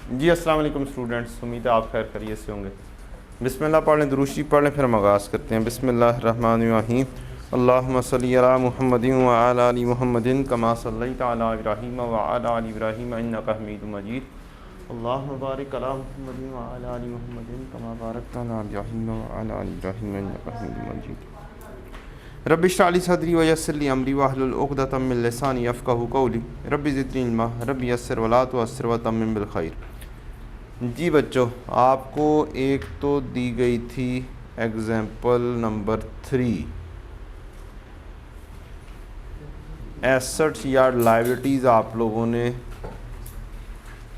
जी अस्सलाम वालेकुम स्टूडेंट्स, उम्मीद है आप खैर खैरियत से होंगे। बिस्मिल्लाह पढ़ लें, दुरूद शरीफ पढ़ लें, फिर हम आगाज़ करते हैं। बिस्मिल्लाहिर्रहमानिर्रहीम। अल्लाहुम्मा सल्ली अला मुहम्मदिन व अला आलि मुहम्मदिन कमा सल्लैता अला इब्राहीम व अला आलि इब्राहीम इन्नका हमीदुम मजीद। अल्लाहुम्मा बारिक अला मुहम्मदिन व अला आलि मुहम्मदिन कमा बारकता अला इब्राहीम व अला आलि इब्राहीम इन्नका हमीदुम मजीद। रब्बि इश्रह ली सदरी व यस्सिर ली अमरी वहलुल उक़दतम मिन लिसानी यफ़क़हू क़ौली। रब्बि ज़िदनी इल्मा, रब्बि यस्सिर वला तुअस्सिर व तम्मिम बिल खैर। जी बच्चों, आपको एक तो दी गई थी एग्जाम्पल नंबर 3, एसेट्स या लायबिलिटीज़ आप लोगों ने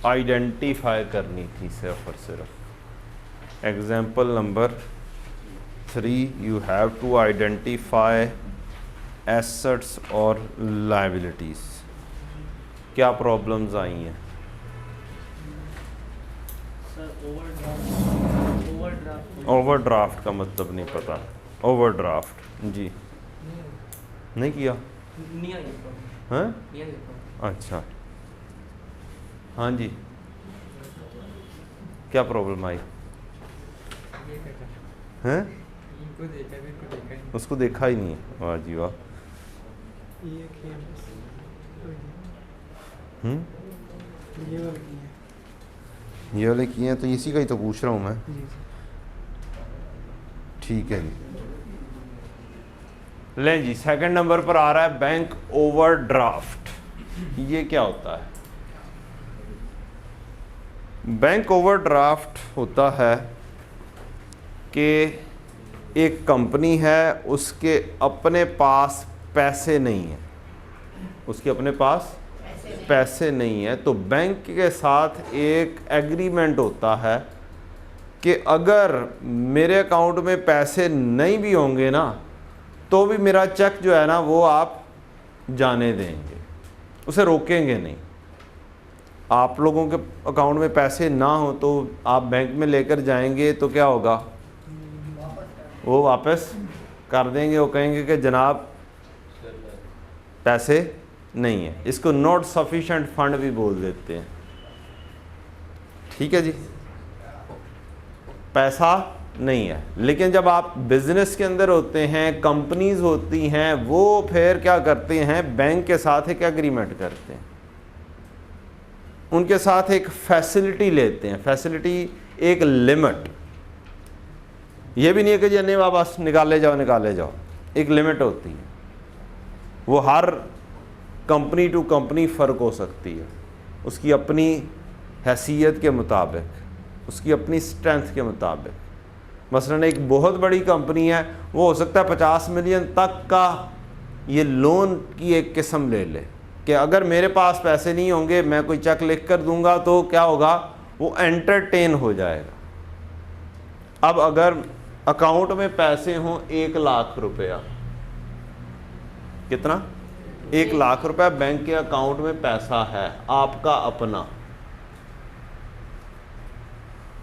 आइडेंटिफाई करनी थी सिर्फ और सिर्फ। Example number 3 you have to identify assets और लायबिलिटीज़। क्या प्रॉब्लम्स आई हैं? ओवरड्राफ्ट का मतलब नहीं पता। ओवरड्राफ्ट जी नहीं किया हैं? अच्छा हाँ जी, क्या प्रॉब्लम आई हैं? उसको देखा ही नहीं। वाह जी वाह। ये वाले किए हैं तो इसी का ही तो पूछ रहा हूँ मैं। ठीक है जी, लें जी। सेकंड नंबर पर आ रहा है बैंक ओवरड्राफ्ट। ये क्या होता है? बैंक ओवरड्राफ्ट होता है कि एक कंपनी है, उसके अपने पास पैसे नहीं हैं, उसके अपने पास पैसे नहीं है, तो बैंक के साथ एक एग्रीमेंट होता है कि अगर मेरे अकाउंट में पैसे नहीं भी होंगे ना, तो भी मेरा चेक जो है ना वो आप जाने देंगे, उसे रोकेंगे नहीं। आप लोगों के अकाउंट में पैसे ना हो तो आप बैंक में लेकर जाएंगे तो क्या होगा? वो वापस कर देंगे। वो कहेंगे कि जनाब पैसे नहीं है। इसको नॉट सफिशिएंट फंड भी बोल देते हैं। ठीक है जी, पैसा नहीं है। लेकिन जब आप बिजनेस के अंदर होते हैं, कंपनीज होती हैं, वो फिर क्या करते हैं? बैंक के साथ एक एग्रीमेंट करते हैं, उनके साथ एक फैसिलिटी लेते हैं। फैसिलिटी एक लिमिट, ये भी नहीं है कि जी नहीं बस निकाले जाओ। एक लिमिट होती है, वो हर कंपनी टू कंपनी फ़र्क हो सकती है, उसकी अपनी हैसियत के मुताबिक, उसकी अपनी स्ट्रेंथ के मुताबिक। मसलन एक बहुत बड़ी कंपनी है, वो हो सकता है 50 मिलियन तक का ये लोन की एक किस्म ले ले कि अगर मेरे पास पैसे नहीं होंगे, मैं कोई चेक लिख कर दूंगा तो क्या होगा? वो एंटरटेन हो जाएगा। अब अगर अकाउंट में पैसे हों 1 लाख रुपया, कितना? 1 लाख रुपया बैंक के अकाउंट में पैसा है आपका अपना।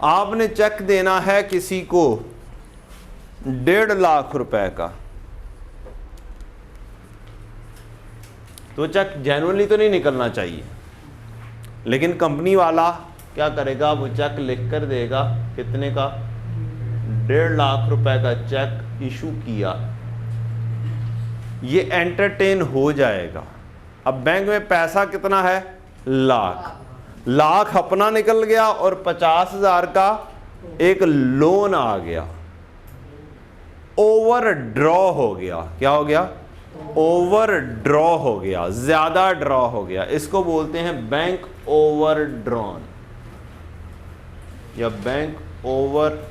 आपने चेक देना है किसी को 1.5 लाख रुपए का, तो चेक जेन्युइनली तो नहीं निकलना चाहिए, लेकिन कंपनी वाला क्या करेगा? वो चेक लिख कर देगा कितने का? 1.5 लाख रुपए का चेक इशू किया। ये एंटरटेन हो जाएगा। अब बैंक में पैसा कितना है? लाख अपना निकल गया और 50,000 का एक लोन आ गया। ओवर ड्रॉ हो गया। क्या हो गया? ओवर ड्रॉ हो गया, ज्यादा ड्रॉ हो गया। इसको बोलते हैं बैंक ओवर ड्रॉन या बैंक ओवर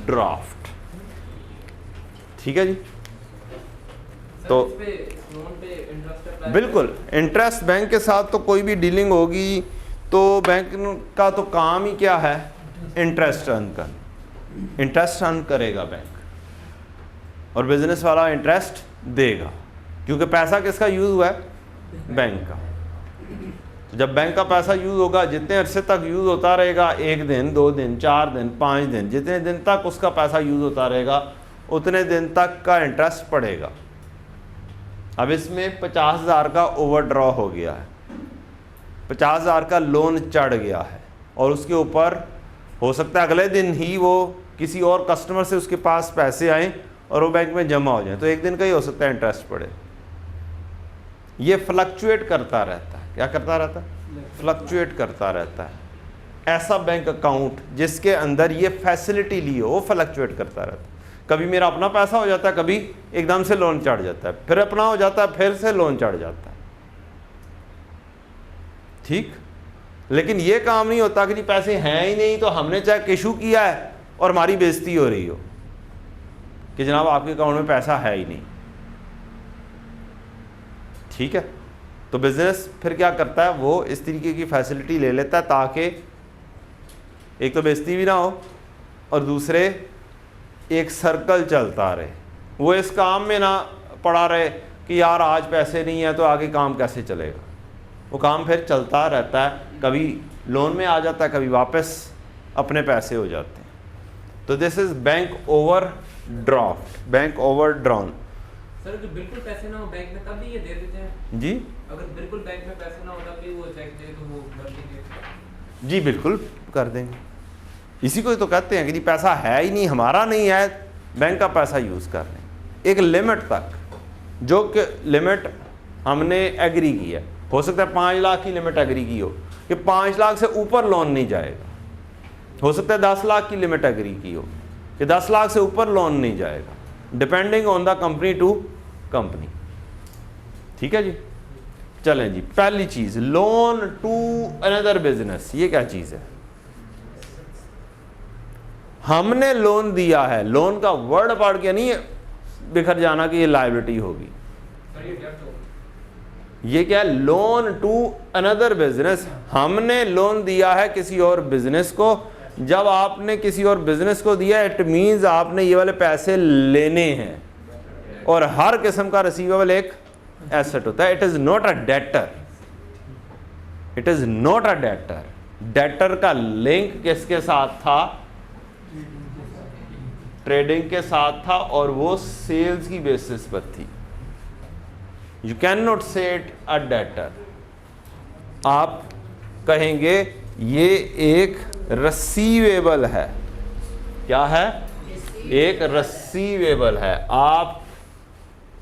ड्राफ्ट। ठीक है जी। तो बिल्कुल इंटरेस्ट, बैंक के साथ तो कोई भी डीलिंग होगी तो बैंक का तो काम ही क्या है? इंटरेस्ट अर्न कर, इंटरेस्ट अर्न करेगा बैंक, और बिजनेस वाला इंटरेस्ट देगा, क्योंकि पैसा किसका यूज हुआ है? बैंक का। तो जब बैंक का पैसा यूज होगा, जितने अरसे तक यूज होता रहेगा, 1 दिन 2 दिन 4 दिन 5 दिन, जितने दिन तक उसका पैसा यूज होता रहेगा उतने दिन तक का इंटरेस्ट पड़ेगा। अब इसमें 50,000 का ओवरड्रॉ हो गया है, 50,000 का लोन चढ़ गया है और उसके ऊपर हो सकता है अगले दिन ही वो किसी और कस्टमर से उसके पास पैसे आए और वो बैंक में जमा हो जाए, तो एक दिन का ही हो सकता है इंटरेस्ट पड़े। ये फ्लक्चुएट करता रहता है। क्या करता रहता है? फ्लक्चुएट करता रहता है। ऐसा बैंक अकाउंट जिसके अंदर ये फैसिलिटी ली हो वो फ्लक्चुएट करता रहता है। कभी मेरा अपना पैसा हो जाता है, कभी एकदम से लोन चढ़ जाता है, फिर अपना हो जाता है, फिर से लोन चढ़ जाता है। ठीक, लेकिन ये काम नहीं होता कि जी पैसे हैं ही नहीं तो हमने चेक इशू किया है और हमारी बेइज्जती हो रही हो कि जनाब आपके अकाउंट में पैसा है ही नहीं। ठीक है, तो बिजनेस फिर क्या करता है, वो इस तरीके की फैसिलिटी ले लेता है ताकि एक तो बेइज्जती भी ना हो और दूसरे एक सर्कल चलता रहे। वो इस काम में ना पड़ा रहे कि यार आज पैसे नहीं है तो आगे काम कैसे चलेगा। वो काम फिर चलता रहता है, कभी लोन में आ जाता है, कभी वापस अपने पैसे हो जाते हैं। तो this is bank over draft, bank over drawn. Sir अगर बिल्कुल पैसे ना हो बैंक में तब भी ये दे देते हैं जी? अगर बिल्कुल बैंक में पैसे ना हो तब भी वो चेक दे तो वो कर देंगे? जी बिल्कुल कर देंगे। इसी को तो कहते हैं कि जी पैसा है ही नहीं, हमारा नहीं है, बैंक का पैसा यूज़ कर रहे हैं एक लिमिट तक, जो कि लिमिट हमने एग्री की है। हो सकता है 5 लाख की लिमिट एग्री की हो कि 5 लाख से ऊपर लोन नहीं जाएगा। हो सकता है 10 लाख की लिमिट एग्री की हो कि 10 लाख से ऊपर लोन नहीं जाएगा, depending on the company to company. ठीक है जी, चलें जी। पहली चीज़, लोन टू अनदर बिजनेस। ये क्या चीज़ है? हमने लोन दिया है, लोन का वर्ड पढ़ के नहीं बिखर जाना कि ये लायबिलिटी होगी। ये क्या है? Loan to another business. हमने लोन दिया है किसी और बिजनेस को। जब आपने किसी और बिजनेस को दिया, इट मीन्स आपने ये वाले पैसे लेने हैं, और हर किस्म का रिसीवेबल एक एसेट होता है। It is not a debtor, it is not a debtor. Debtor का लिंक किसके साथ था? ट्रेडिंग के साथ था, और वो सेल्स की बेसिस पर थी। यू कैन नॉट से इट अ डेटर। आप कहेंगे ये एक रिसीवेबल है। क्या है? एक रिसीवेबल है। आप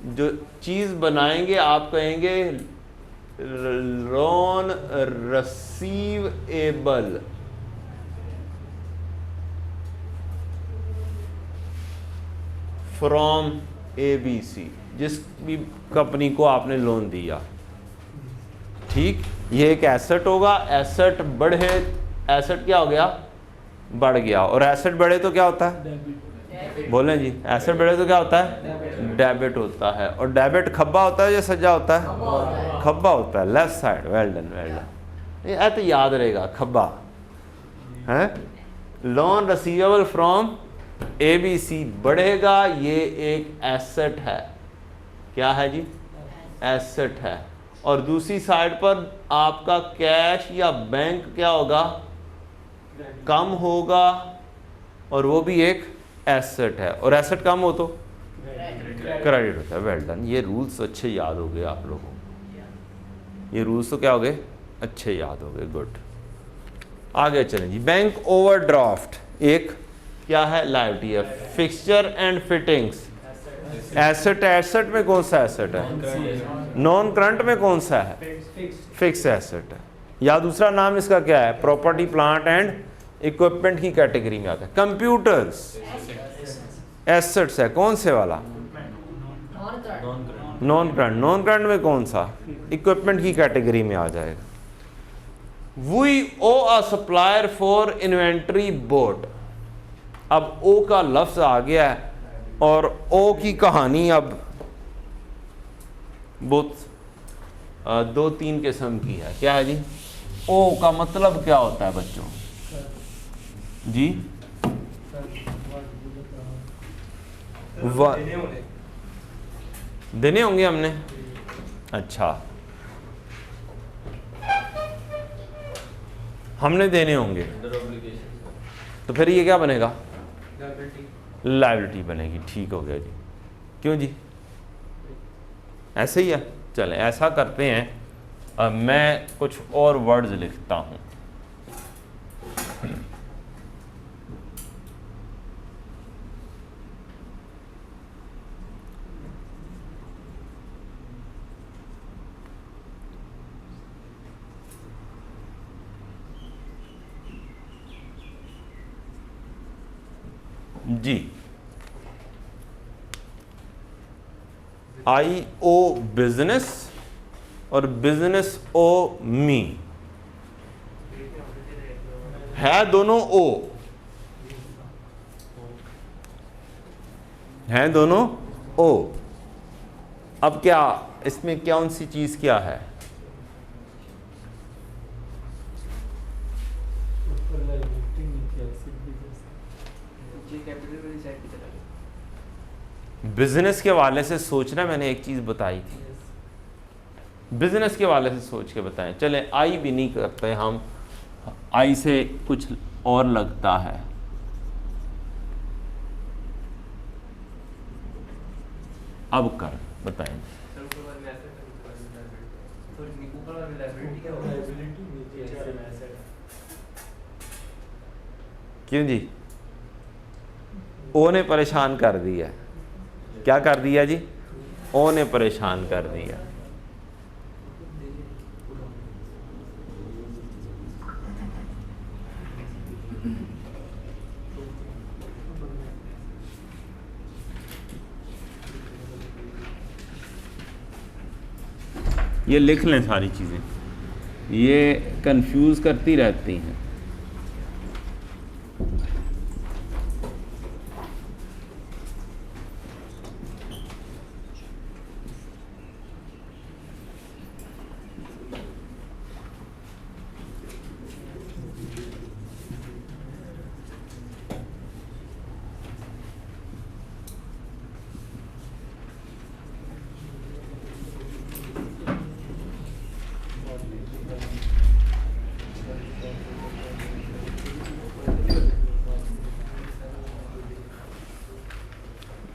जो चीज बनाएंगे आप कहेंगे लोन रिसीवेबल। फ्रॉम ABC, जिस भी कंपनी को आपने लोन दिया। ठीक, ये एक एसेट होगा। एसेट बढ़े, एसेट क्या हो गया? बढ़ गया। और एसेट बढ़े तो क्या होता है? बोलें जी, एसेट बढ़े तो क्या होता है? डेबिट होता है। और डेबिट खब्बा होता है या सज्जा होता है? खब्बा होता है, left side. Well done, well done. ये तो याद रहेगा, खब्बा है। लोन रिसीवेबल फ्रॉम ABC बढ़ेगा, ये एक एसेट है। क्या है जी? एसेट है। और दूसरी साइड पर आपका कैश या बैंक क्या होगा? कम होगा, और वो भी एक एसेट है। और एसेट कम हो तो क्रेडिट होता है। Well done. ये रूल्स अच्छे याद हो गए आप लोगों को। ये रूल्स तो क्या हो गए? अच्छे याद हो गए। गुड। आगे चलें जी। बैंक ओवरड्राफ्ट एक क्या है? लायबिलिटी है। फिक्सचर एंड फिटिंग्स एसेट है। एसेट में कौन सा एसेट है? नॉन करंट में कौन सा है? फिक्स एसेट है। या दूसरा नाम इसका क्या है? प्रॉपर्टी प्लांट एंड इक्विपमेंट की कैटेगरी में आता है। कंप्यूटर्स एसेट्स है। कौन से वाला? Non current. नॉन करंट में कौन सा? इक्विपमेंट की कैटेगरी में आ जाएगा। We owe a supplier for inventory bought. अब ओ का लफ्ज आ गया है, और ओ की कहानी अब बहुत 2-3 किस्म की है। क्या है जी? ओ का मतलब क्या होता है बच्चों जी? देने होंगे हमने। अच्छा, हमने देने होंगे, तो फिर ये क्या बनेगा? लायबिलिटी बनेगी। ठीक हो गया जी। क्यों जी? ऐसे ही है। चलें ऐसा करते हैं अब मैं कुछ और वर्ड्स लिखता हूं। जी, आई ओ बिजनेस और बिजनेस ओ मी, है दोनों ओ, हैं दोनों ओ। अब क्या इसमें कौन सी चीज क्या है? बिजनेस के वाले से सोचना, मैंने एक चीज बताई थी, बिजनेस के वाले से सोच के बताएं। चले आई भी नहीं करते हम, आई से कुछ और लगता है। अब कर बताएं। क्यों जी? ओ ने परेशान कर दिया। क्या कर दिया जी? ओ ने परेशान कर दिया। ये लिख लें सारी चीज़ें, ये कंफ्यूज करती रहती हैं।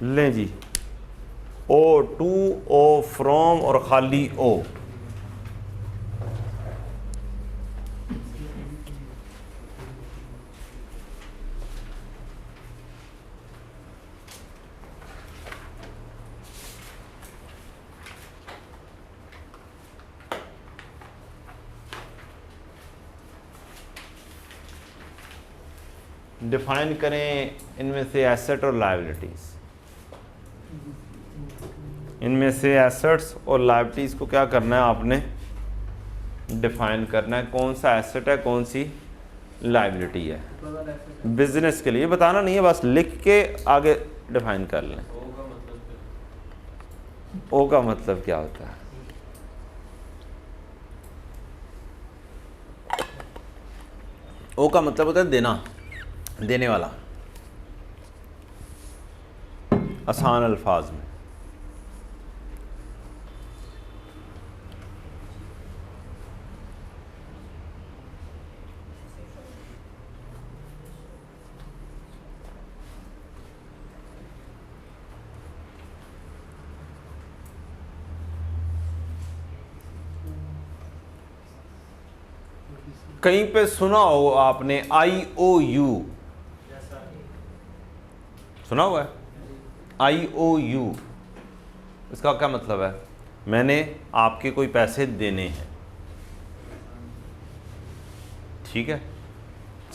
लें जी, ओ टू, ओ फ्रॉम और खाली ओ। डिफाइन करें इनमें से एसेट और लायबिलिटीज। इनमें से एसेट्स और लायबिलिटीज को क्या करना है आपने? डिफाइन करना है। कौन सा एसेट है, कौन सी लायबिलिटी है। बिजनेस के लिए बताना नहीं है, बस लिख के आगे डिफाइन कर लें। ओ का मतलब क्या होता है? ओ का मतलब होता है देना, देने वाला, आसान अल्फाज में। कहीं पे सुना हो आपने IOU, सुना हुआ है? IOU इसका क्या मतलब है? मैंने आपके कोई पैसे देने हैं, ठीक है,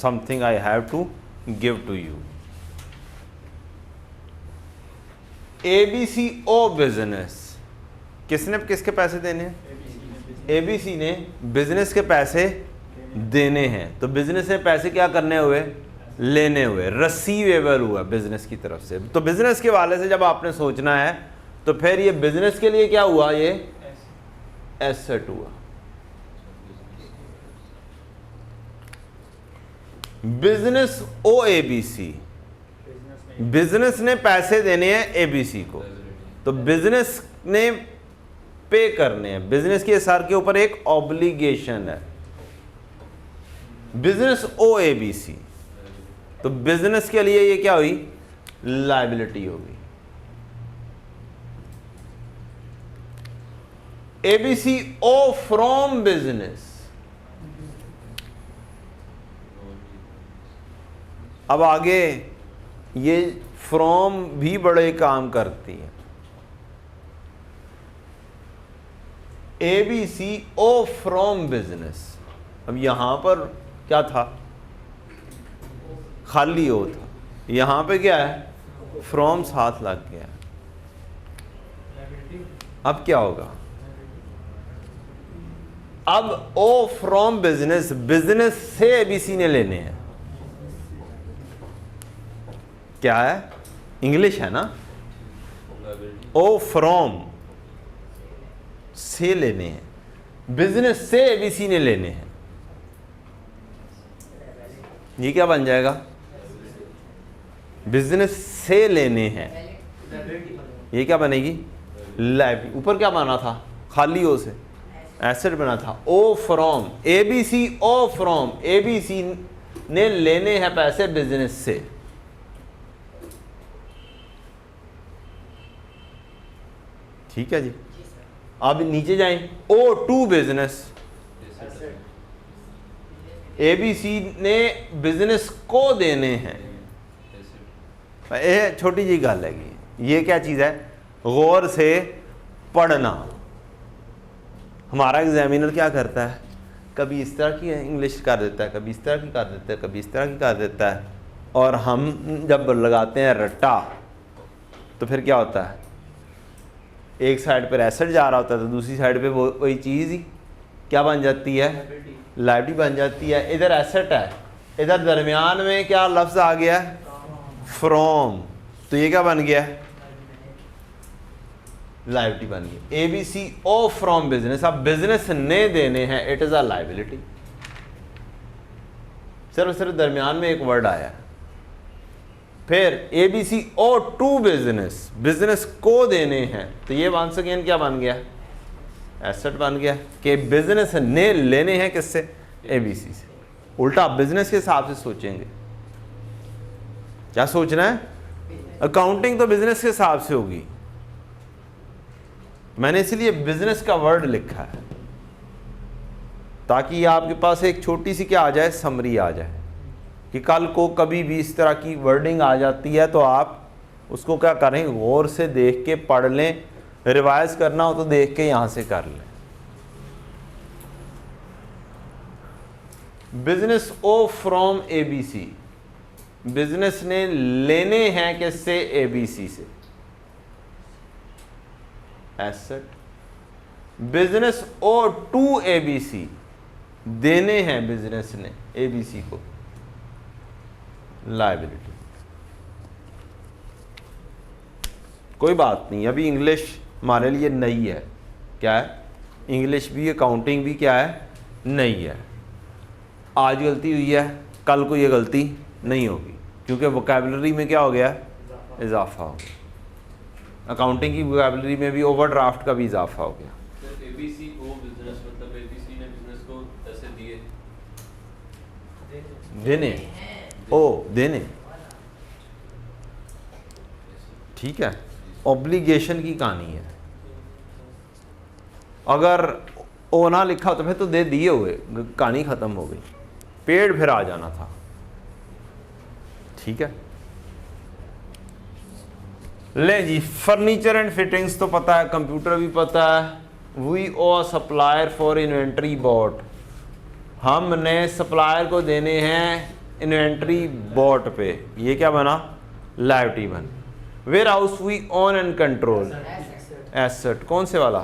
something I have to give to you. ABCO business, किसने किसके पैसे देने हैं? ABC ने बिजनेस के पैसे देने हैं। तो बिजनेस ने पैसे क्या करने हुए? लेने हुए, रिसीवेबल हुआ बिजनेस की तरफ से। तो बिजनेस के वाले से जब आपने सोचना है तो फिर ये बिजनेस के लिए क्या हुआ? ये एसेट हुआ। बिजनेस ओ ABC, बिजनेस ने पैसे देने हैं ABC को, तो बिजनेस ने पे करने हैं। बिजनेस के सर के ऊपर एक ऑब्लिगेशन है, बिजनेस ओ ABC। तो बिजनेस के लिए ये क्या हुई? लायबिलिटी होगी। ABC O from business. अब आगे ये फ्रॉम भी बड़े काम करती है। ABC O from business. अब यहां पर क्या था, खाली ओ था, यहां पे क्या है, फ्रॉम साथ लग गया। अब क्या होगा, अब ओ फ्रॉम बिजनेस, बिजनेस से एबीसी ने लेने हैं। क्या है, इंग्लिश है ना, ओ फ्रॉम से लेने हैं, बिजनेस से एबीसी ने लेने हैं। ये क्या बन जाएगा, बिजनेस से लेने हैं, ये क्या बनेगी, लाइबिलिटी। ऊपर क्या बना था, खाली ओ से एसेट बना था। Owe from ABC, owe from ABC ने लेने हैं पैसे बिजनेस से। ठीक है जी। अब नीचे जाएं, ओ टू बिजनेस, एबीसी ने बिजनेस को देने हैं। ये छोटी जी गल हैगी, ये क्या चीज़ है, गौर से पढ़ना। हमारा एग्जामिनर क्या करता है, कभी इस तरह की इंग्लिश कर देता है, कभी इस तरह की कर देता है, कभी इस तरह की कर देता है, और हम जब लगाते हैं रट्टा तो फिर क्या होता है, एक साइड पर एसेट जा रहा होता है तो दूसरी साइड पे वो वही चीज़ ही क्या बन जाती है, लाइबिलिटी बन जाती है। इधर एसेट है, इधर दरमियान में क्या लफ्ज़ आ गया, फ्रॉम, तो ये क्या बन गया, लाइबिलिटी बन गई। एबीसी ओ फ्रॉम बिजनेस, अब बिजनेस ने देने हैं, इट इज अ लाइबिलिटी। सिर्फ दरमियान में एक वर्ड आया। फिर ABC owe to business, business को देने हैं, तो ये वंस अगेन क्या बन गया, एसेट बन गया कि बिजनेस ने लेने हैं किससे, एबीसी से। उल्टा बिजनेस के हिसाब से सोचेंगे, क्या सोचना है, अकाउंटिंग तो बिजनेस के हिसाब से होगी। मैंने इसलिए बिजनेस का वर्ड लिखा है ताकि आपके पास एक छोटी सी क्या आ जाए, समरी आ जाए, कि कल को कभी भी इस तरह की वर्डिंग आ जाती है तो आप उसको क्या करें, गौर से देख के पढ़ लें, रिवाइज करना हो तो देख के यहां से कर लें। Business owe from ABC, business ने लेने हैं किससे, एबीसी से, asset. Business owe to ABC, देने हैं बिजनेस ने एबीसी को, लायबिलिटी। कोई बात नहीं, अभी इंग्लिश हमारे लिए नई है। क्या है, इंग्लिश भी अकाउंटिंग भी क्या है, नई है। आज गलती हुई है, कल को ये गलती नहीं होगी, क्योंकि वोकैबुलरी में क्या हो गया, इजाफा हो गया। अकाउंटिंग की वोकैबुलरी में भी ओवरड्राफ्ट का भी इजाफा हो गया। तो एबीसी को बिजनेस, मतलब एबीसी ने बिजनेस को पैसे दिए, देने, ओ देने, ठीक है, ऑब्लिगेशन की कहानी है। अगर ओ ना लिखा हो तो फिर तो दे दिए हुए, कहानी खत्म हो गई, पेड़ फिर आ जाना था। ठीक है, ले जी, फर्नीचर एंड फिटिंग्स तो पता है, कंप्यूटर भी पता है। We owe supplier for inventory bought, हमने सप्लायर को देने हैं इन्वेंट्री बॉट पे, ये क्या बना, लायबिलिटी बन। Warehouse we own and control, asset, कौन से वाला,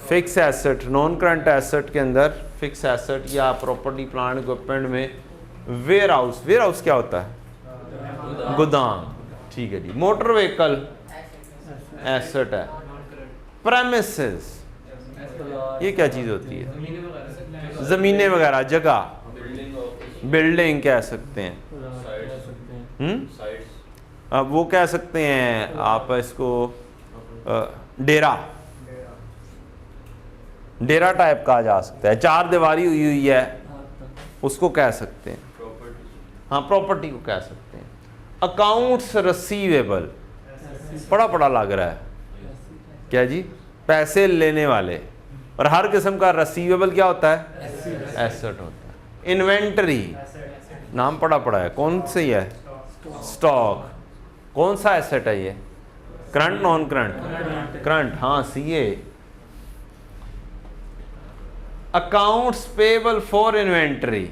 fix asset. Non current asset के अंदर फिक्स एसेट या प्रॉपर्टी प्लांट इक्विपमेंट में वेयर हाउस, वेयर हाउस क्या होता है, गोदाम। ठीक है जी। मोटर व्हीकल एसेट है। प्रेमिसेस, ये क्या चीज़ होती है, ज़मीनें वगैरह, जगह, बिल्डिंग कह सकते हैं। अब वो कह सकते हैं आप इसको, डेरा, डेरा टाइप कहा जा सकता है। चार दीवारी हुई हुई है उसको कह सकते हैं, हाँ प्रॉपर्टी को कह सकते हैं। अकाउंट्स रसीवेबल, पड़ा पड़ा लग रहा है, क्या जी, पैसे लेने वाले, और हर किस्म का रिसीवेबल क्या होता है, एसेट होता है। इन्वेंटरी नाम पड़ा है, कौन सी है, स्टॉक। कौन सा एसेट है ये, करंट नॉन करंट, करंट, हाँ CA. Accounts payable for inventory,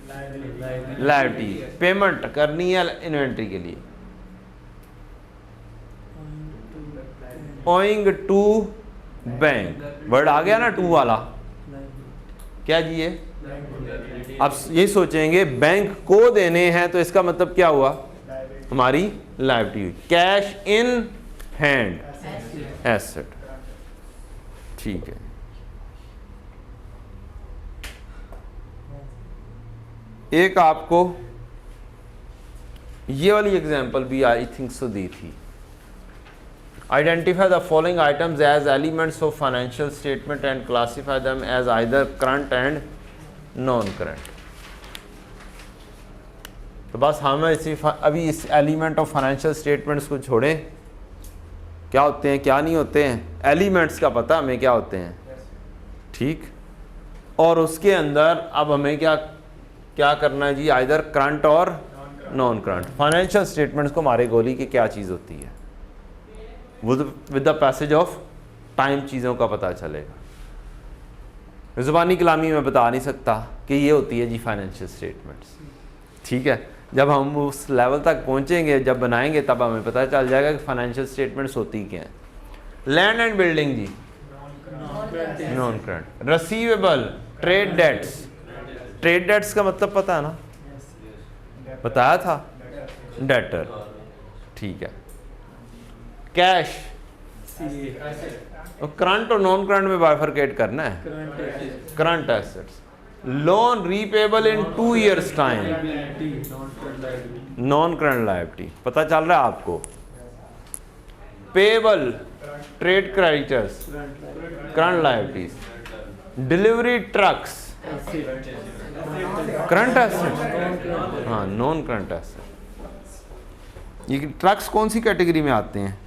liability, payment करनी है इन्वेंटरी के लिए। ओइंग टू बैंक, वर्ड आ गया ना टू वाला, क्या जी ये, अब ये सोचेंगे बैंक को देने हैं तो इसका मतलब क्या हुआ, हमारी लायबिलिटी हुई। कैश इन हैंड, एसेट, ठीक है। एक आपको ये वाली एग्जांपल भी आई थिंक सो दी थी। Identify the following items as elements of financial statement and classify them as either current and non current. तो बस हमें अभी इस एलिमेंट ऑफ फाइनेंशियल स्टेटमेंट्स को छोड़ें, क्या होते हैं क्या नहीं होते हैं, एलिमेंट्स का पता हमें क्या होते हैं, ठीक। और उसके अंदर अब हमें क्या करना है जी, आइदर करंट और नॉन करंट। फाइनेंशियल स्टेटमेंट्स को हमारे गोली की क्या चीज़ होती है, with the passage of time चीज़ों का पता चलेगा। ज़ुबानी कलामी में बता नहीं सकता कि ये होती है जी फाइनेंशियल स्टेटमेंट्स, ठीक है। जब हम उस लेवल तक पहुंचेंगे, जब बनाएंगे, तब हमें पता चल जाएगा कि फाइनेंशियल स्टेटमेंट्स होती क्या है। लैंड एंड बिल्डिंग जी, non current. Receivable, trade debts, trade debts का मतलब पता है ना, बताया था, डेटर, ठीक है। कैश, करंट और नॉन करंट में बाइफरकेट करना है, करंट एसेट्स। लोन रीपेबल इन 2 years time, non current liability, पता चल रहा है आपको। Payable, trade creditors, current liabilities. Delivery trucks, current asset, हाँ नॉन करंट एसेट। ये ट्रक्स कौन सी कैटेगरी में आते हैं,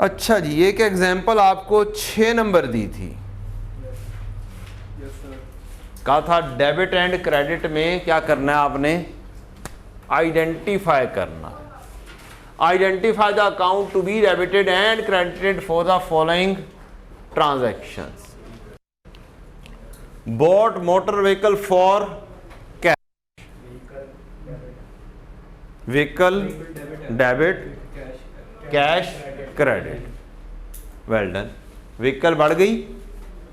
अच्छा जी। एक एग्जांपल आपको 6 नंबर दी थी, कहा था डेबिट एंड क्रेडिट में क्या करना है आपने, आइडेंटिफाई करना है। Identify the account to be debited and credited for the following transactions. Bought motor vehicle for cash, vehicle debit, cash credit, well done. Vehicle बढ़ गई,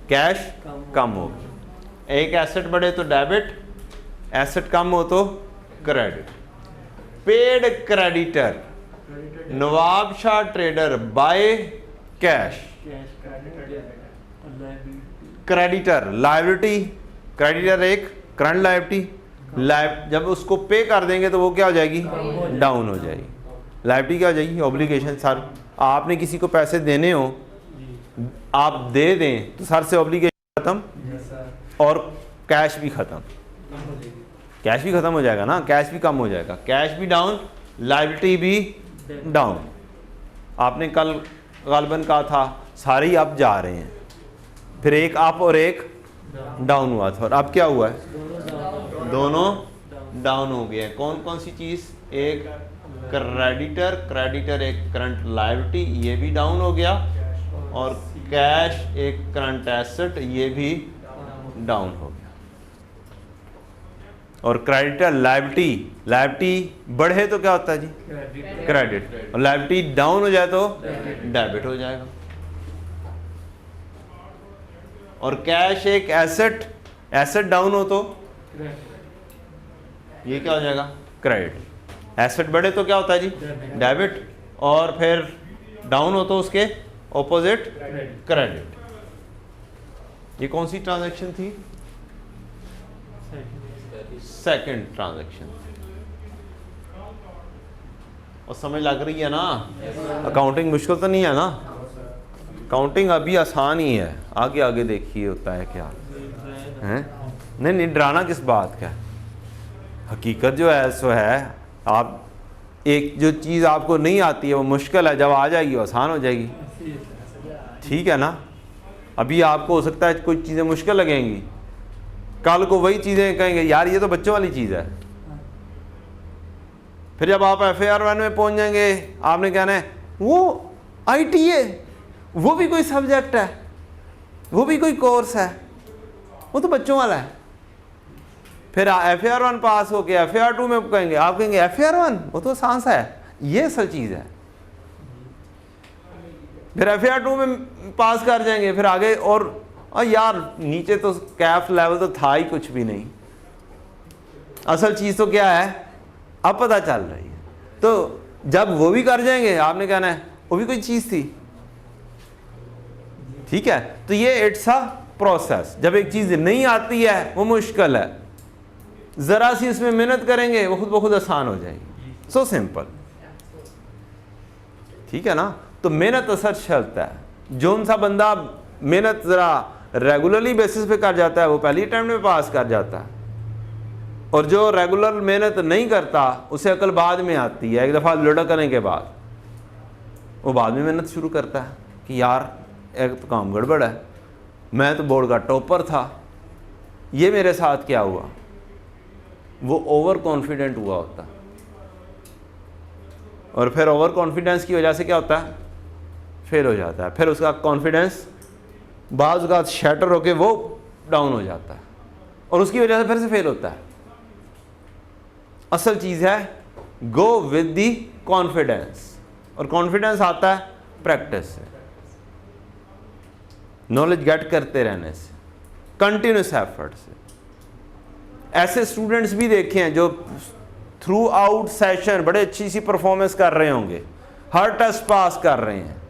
कैश कम हो गई। एक एसेट बढ़े तो डेबिट, एसेट कम हो तो credit. Paid creditor, Nawab Shah trader by cash. Creditor liability, creditor एक करंट लायबिलिटी, जब उसको पे कर देंगे तो वो क्या हो जाएगी, डाउन हो जाएगी। लायबिलिटी क्या हो जाएगी, ऑब्लिगेशन। सर आपने किसी को पैसे देने हो, आप दे दें तो सर से ऑब्लिगेशन खत्म और कैश भी खत्म, कैश भी खत्म हो जाएगा ना, कैश भी कम हो जाएगा, कैश भी डाउन, लायबिलिटी भी डाउन। आपने कल गालबन कहा था सारे ही अप जा रहे हैं, फिर एक अप और एक डाउन हुआ था, और अब क्या हुआ है, दोनों डाउन हो गए हैं। कौन कौन सी चीज़, एक क्रेडिटर, क्रेडिटर एक करंट लायबिलिटी, ये भी डाउन हो गया, और कैश एक करंट एसेट, ये भी डाउन हो गया। और क्रेडिटर लायबिलिटी बढ़े तो क्या होता है जी, क्रेडिट, और लायबिलिटी डाउन हो जाए तो डेबिट हो जाएगा। और कैश एक एसेट डाउन हो तो ये क्या हो जाएगा, क्रेडिट। एसेट बढ़े तो क्या होता है जी, डेबिट, और फिर डाउन हो तो उसके ऑपोजिट क्रेडिट। ये कौन सी ट्रांजैक्शन थी, सेकंड ट्रांजैक्शन। और समझ लग रही है ना, अकाउंटिंग मुश्किल तो नहीं है ना, अकाउंटिंग अभी आसान ही है, आगे आगे देखिए होता है क्या है। नहीं डराना किस बात का, हकीकत जो है सो है। आप एक जो चीज़ आपको नहीं आती है वो मुश्किल है, जब आ जाएगी वो आसान हो जाएगी। ठीक है ना। अभी आपको हो सकता है कुछ चीज़ें मुश्किल लगेंगी, कल को वही चीज़ें कहेंगे यार ये तो बच्चों वाली चीज़ है। फिर जब आप FAR1 में पहुंच जाएंगे, आपने कहना है वो ITA, वो भी कोई सब्जेक्ट है, वो भी कोई कोर्स है, वो तो बच्चों वाला है। फिर FAR1 पास होके FAR2 में कहेंगे, आप कहेंगे FAR1 वो तो आसान सा है, ये असल चीज़ है। फिर FAR2 में पास कर जाएंगे, फिर आगे और यार नीचे तो कैफ लेवल तो था ही कुछ भी नहीं, असल चीज़ तो क्या है अब पता चल रही है। तो जब वो भी कर जाएंगे, आपने कहना है वो भी कोई चीज़ थी। ठीक है, तो ये इट्स अ प्रोसेस। जब एक चीज़ नहीं आती है वो मुश्किल है, ज़रा सी इसमें मेहनत करेंगे वो खुद ब खुद आसान हो जाएगी। So simple. ठीक है ना। तो मेहनत असर चलता है। जो सा बंदा मेहनत ज़रा रेगुलरली बेसिस पे कर जाता है वो पहली अटेम्प्ट में पास कर जाता है, और जो रेगुलर मेहनत नहीं करता उसे अकल बाद में आती है, एक दफ़ा लुढ़कने के बाद वो बाद में मेहनत शुरू करता है कि यार एक तो काम गड़बड़ है, मैं तो बोर्ड का टॉपर था, ये मेरे साथ क्या हुआ। वो ओवर कॉन्फिडेंट हुआ होता, और फिर ओवर कॉन्फिडेंस की वजह से क्या होता है, फेल हो जाता है। फिर उसका कॉन्फिडेंस बाज़ का शैटर होके वो डाउन हो जाता है, और उसकी वजह से फिर से फेल होता है। असल चीज़ है गो विद दी कॉन्फिडेंस, और कॉन्फिडेंस आता है प्रैक्टिस से, नॉलेज गेट करते रहने से, कंटिन्यूस एफर्ट से। ऐसे स्टूडेंट्स भी देखे हैं जो थ्रू आउट सेशन बड़े अच्छी सी परफॉर्मेंस कर रहे होंगे, हर टेस्ट पास कर रहे हैं,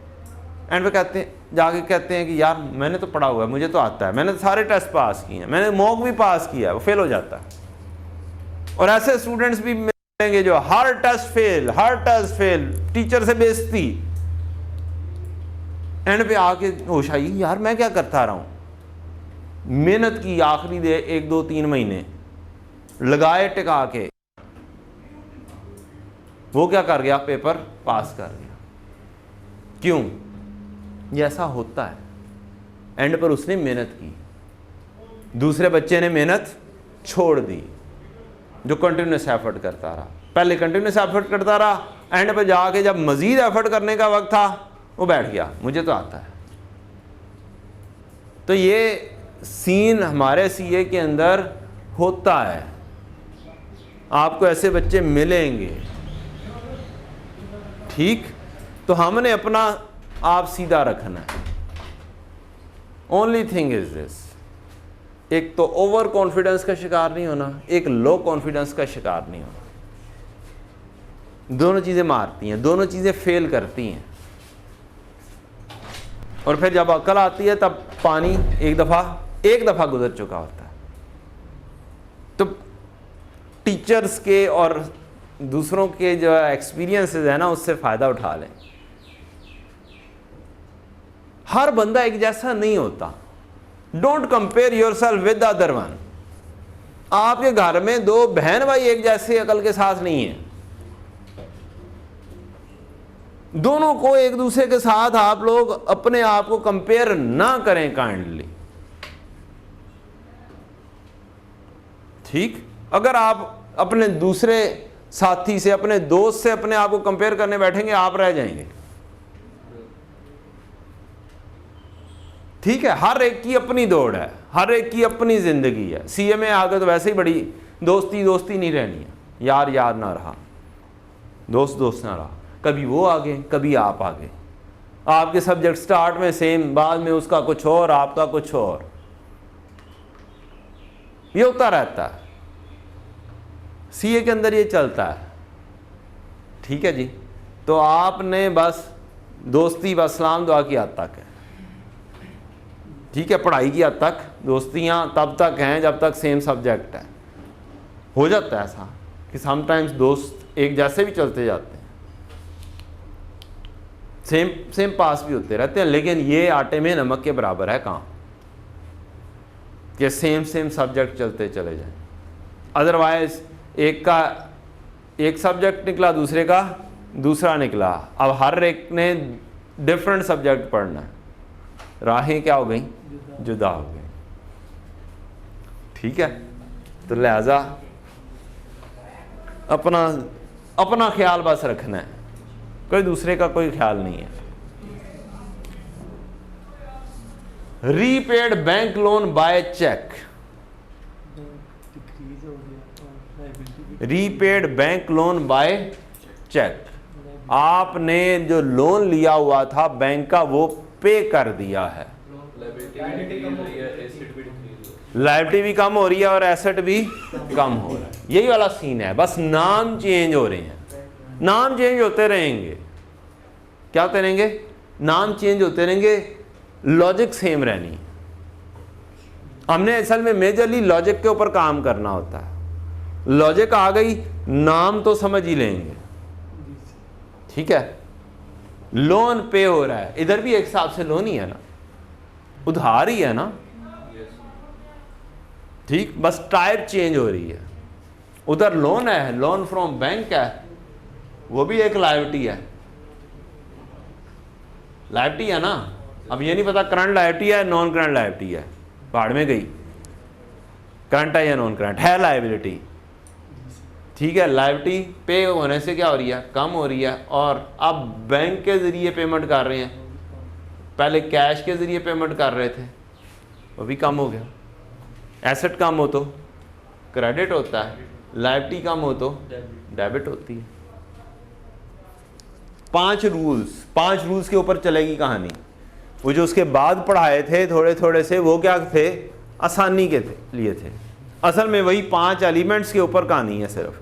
एंड वे कहते हैं जाके कहते हैं कि यार मैंने तो पढ़ा हुआ है, मुझे तो आता है, मैंने तो सारे टेस्ट पास किए हैं, मैंने मॉक भी पास किया है, वो फेल हो जाता है। और ऐसे स्टूडेंट्स भी मिलेंगे जो हर टेस्ट फेल, टीचर से बेइज्जती, एंड पे आके होश आई यार मैं क्या करता रहा हूँ। मेहनत की आखिरी दे 1 2 3 महीने लगाए टिका के, वो क्या कर गया, पेपर पास कर गया। क्यों? ये ऐसा होता है, एंड पर उसने मेहनत की, दूसरे बच्चे ने मेहनत छोड़ दी जो कंटिन्यूस एफर्ट करता रहा। पहले कंटिन्यूस एफर्ट करता रहा, एंड पर जाके जब मजीद एफर्ट करने का वक्त था वो बैठ गया, मुझे तो आता है। तो ये सीन हमारे CA के अंदर होता है, आपको ऐसे बच्चे मिलेंगे। ठीक, तो हमने अपना आप सीधा रखना है। ओनली थिंग इज दिस, एक तो ओवर कॉन्फिडेंस का शिकार नहीं होना, एक लो कॉन्फिडेंस का शिकार नहीं होना। दोनों चीज़ें मारती हैं, दोनों चीज़ें फेल करती हैं, और फिर जब अकल आती है तब पानी एक दफ़ा गुजर चुका होता है। तो टीचर्स के और दूसरों के जो एक्सपीरियंसेस है ना, उससे फ़ायदा उठा लें। हर बंदा एक जैसा नहीं होता। Don't compare your self with the other one. आपके घर में 2 बहन भाई एक जैसे अकल के साथ नहीं है, दोनों को एक दूसरे के साथ आप लोग अपने आप को कंपेयर ना करें काइंडली। ठीक, अगर आप अपने दूसरे साथी से, अपने दोस्त से अपने आप को कंपेयर करने बैठेंगे, आप रह जाएंगे। ठीक है, हर एक की अपनी दौड़ है, हर एक की अपनी जिंदगी है। CA में आगे तो वैसे ही बड़ी दोस्ती नहीं रहनी है, यार ना रहा, दोस्त ना रहा, कभी वो आगे कभी आप आगे, आपके सब्जेक्ट स्टार्ट में सेम, बाद में उसका कुछ और, आपका कुछ और, ये होता रहता है। CA के अंदर ये चलता है। ठीक है जी, तो आपने बस दोस्ती बस सलाम दुआ की हद तक है। ठीक है, पढ़ाई की हद तक दोस्तियां तब तक हैं जब तक सेम सब्जेक्ट है। हो जाता है ऐसा कि समटाइम्स दोस्त एक जैसे भी चलते जाते हैं, सेम पास भी होते रहते हैं, लेकिन ये आटे में नमक के बराबर है काम कि सेम सब्जेक्ट चलते चले जाएं। अदरवाइज एक का एक सब्जेक्ट निकला, दूसरे का दूसरा निकला। अब हर एक ने डिफरेंट सब्जेक्ट पढ़ना है, राहें क्या हो गई, जुदा हो गई। ठीक है, तो लिहाजा अपना अपना ख्याल बस रखना है, कोई दूसरे का कोई ख्याल नहीं है। Repaid bank loan by cheque, repaid bank loan by cheque, आपने जो लोन लिया हुआ था बैंक का वो पे कर दिया है, लायबिलिटी भी कम हो रही है और एसेट भी कम हो रहा है। यही वाला सीन है, बस नाम चेंज हो रहे हैं, नाम चेंज होते रहेंगे। क्या होते रहेंगे, नाम चेंज होते रहेंगे, लॉजिक सेम रहनी। हमने असल में मेजरली लॉजिक के ऊपर काम करना होता है। लॉजिक आ गई, नाम तो समझ ही लेंगे। ठीक है, लोन पे हो रहा है, इधर भी एक हिसाब से लोन ही है ना, उधार ही है ना। ठीक, बस टाइप चेंज हो रही है। उधर लोन है, लोन फ्रॉम बैंक है, वो भी एक लायबिलिटी है, लायबिलिटी है ना। अब ये नहीं पता करंट लायबिलिटी है नॉन करंट लायबिलिटी है, पहाड़ में गई, करंट है या नॉन करंट है, लायबिलिटी। ठीक है, लायबिलिटी पे होने से क्या हो रही है, कम हो रही है। और अब बैंक के जरिए पेमेंट कर रहे हैं, पहले कैश के जरिए पेमेंट कर रहे थे, वो भी कम हो गया। एसेट कम हो तो क्रेडिट होता है, लायबिलिटी कम हो तो डेबिट होती है। 5 रूल्स के ऊपर चलेगी कहानी। वो जो उसके बाद पढ़ाए थे थोड़े थोड़े से, वो क्या थे, आसानी के लिए थे। असल में वही 5 एलिमेंट्स के ऊपर कहानी है। सिर्फ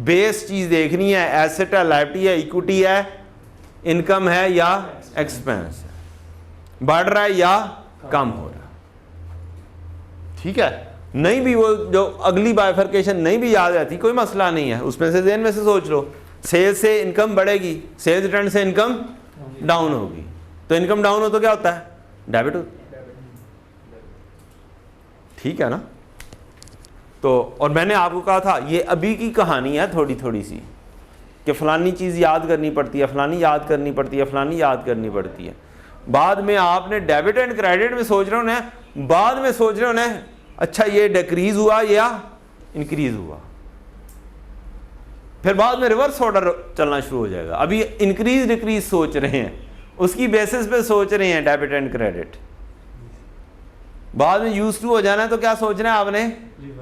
बेस चीज देखनी है, एसेट है, लायबिलिटी है, इक्विटी है, इनकम है या एक्सपेंस है, बढ़ रहा है या कम हो रहा है। ठीक है, नहीं भी वो जो अगली बाइफर्केशन नहीं भी याद रहती, कोई मसला नहीं है, उसमें से ज़हन में से सोच लो। सेल्स से इनकम बढ़ेगी, सेल्स रिटर्न से इनकम डाउन होगी, तो इनकम डाउन हो तो क्या होता है, डेबिट होता है। ठीक है ना। तो और मैंने आपको कहा था ये अभी की कहानी है थोड़ी थोड़ी सी, कि फलानी चीज़ याद करनी पड़ती है, फलानी याद करनी पड़ती है, फलानी याद करनी पड़ती है। बाद में आपने डेबिट एंड क्रेडिट में सोच रहे हो ना, बाद में सोच रहे हो ना, अच्छा ये डिक्रीज हुआ या इंक्रीज हुआ, फिर बाद में रिवर्स ऑर्डर चलना शुरू हो जाएगा। अभी इंक्रीज डिक्रीज सोच रहे हैं, उसकी बेसिस पे सोच रहे हैं डेबिट एंड क्रेडिट। बाद में यूज टू हो जाना है तो क्या सोचना है आपने,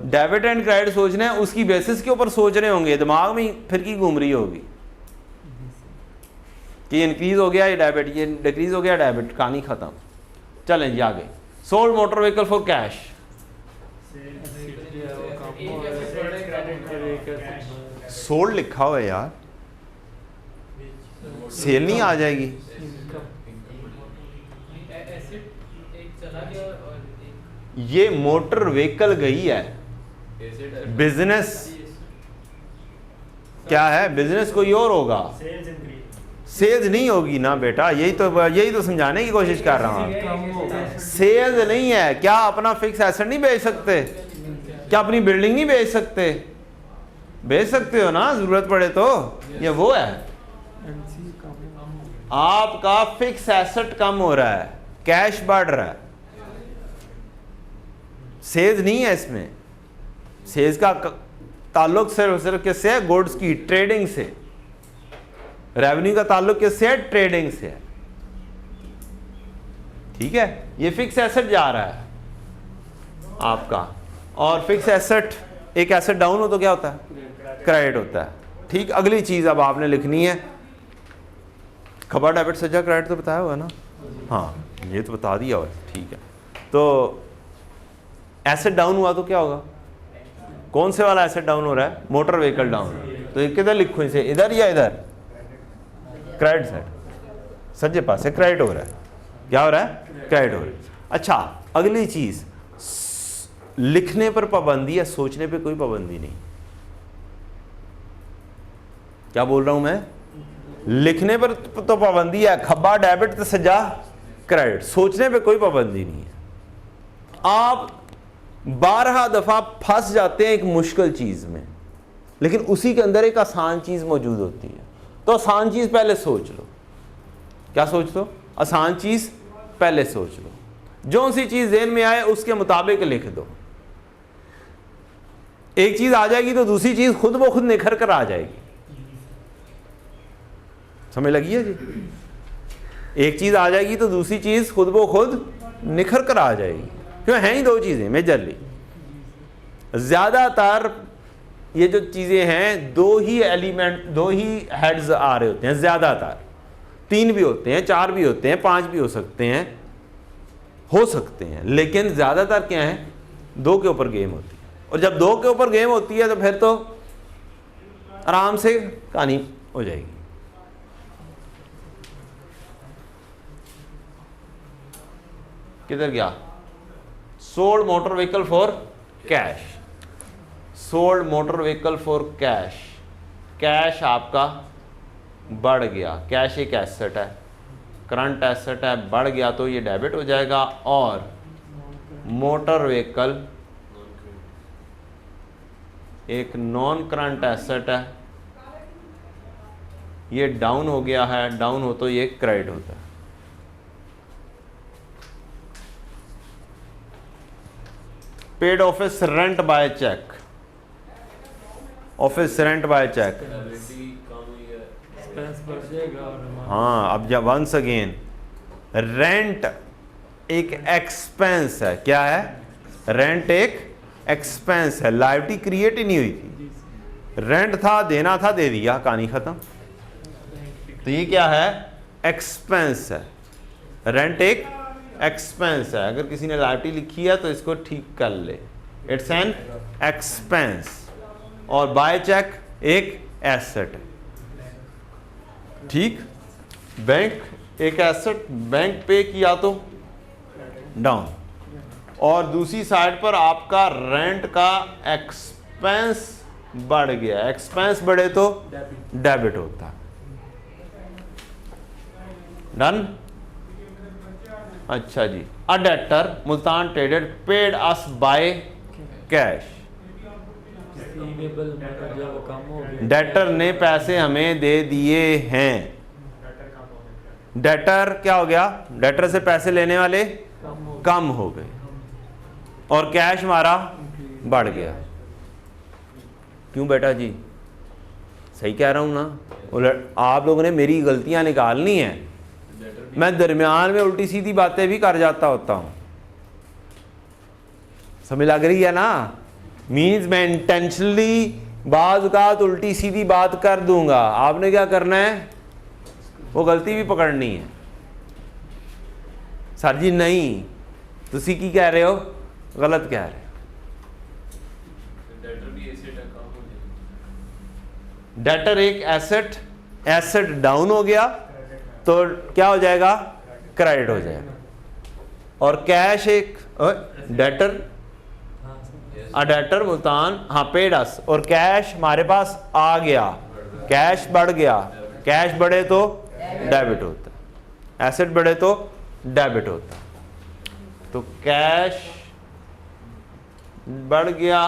डेबिट एंड क्रेडिट सोचना है, उसकी बेसिस के ऊपर सोच रहे होंगे, दिमाग में फिर की घूम रही होगी कि इंक्रीज हो गया ये डेबिट, ये डिक्रीज हो गया डेबिट, कहानी खत्म। चलें जी आगे। Sold motor vehicle for cash, sold लिखा हुआ है यार, सेल नहीं आ जाएगी। ये मोटर व्हीकल गई है, बिजनेस क्या है, बिजनेस कोई और होगा, सेल्स नहीं होगी ना बेटा। यही तो समझाने की कोशिश कर रहा हूँ। सेल्स नहीं है, क्या अपना फिक्स एसेट नहीं बेच सकते, क्या अपनी बिल्डिंग नहीं बेच सकते, बेच सकते हो ना जरूरत पड़े तो। ये वो है, आपका फिक्स एसेट कम हो रहा है, कैश बढ़ रहा है, सेल्स नहीं है इसमें। सेल्स का ताल्लुक सिर्फ किससे है, गुड्स की ट्रेडिंग से। रेवेन्यू का ताल्लुक किससे है, ट्रेडिंग से है। ठीक है, ये फिक्स एसेट जा रहा है आपका, और फिक्स एसेट, एक एसेट डाउन हो तो क्या होता है, क्रेडिट होता है। ठीक, अगली चीज अब आपने लिखनी है, खबर डेबिट सज्जा क्रेडिट तो बताया हुआ ना, हाँ ये तो बता दिया हुआ। ठीक है, तो एसेट डाउन हुआ तो क्या होगा, कौन से वाला एसेट डाउन हो रहा है, मोटर व्हीकल डाउन, तो किधर लिखो इसे, इधर या इधर, क्रेडिट साइड, सज्जे पास से क्रेडिट हो रहा है, क्या हो रहा है, क्रेडिट हो रहा है। अच्छा, अगली चीज, लिखने पर पाबंदी है, सोचने पे कोई पाबंदी नहीं। क्या बोल रहा हूं मैं, लिखने पर तो पाबंदी है, खब्बा डेबिट तो सज्जा क्रेडिट, सोचने पे कोई पाबंदी नहीं है। आप 12 दफा फंस जाते हैं एक मुश्किल चीज में, लेकिन उसी के अंदर एक आसान चीज़ मौजूद होती है। तो आसान चीज़ पहले सोच लो। क्या सोच लो? आसान चीज़ पहले सोच लो। जो सी चीज़ ज़हन में आए उसके मुताबिक लिख दो। एक चीज़ आ जाएगी तो दूसरी चीज़ खुद ब खुद निखर कर आ जाएगी। समझ लगी है जी? एक चीज़ आ जाएगी तो दूसरी चीज़ खुद ब खुद निखर कर आ जाएगी। क्यों? हैं ही दो चीज़ें मेजरली। ज़्यादातर ये जो चीज़ें हैं दो ही एलिमेंट, दो ही हेड्स आ रहे होते हैं। ज़्यादातर 3 भी होते हैं, 4 भी होते हैं, 5 भी हो सकते हैं, लेकिन ज़्यादातर क्या है? 2 के ऊपर गेम होती है। और जब 2 के ऊपर गेम होती है तो फिर तो आराम से कहानी हो जाएगी। किधर गया? Sold motor vehicle for cash. Sold motor vehicle for cash. Cash आपका बढ़ गया। कैश एक एसेट है, करंट एसेट है, बढ़ गया तो ये डेबिट हो जाएगा। और मोटर व्हीकल एक नॉन करंट एसेट है, ये डाउन हो गया है। डाउन हो तो ये क्रेडिट होता है। Paid office rent by cheque. Office rent by cheque. हाँ, अब जब वंस अगेन रेंट एक एक्सपेंस है। क्या है? रेंट एक एक्सपेंस है। लायबिलिटी क्रिएट ही नहीं हुई थी। रेंट था, देना था, दे दिया, कहानी खत्म। तो ये क्या है? एक्सपेंस है। रेंट एक एक्सपेंस है। अगर किसी ने लायबिलिटी लिखी है तो इसको ठीक कर ले। It's an expense. और बाय चेक एक एसेट है। ठीक? बैंक एक एसेट, बैंक पे किया तो डाउन। और दूसरी साइड पर आपका रेंट का एक्सपेंस बढ़ गया। एक्सपेंस बढ़े तो डेबिट होता है। डन? अच्छा जी। A debtor Multan traders paid us by cash. Debtor ने पैसे हमें दे दिए हैं। डेटर क्या हो गया? डेटर से पैसे लेने वाले कम हो गए और कैश हमारा बढ़ गया। क्यों बेटा जी? सही कह रहा हूं ना? आप लोगों ने मेरी गलतियां निकालनी है। मैं दरमियान में उल्टी सीधी बातें भी कर जाता होता हूं। समझ लग रही है ना? मीन्स मैं इंटेंशनली बाज़ औक़ात उल्टी सीधी बात कर दूंगा। आपने क्या करना है? वो गलती भी पकड़नी है। सर जी नहीं, तुसी की कह रहे हो? गलत कह रहे हो। डेटर एक एसेट, एसेट डाउन हो गया तो क्या हो जाएगा? क्रेडिट हो जाएगा। और कैश एक डेटर, डेटर मुल्तान हाँ पेड अस, और कैश हमारे पास आ गया। कैश बढ़ गया। कैश बढ़े तो डेबिट होता है। एसेट बढ़े तो डेबिट होता है। तो कैश बढ़ गया,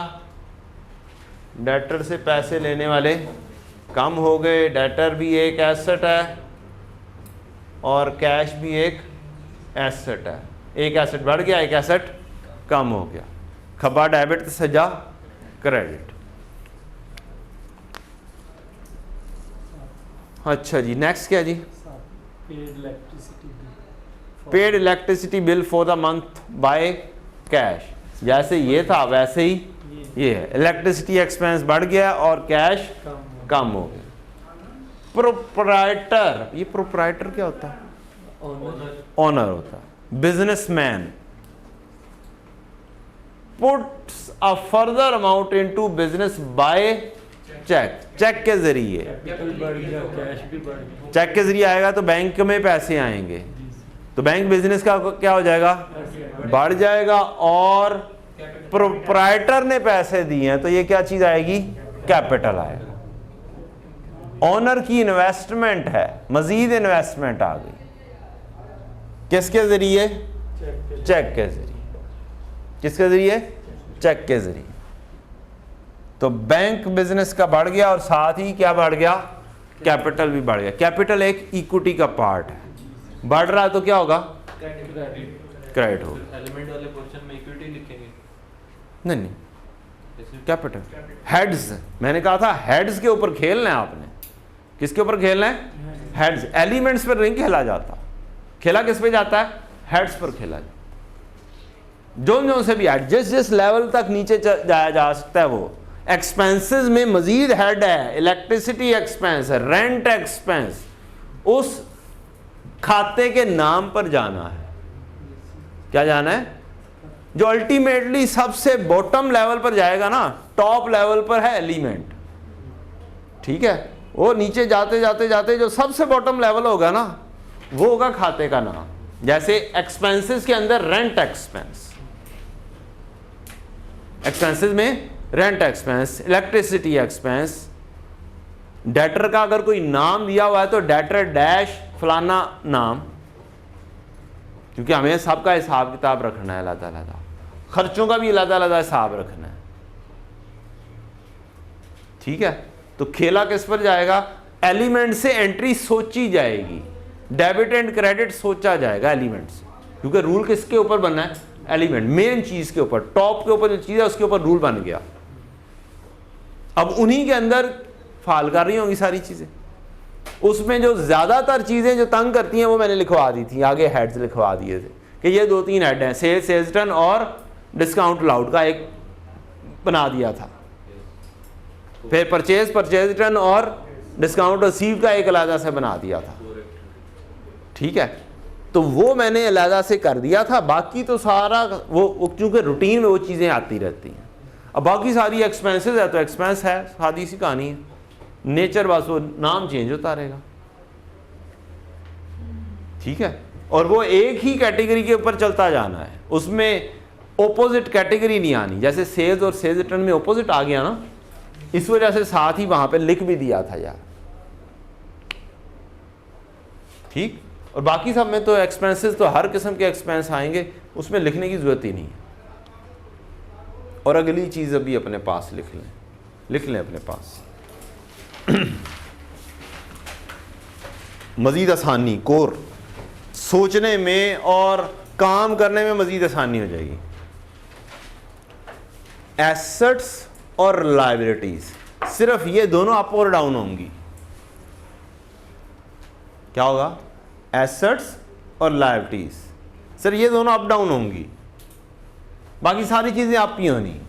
डेटर से पैसे लेने वाले कम हो गए। डेटर भी एक एसेट है और कैश भी एक एसेट है। एक एसेट बढ़ गया, एक एसेट कम हो गया। खब्बा डेबिट तो सजा क्रेडिट। अच्छा जी, नेक्स्ट क्या जी? Paid electricity bill for the month by cash. जैसे ये था वैसे ही ये है। इलेक्ट्रिसिटी एक्सपेंस बढ़ गया और कैश कम हो गया। प्रोप्राइटर, ये प्रोप्राइटर क्या होता है? ओनर होता है। Businessman puts a further amount into business by cheque. Cheque के जरिए, चेक के जरिए आएगा तो बैंक में पैसे आएंगे तो बैंक बिजनेस का क्या हो जाएगा? बढ़ जाएगा। और प्रोप्राइटर ने पैसे दिए हैं तो ये क्या चीज आएगी? कैपिटल आएगा। ओनर की इन्वेस्टमेंट है, मजीद इन्वेस्टमेंट आ गई। किसके जरिए? चेक के जरिए। किसके जरिए? चेक के जरिए। तो बैंक बिजनेस का बढ़ गया और साथ ही क्या बढ़ गया, कैपिटल भी बढ़ गया। कैपिटल एक इक्विटी का पार्ट है, बढ़ रहा है तो क्या होगा, क्रेडिट होगा। एलिमेंट वाले पोर्शन में इक्विटी लिखेंगे। नहीं, कैपिटल हेड्स, मैंने कहा था हेड्स के ऊपर खेलना है आपने। किसके ऊपर खेलना है, हेड्स। एलिमेंट्स पर नहीं खेला जाता, खेला किस पे जाता है, हेड्स पर खेला जाता। जो से भी जिस लेवल तक नीचे जाया जा सकता है वो। एक्सपेंसेस में मजीद हेड है, इलेक्ट्रिसिटी एक्सपेंस है, रेंट एक्सपेंस, उस खाते के नाम पर जाना है। क्या जाना है, जो अल्टीमेटली सबसे बॉटम लेवल पर जाएगा ना, टॉप लेवल पर है एलिमेंट, ठीक है। वो नीचे जाते जाते जाते जो सबसे बॉटम लेवल होगा ना, वो होगा खाते का नाम। जैसे एक्सपेंसेस के अंदर रेंट एक्सपेंस, एक्सपेंसेस में rent expense, electricity expense. Debtor का अगर कोई नाम दिया हुआ है तो डेटर डैश फलाना नाम, क्योंकि हमें सबका हिसाब किताब रखना है, अलग-अलग खर्चों का भी अलग-अलग हिसाब रखना है, ठीक है। तो खेला किस पर जाएगा, एलिमेंट से एंट्री सोची जाएगी, डेबिट एंड क्रेडिट सोचा जाएगा एलिमेंट से, क्योंकि रूल किसके ऊपर बनना है, एलिमेंट, मेन चीज के ऊपर, टॉप के ऊपर जो चीज है उसके ऊपर रूल बन गया। अब उन्हीं के अंदर फाल कर रही होंगी सारी चीजें। उसमें जो ज्यादातर चीजें जो तंग करती हैं वो मैंने लिखवा दी थी, आगे हेड्स लिखवा दिए थे कि ये 2-3 हेड हैं, सेल्स रिटर्न और डिस्काउंट अलाउड का एक बना दिया था, फिर परचेज रिटर्न और डिस्काउंट रिसीव का एक अलग से बना दिया था, ठीक है। तो वो मैंने अलग से कर दिया था। बाकी तो सारा वो क्योंकि रूटीन में वो चीज़ें आती रहती हैं। अब बाकी सारी एक्सपेंसेस है तो एक्सपेंस है, सादी सी कहानी है, नेचर बस वो नाम चेंज होता रहेगा, ठीक है। और वो एक ही कैटेगरी के ऊपर चलता जाना है, उसमें ओपोजिट कैटेगरी नहीं आनी। जैसे सेल्स और सेल्स रिटर्न में ओपोजिट आ गया ना, इस वजह से साथ ही वहां पे लिख भी दिया था यार, ठीक। और बाकी सब में तो एक्सपेंसेस तो हर किस्म के एक्सपेंस आएंगे, उसमें लिखने की जरूरत ही नहीं है। और अगली चीज अभी अपने पास लिख लें अपने पास। मजीद आसानी, कोर सोचने में और काम करने में मजीद आसानी हो जाएगी। एसेट्स और लायबिलिटीज, सिर्फ ये दोनों अप और डाउन होंगी। क्या होगा, एसेट्स और लायबिलिटीज, सर ये दोनों अप डाउन होंगी, बाकी सारी चीजें अप ही होनी।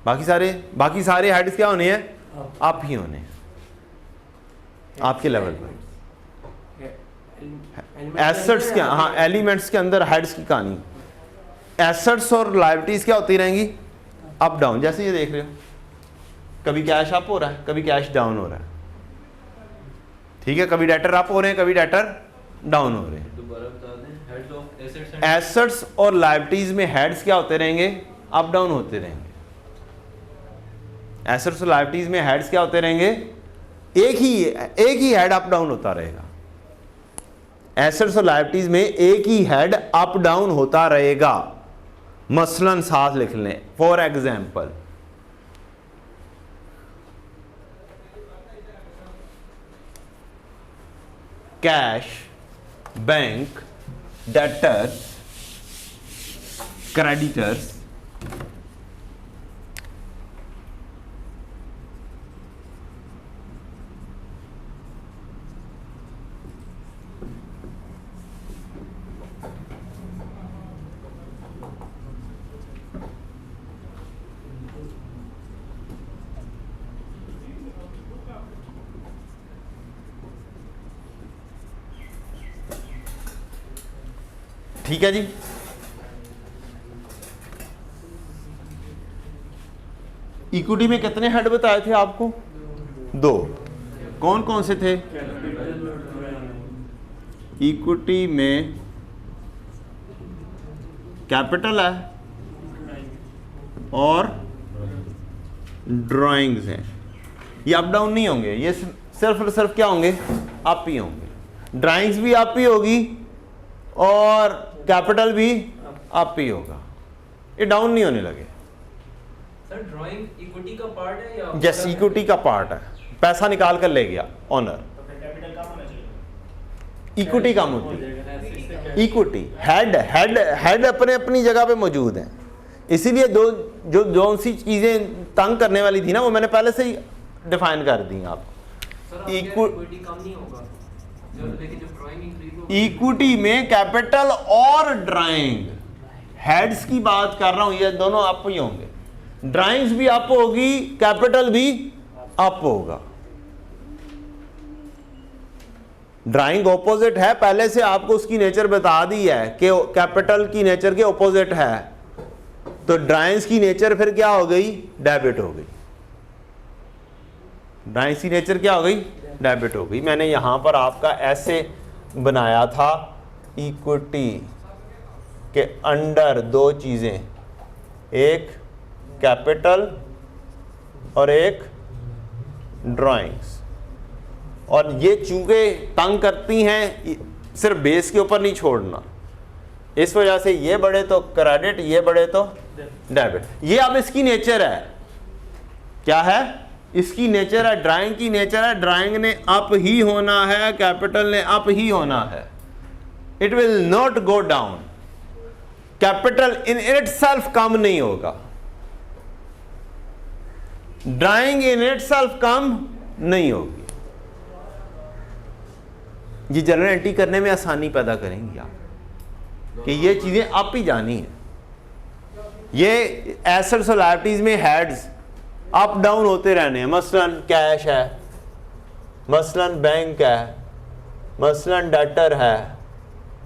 बाकी सारे हेड्स क्या होने हैं, अप ही होने हैं आपके लेवल पर। एसेट्स क्या, हाँ एलिमेंट्स के अंदर हेड्स की कहानी, एसेट्स और लायबिलिटीज क्या होती रहेंगी, अप डाउन। जैसे ये देख रहे हो, कभी कैश अप हो रहा है, कभी कैश डाउन हो रहा है, ठीक है। कभी डेटर अप हो रहे हैं, कभी डेटर डाउन हो रहे हैं। एसेट्स और लायबिलिटीज में हेड्स क्या होते रहेंगे, अप डाउन होते रहेंगे। एसेट्स और लायबिलिटीज में हेड्स क्या होते रहेंगे, एक ही हेड अप डाउन होता रहेगा। एसेट्स और लायबिलिटीज में एक ही हेड अप डाउन होता रहेगा। मसलन साथ लिख लें, for example cash, bank, debtors, creditors, ठीक है जी। इक्विटी में कितने हेड बताए थे आपको, 2। कौन कौन से थे, इक्विटी में कैपिटल है और ड्राइंग्स हैं। ये अप डाउन नहीं होंगे, ये सिर्फ और सिर्फ क्या होंगे, अप ही होंगे। ड्राइंग्स भी अप ही होगी और कैपिटल भी अप ही होगा, ये डाउन नहीं होने लगे। सर ड्राइंग इक्विटी का पार्ट है या यस, इक्विटी का पार्ट है, पैसा निकाल कर ले गया ऑनर, तो फिर कैपिटल कम होना चाहिए। इक्विटी कम होती है। इक्विटी हेड अपने अपनी जगह पे मौजूद है, इसीलिए जो सी चीजें तंग करने वाली थी ना वो मैंने पहले से ही डिफाइन कर दी आपको। सर इक्विटी कम नहीं होगा लेकिन जब ड्राइंग इंक्रीज होगी इक्विटी में कैपिटल और ड्राइंग, हेड्स की बात कर रहा हूं, ये दोनों अप ही होंगे, ड्राइंग्स भी अप होगी, कैपिटल भी अप होगा। ड्राइंग ऑपोजिट है, पहले से आपको उसकी नेचर बता दी है कि कैपिटल की नेचर के ऑपोजिट है, तो ड्राइंग्स की नेचर फिर क्या हो गई, डेबिट हो गई। ड्राइंग्स की नेचर क्या हो गई, डेबिट हो गई। मैंने यहां पर आपका ऐसे बनाया था, इक्विटी के अंडर दो चीजें, एक कैपिटल और एक ड्राइंग्स, और ये चूंकि तंग करती हैं, सिर्फ बेस के ऊपर नहीं छोड़ना, इस वजह से ये बढ़े तो क्रेडिट, ये बढ़े तो डेबिट। ये अब इसकी नेचर है, क्या है, इसकी नेचर है, ड्राइंग की नेचर है, ड्राइंग ने अप ही होना है, कैपिटल ने अप ही होना है, it will not go down. Capital in itself कम नहीं होगा, ड्राइंग इन इटसेल्फ कम नहीं होगी। ये जनरल एंट्री करने में आसानी पैदा करेंगी आप कि ये चीजें अप ही जानी है। ये एसेट्स और लायबिलिटीज में हेड्स अप डाउन होते रहने हैं, मसलन कैश है, मसलन बैंक है, मसलन डेटर है,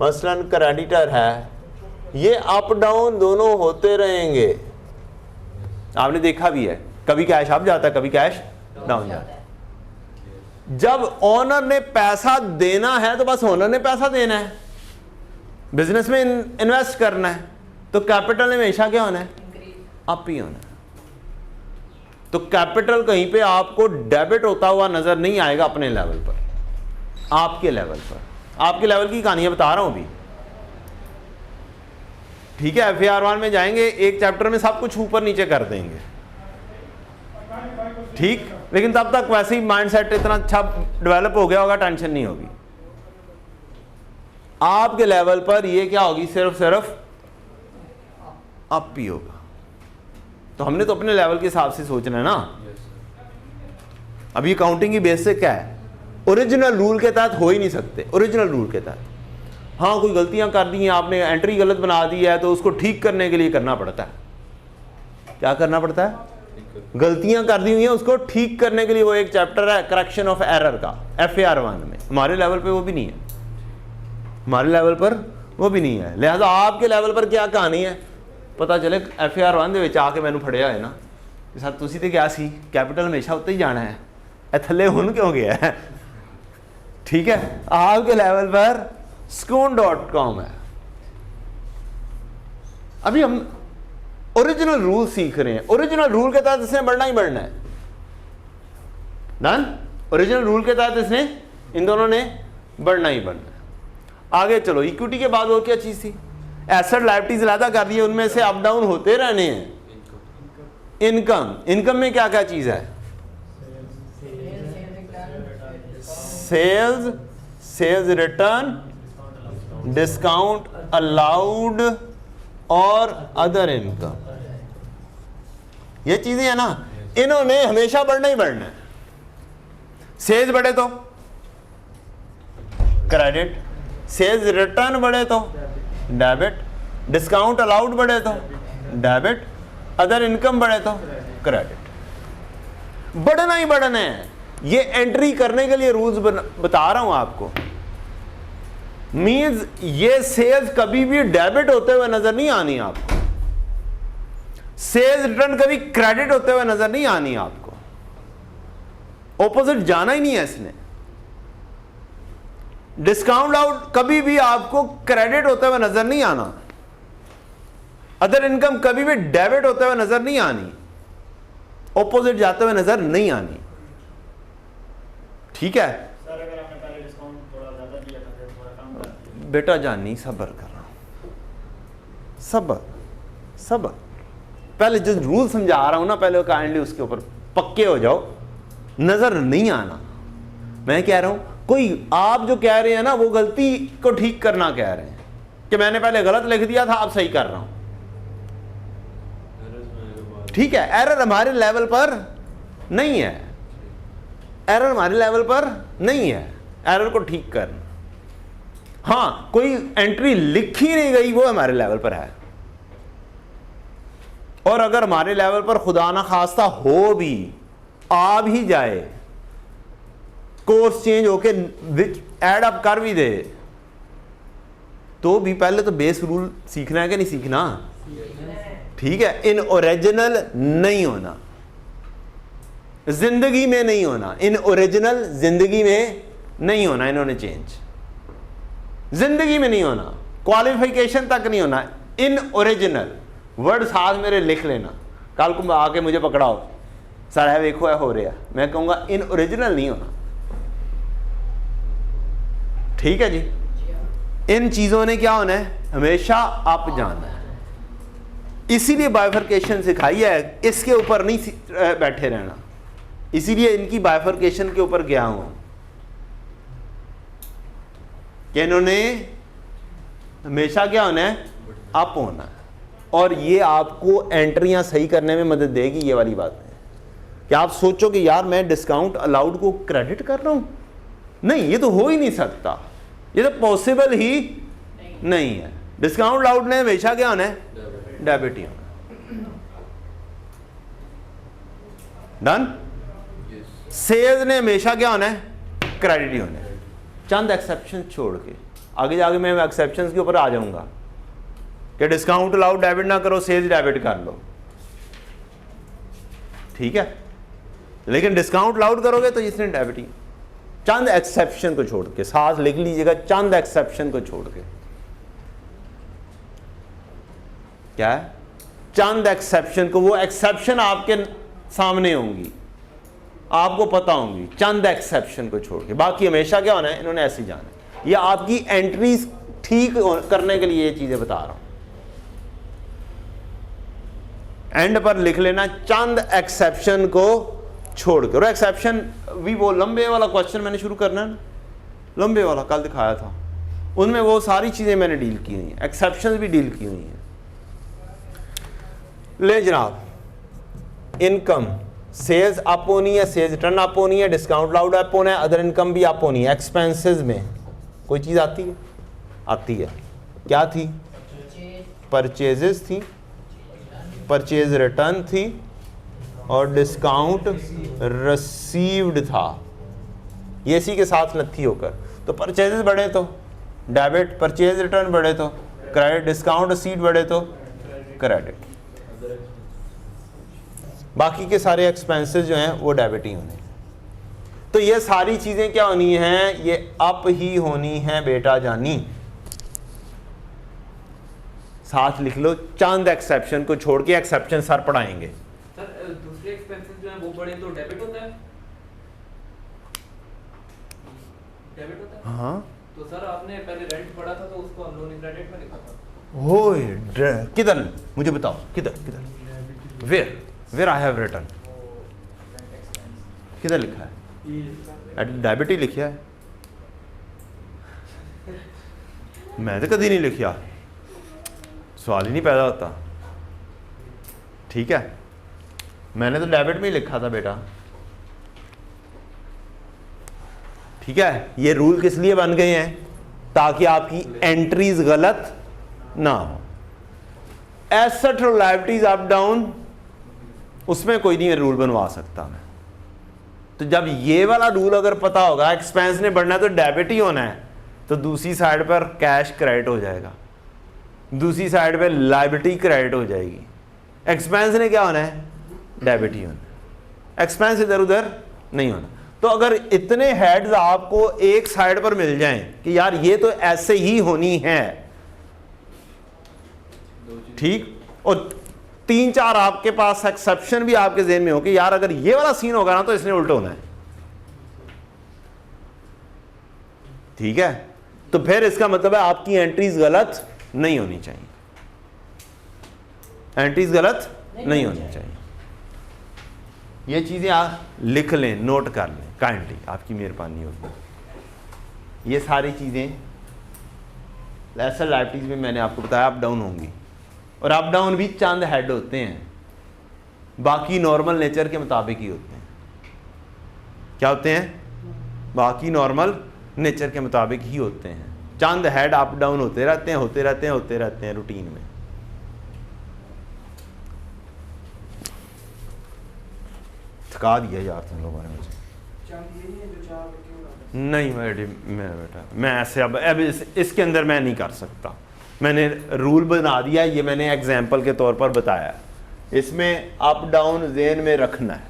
मसलन क्रेडिटर है, ये अप डाउन दोनों होते रहेंगे। आपने देखा भी है, कभी कैश अप जाता है, कभी कैश डाउन जाता है। जब ओनर ने पैसा देना है तो बस ओनर ने पैसा देना है, बिजनेस में इन्वेस्ट करना है, तो कैपिटल ने हमेशा क्या होना है, अप ही होना है। तो कैपिटल कहीं पे आपको डेबिट होता हुआ नजर नहीं आएगा अपने लेवल पर, आपके लेवल पर, आपके लेवल की कहानियां बता रहा हूं अभी, ठीक है। FAR1 में जाएंगे, एक चैप्टर में सब कुछ ऊपर नीचे कर देंगे, ठीक, लेकिन तब तक वैसे ही माइंडसेट इतना अच्छा डेवलप हो गया होगा, टेंशन नहीं होगी। आपके लेवल पर ये क्या होगी, सिर्फ अप ही होगा। तो हमने तो अपने लेवल के हिसाब से सोचना है ना। अभी काउंटिंग की बेसिक क्या है, ओरिजिनल रूल के तहत हो ही नहीं सकते, ओरिजिनल रूल के तहत। हाँ, कोई गलतियां कर दी हैं आपने, एंट्री गलत बना दी है, तो उसको ठीक करने के लिए करना पड़ता है, क्या करना पड़ता है, गलतियां कर दी हुई हैं उसको ठीक करने के लिए वो एक चैप्टर है करेक्शन ऑफ एरर का, FAR1 में। हमारे लेवल पे वो भी नहीं है, हमारे लेवल पर वो भी नहीं है। लिहाजा आपके लेवल पर क्या कहानी है, पता चले FAR1 ਦੇ ਵਿੱਚ आके मैंने फड़िया है ना कि सर तुसी तो क्या सी, कैपिटल हमेशा उत्ते ही जाना है, ए थले हुन क्यों गया है, ठीक है। आपके लेवल पर Skoon.com है। अभी हम ओरिजिनल रूल सीख रहे हैं, ओरिजिनल रूल के तहत इसने बढ़ना ही बढ़ना है, डन। ओरिजिनल रूल के तहत इसने, इन दोनों ने बढ़ना ही बढ़ना है। आगे चलो, इक्विटी के बाद और क्या चीज थी, एसेट लायबिलिटीज अलग कर दी है, उनमें से अप डाउन होते रहने हैं। इनकम, इनकम में क्या क्या चीज है, sales, sales return, discount allowed और अदर इनकम, ये चीजें है ना, इन्होंने हमेशा बढ़ना ही बढ़ना है। सेल्स बढ़े तो क्रेडिट, सेल्स रिटर्न बढ़े तो डेबिट, डिस्काउंट अलाउड बढ़े तो डेबिट, अदर इनकम बढ़े तो क्रेडिट। बढ़ना ही बढ़ना है, ये एंट्री करने के लिए रूल्स बता रहा हूं आपको। मींस ये सेल्स कभी भी डेबिट होते हुए नजर नहीं आनी आपको, सेल्स रिटर्न कभी क्रेडिट होते हुए नजर नहीं आनी आपको, ऑपोजिट जाना ही नहीं है इसने। डिस्काउंट आउट कभी भी आपको क्रेडिट होते हुए नजर नहीं आना, अदर इनकम कभी भी डेबिट होते हुए नजर नहीं आनी, ऑपोजिट जाते हुए नजर नहीं आनी, ठीक है। सर अगर आपने पहले डिस्काउंट थोड़ा ज़्यादा दिया था फिर थोड़ा कम कर दिया। बेटा जानी सब्र कर रहा हूं, सब्र सब्र, पहले जो रूल समझा रहा हूं ना, पहले काइंडली उसके ऊपर पक्के हो जाओ, नजर नहीं आना। मैं कह रहा हूं कोई आप जो कह रहे हैं ना वो गलती को ठीक करना कह रहे हैं कि मैंने पहले गलत लिख दिया था, अब सही कर रहा हूं। ठीक है, एरर हमारे लेवल पर नहीं है, एरर हमारे लेवल पर नहीं है, एरर को ठीक करना। हाँ, कोई एंट्री लिखी नहीं गई वो हमारे लेवल पर है, और अगर हमारे लेवल पर खुदा ना खास्ता हो भी, आ भी जाए, कोर्स चेंज होके ऐड अप कर भी दे, तो भी पहले तो बेस रूल सीखना है कि नहीं सीखना? ठीक है, इन ओरिजिनल नहीं होना, जिंदगी में नहीं होना, इन ओरिजिनल जिंदगी में नहीं होना, इन्होंने चेंज जिंदगी में नहीं होना, क्वालिफिकेशन तक नहीं होना, इन ओरिजिनल वर्ड साथ मेरे लिख लेना। कल को आके मुझे पकड़ाओ, सर है देखो है हो रहा, मैं कहूंगा इन ओरिजिनल नहीं होना। ठीक है जी, इन चीजों ने क्या होना है, हमेशा अप जाना है। इसीलिए बाइफर्केशन सिखाई है, इसके ऊपर नहीं बैठे रहना, इसीलिए इनकी बाइफर्केशन के ऊपर गया हूं कि इन्होंने हमेशा क्या होना है, अप होना है। और ये आपको एंट्रियां सही करने में मदद देगी। ये वाली बात है कि आप सोचो कि यार मैं डिस्काउंट अलाउड को क्रेडिट कर रहा हूं, नहीं, ये तो हो ही नहीं सकता, ये तो पॉसिबल ही नहीं है। डिस्काउंट अलाउड ने हमेशा क्या होना है, डेबिट ही होना। डन। सेल्स ने हमेशा क्या होना है, क्रेडिट ही होना है, चंद एक्सेप्शन छोड़ के। आगे जाके मैं एक्सेप्शंस के ऊपर आ जाऊंगा कि डिस्काउंट अलाउड डेबिट ना करो, सेल्स डेबिट कर लो। ठीक है, लेकिन डिस्काउंट अलाउड करोगे तो इसने डेबिट ही, चंद एक्सेप्शन को छोड़ के, साथ लिख लीजिएगा, चंद एक्सेप्शन को छोड़ के। क्या है, चंद एक्सेप्शन को, वो एक्सेप्शन आपके सामने होंगी, आपको पता होंगी, चंद एक्सेप्शन को छोड़ के, बाकी हमेशा क्या होना है, इन्होंने ऐसे ही जाना है। ये आपकी एंट्रीज ठीक करने के लिए ये चीजें बता रहा हूं। एंड पर लिख लेना चंद एक्सेप्शन को छोड़कर। और एक्सेप्शन भी वो लंबे वाला क्वेश्चन मैंने शुरू करना है ना, लंबे वाला कल दिखाया था, उनमें वो सारी चीजें मैंने डील की हुई हैं, एक्सेप्शंस भी डील की हुई हैं। ले जनाब, इनकम, सेल्स अप होनी है, सेल्स रिटर्न अप होनी है, डिस्काउंट अलाउड अप होना है, अदर इनकम भी अप होनी है। एक्सपेंसेस में कोई चीज आती है, आती है, क्या थी, परचेजेस थी, परचेज रिटर्न थी, और डिस्काउंट रिसीव्ड था, ये इसी के साथ नथी होकर। तो परचेजेस बढ़े तो डेबिट, परचेज रिटर्न बढ़े तो क्रेडिट, डिस्काउंट रिसीट बढ़े तो क्रेडिट, बाकी के सारे एक्सपेंसेस जो हैं वो डेबिट ही होने। तो ये सारी चीजें क्या होनी हैं, ये अप ही होनी है बेटा जानी। साथ लिख लो, चंद एक्सेप्शन को छोड़ के एक्सेप्शन सर पढ़ाएंगे। सर दूसरे एक्सपेंसेस जो हैं वो बढ़े तो डेबिट होता है, डेबिट होता है। हाँ, तो सर आपने पहले रेंट पढ़ा था तो उसको हम लोगों ने क्रेडिट में लिखा था। हो किधर, मुझे बताओ किधर, किधर, वेयर आई हैव रिटन, किधर लिखा है, डेबिट ही लिखा है, मैं तो कभी नहीं लिखा, सवाल ही नहीं पैदा होता। ठीक है, मैंने तो डेबिट में ही लिखा था बेटा। ठीक है, ये रूल किस लिए बन गए हैं, ताकि आपकी एंट्रीज गलत ना हो। एसेट और लायबिलिटीज अप डाउन, उसमें कोई नहीं रूल बनवा सकता मैं। तो जब ये वाला रूल अगर पता होगा, एक्सपेंस ने बढ़ना है तो डेबिट ही होना है, तो दूसरी साइड पर कैश क्रेडिट हो जाएगा, दूसरी साइड पे लायबिलिटी क्रेडिट हो जाएगी। एक्सपेंस ने क्या होना है, डेबिट ही होना, एक्सपेंस इधर उधर नहीं होना। तो अगर इतने हेड्स आपको एक साइड पर मिल जाएं कि यार ये तो ऐसे ही होनी है, ठीक, और 3-4 आपके पास एक्सेप्शन भी आपके ज़हन में हो कि यार अगर ये वाला सीन होगा ना तो इसने उल्टा होना है। ठीक है, तो फिर इसका मतलब है आपकी एंट्रीज गलत नहीं होनी चाहिए, एंट्रीज गलत नहीं होनी चाहिए। ये चीज़ें आप लिख लें, नोट कर लें काइंडली, आपकी मेहरबानी होगी। ये सारी चीज़ें एसेट लायबिलिटीज में मैंने आपको बताया अप डाउन होंगी, और अप डाउन भी चंद हेड होते हैं, बाकी नॉर्मल नेचर के मुताबिक ही होते हैं। क्या होते हैं? बाकी नॉर्मल नेचर के मुताबिक ही होते हैं। चंद हेड अप डाउन होते रहते हैं, होते रहते हैं, होते रहते हैं रूटीन में। थका दिया यार तुम लोगों ने मुझे। नहीं मेरा बेटा, मैं ऐसे अब इसके अंदर मैं नहीं कर सकता। मैंने रूल बना दिया, ये मैंने एग्जाम्पल के तौर पर बताया। इसमें अप डाउन जेन में रखना है,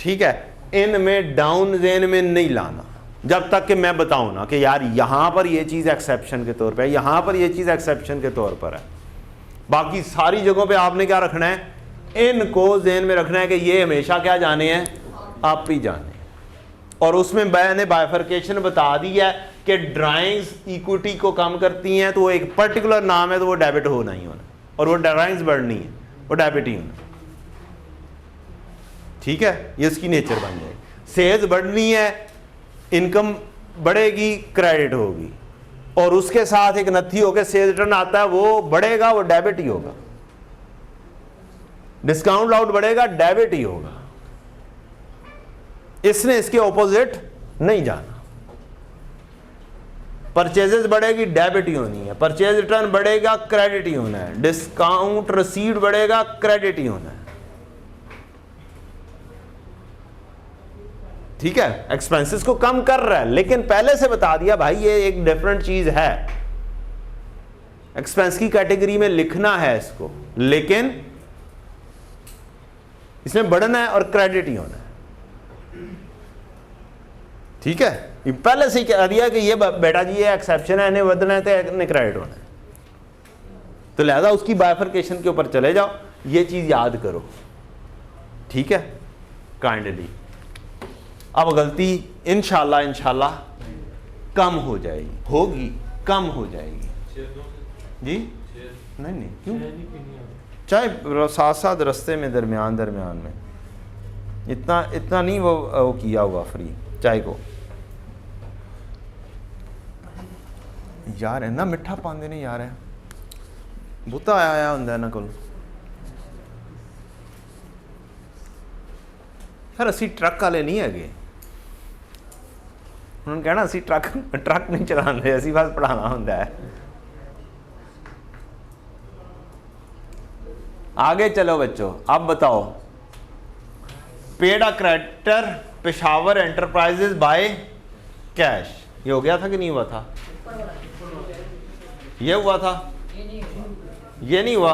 ठीक है। इनमें डाउन जेन में नहीं लाना जब तक कि मैं बताऊं ना कि यार यहां पर ये चीज़ एक्सेप्शन के तौर पे है, यहां पर ये चीज़ एक्सेप्शन के तौर पर है। बाकी सारी जगहों पे आपने क्या रखना है? इनको जेन में रखना है कि ये हमेशा क्या जाने हैं? आप ही जाने। और उसमें मैंने बाइफर्केशन बता दी है कि ड्राइंग्स इक्विटी को कम करती हैं, तो वो एक पर्टिकुलर नाम है, तो वो डेबिट होना ही होना, और वो ड्राइंग्स बढ़नी है, वो डेबिट ही होना, ठीक है। ये उसकी नेचर बन जाएगी। सेल्स बढ़नी है, इनकम बढ़ेगी, क्रेडिट होगी, और उसके साथ एक नथी होकर सेल्स रिटर्न आता है, वो बढ़ेगा, वो डेबिट ही होगा। डिस्काउंट आउट बढ़ेगा, डेबिट ही होगा। इसने इसके ऑपोजिट नहीं जाना। परचेजेस बढ़ेगी, डेबिट ही होनी है। परचेज रिटर्न बढ़ेगा, क्रेडिट ही होना है। डिस्काउंट रिसीव्ड बढ़ेगा, क्रेडिट ही होना है, ठीक है। एक्सपेंसेस को कम कर रहा है, लेकिन पहले से बता दिया भाई ये एक डिफरेंट चीज है। एक्सपेंस की कैटेगरी में लिखना है इसको, लेकिन इसमें बढ़ना है और क्रेडिट ही होना है, ठीक है। ये पहले से ही कह दिया कि ये बेटा जी ये एक्सेप्शन है, इन्हें बढ़ना है तो इन्हें क्रेडिट होना है, तो लिहाजा उसकी बाइफर्केशन के ऊपर चले जाओ। ये चीज याद करो, ठीक है, काइंडली। अब गलती इंशाल्लाह कम हो जाएगी, होगी, कम हो जाएगी जी। नहीं क्यों, चाहे साथ साथ रास्ते में दरमियान में इतना नहीं वो किया हुआ फ्री चाय को यार, है ना मिठा पाते नहीं यार, है बूता आया होंगे इन्होंने को। सर असी ट्रक वाले नहीं है, उन्होंने कहना असी ट्रक नहीं चलाते, असी बस पढ़ाना होंदा है। आगे चलो बच्चों, अब बताओ। Paid a creditor Peshawar enterprises by cash, ये हो गया था कि नहीं हुआ था? ये हुआ था, ये नहीं हुआ,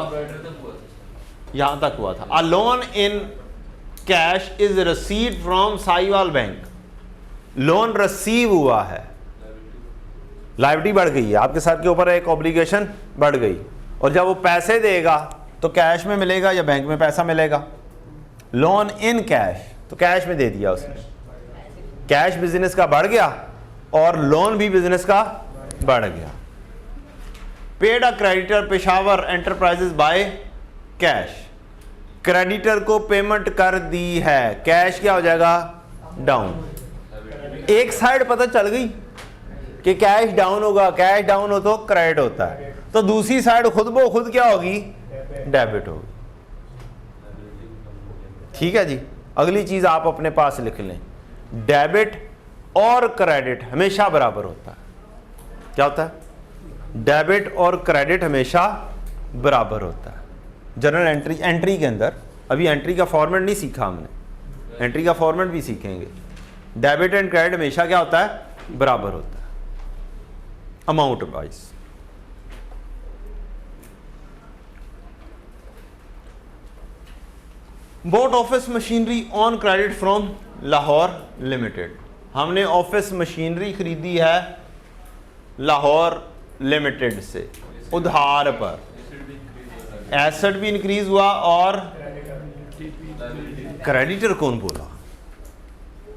यहां तक हुआ था। A loan in cash is received from Sahiwal bank, loan receive हुआ है, लायबिलिटी बढ़ गई है, आपके सर के ऊपर एक ऑब्लिगेशन बढ़ गई, और जब वो पैसे देगा तो कैश में मिलेगा या बैंक में पैसा मिलेगा? लोन इन कैश, तो कैश में दे दिया उसने, कैश बिजनेस का बढ़ गया और लोन भी बिजनेस का बढ़ गया। Paid a creditor Peshawar enterprises by cash, creditor को पेमेंट कर दी है, कैश क्या हो जाएगा? डाउन। एक साइड पता चल गई कि कैश डाउन होगा, कैश डाउन हो तो क्रेडिट होता है, तो दूसरी साइड खुद ब खुद क्या होगी? डेबिट होगी, ठीक है जी। अगली चीज आप अपने पास लिख लें, डेबिट और क्रेडिट हमेशा बराबर होता है। क्या होता है? डेबिट और क्रेडिट हमेशा बराबर होता है। जनरल एंट्री के अंदर, अभी एंट्री का फॉर्मेट नहीं सीखा हमने, एंट्री का फॉर्मेट भी सीखेंगे। डेबिट एंड क्रेडिट हमेशा क्या होता है? बराबर होता है amount wise. Boat office machinery on credit from Lahore limited, हमने ऑफिस मशीनरी खरीदी है लाहौर लिमिटेड से उधार पर, एसेट भी इंक्रीज हुआ और क्रेडिटर कौन बोला?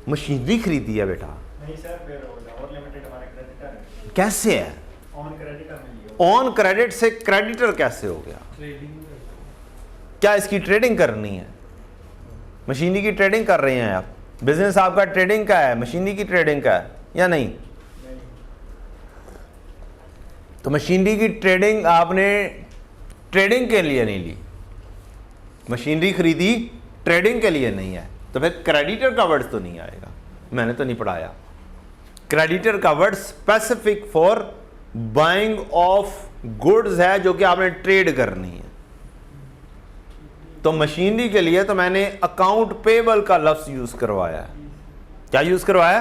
मशीनरी खरीदी है बेटा। नहीं सर, फिर लाहौर लिमिटेड हमारा क्रेडिटर है। कैसे है? ऑन क्रेडिट का मिली हो। ऑन क्रेडिट से क्रेडिटर कैसे हो गया? क्या इसकी ट्रेडिंग करनी है? मशीनरी की ट्रेडिंग कर रहे हैं आप, बिजनेस आपका ट्रेडिंग का है, मशीनरी की ट्रेडिंग का है या नहीं? तो मशीनरी की ट्रेडिंग आपने ट्रेडिंग के लिए नहीं ली, मशीनरी खरीदी ट्रेडिंग के लिए नहीं है, तो फिर क्रेडिटर का वर्ड तो नहीं आएगा। मैंने तो नहीं पढ़ाया। क्रेडिटर का word specific for buying of goods है जो कि आपने ट्रेड करनी है। तो मशीनरी के लिए तो मैंने अकाउंट पेबल का लफ्ज यूज करवाया है। क्या यूज करवाया?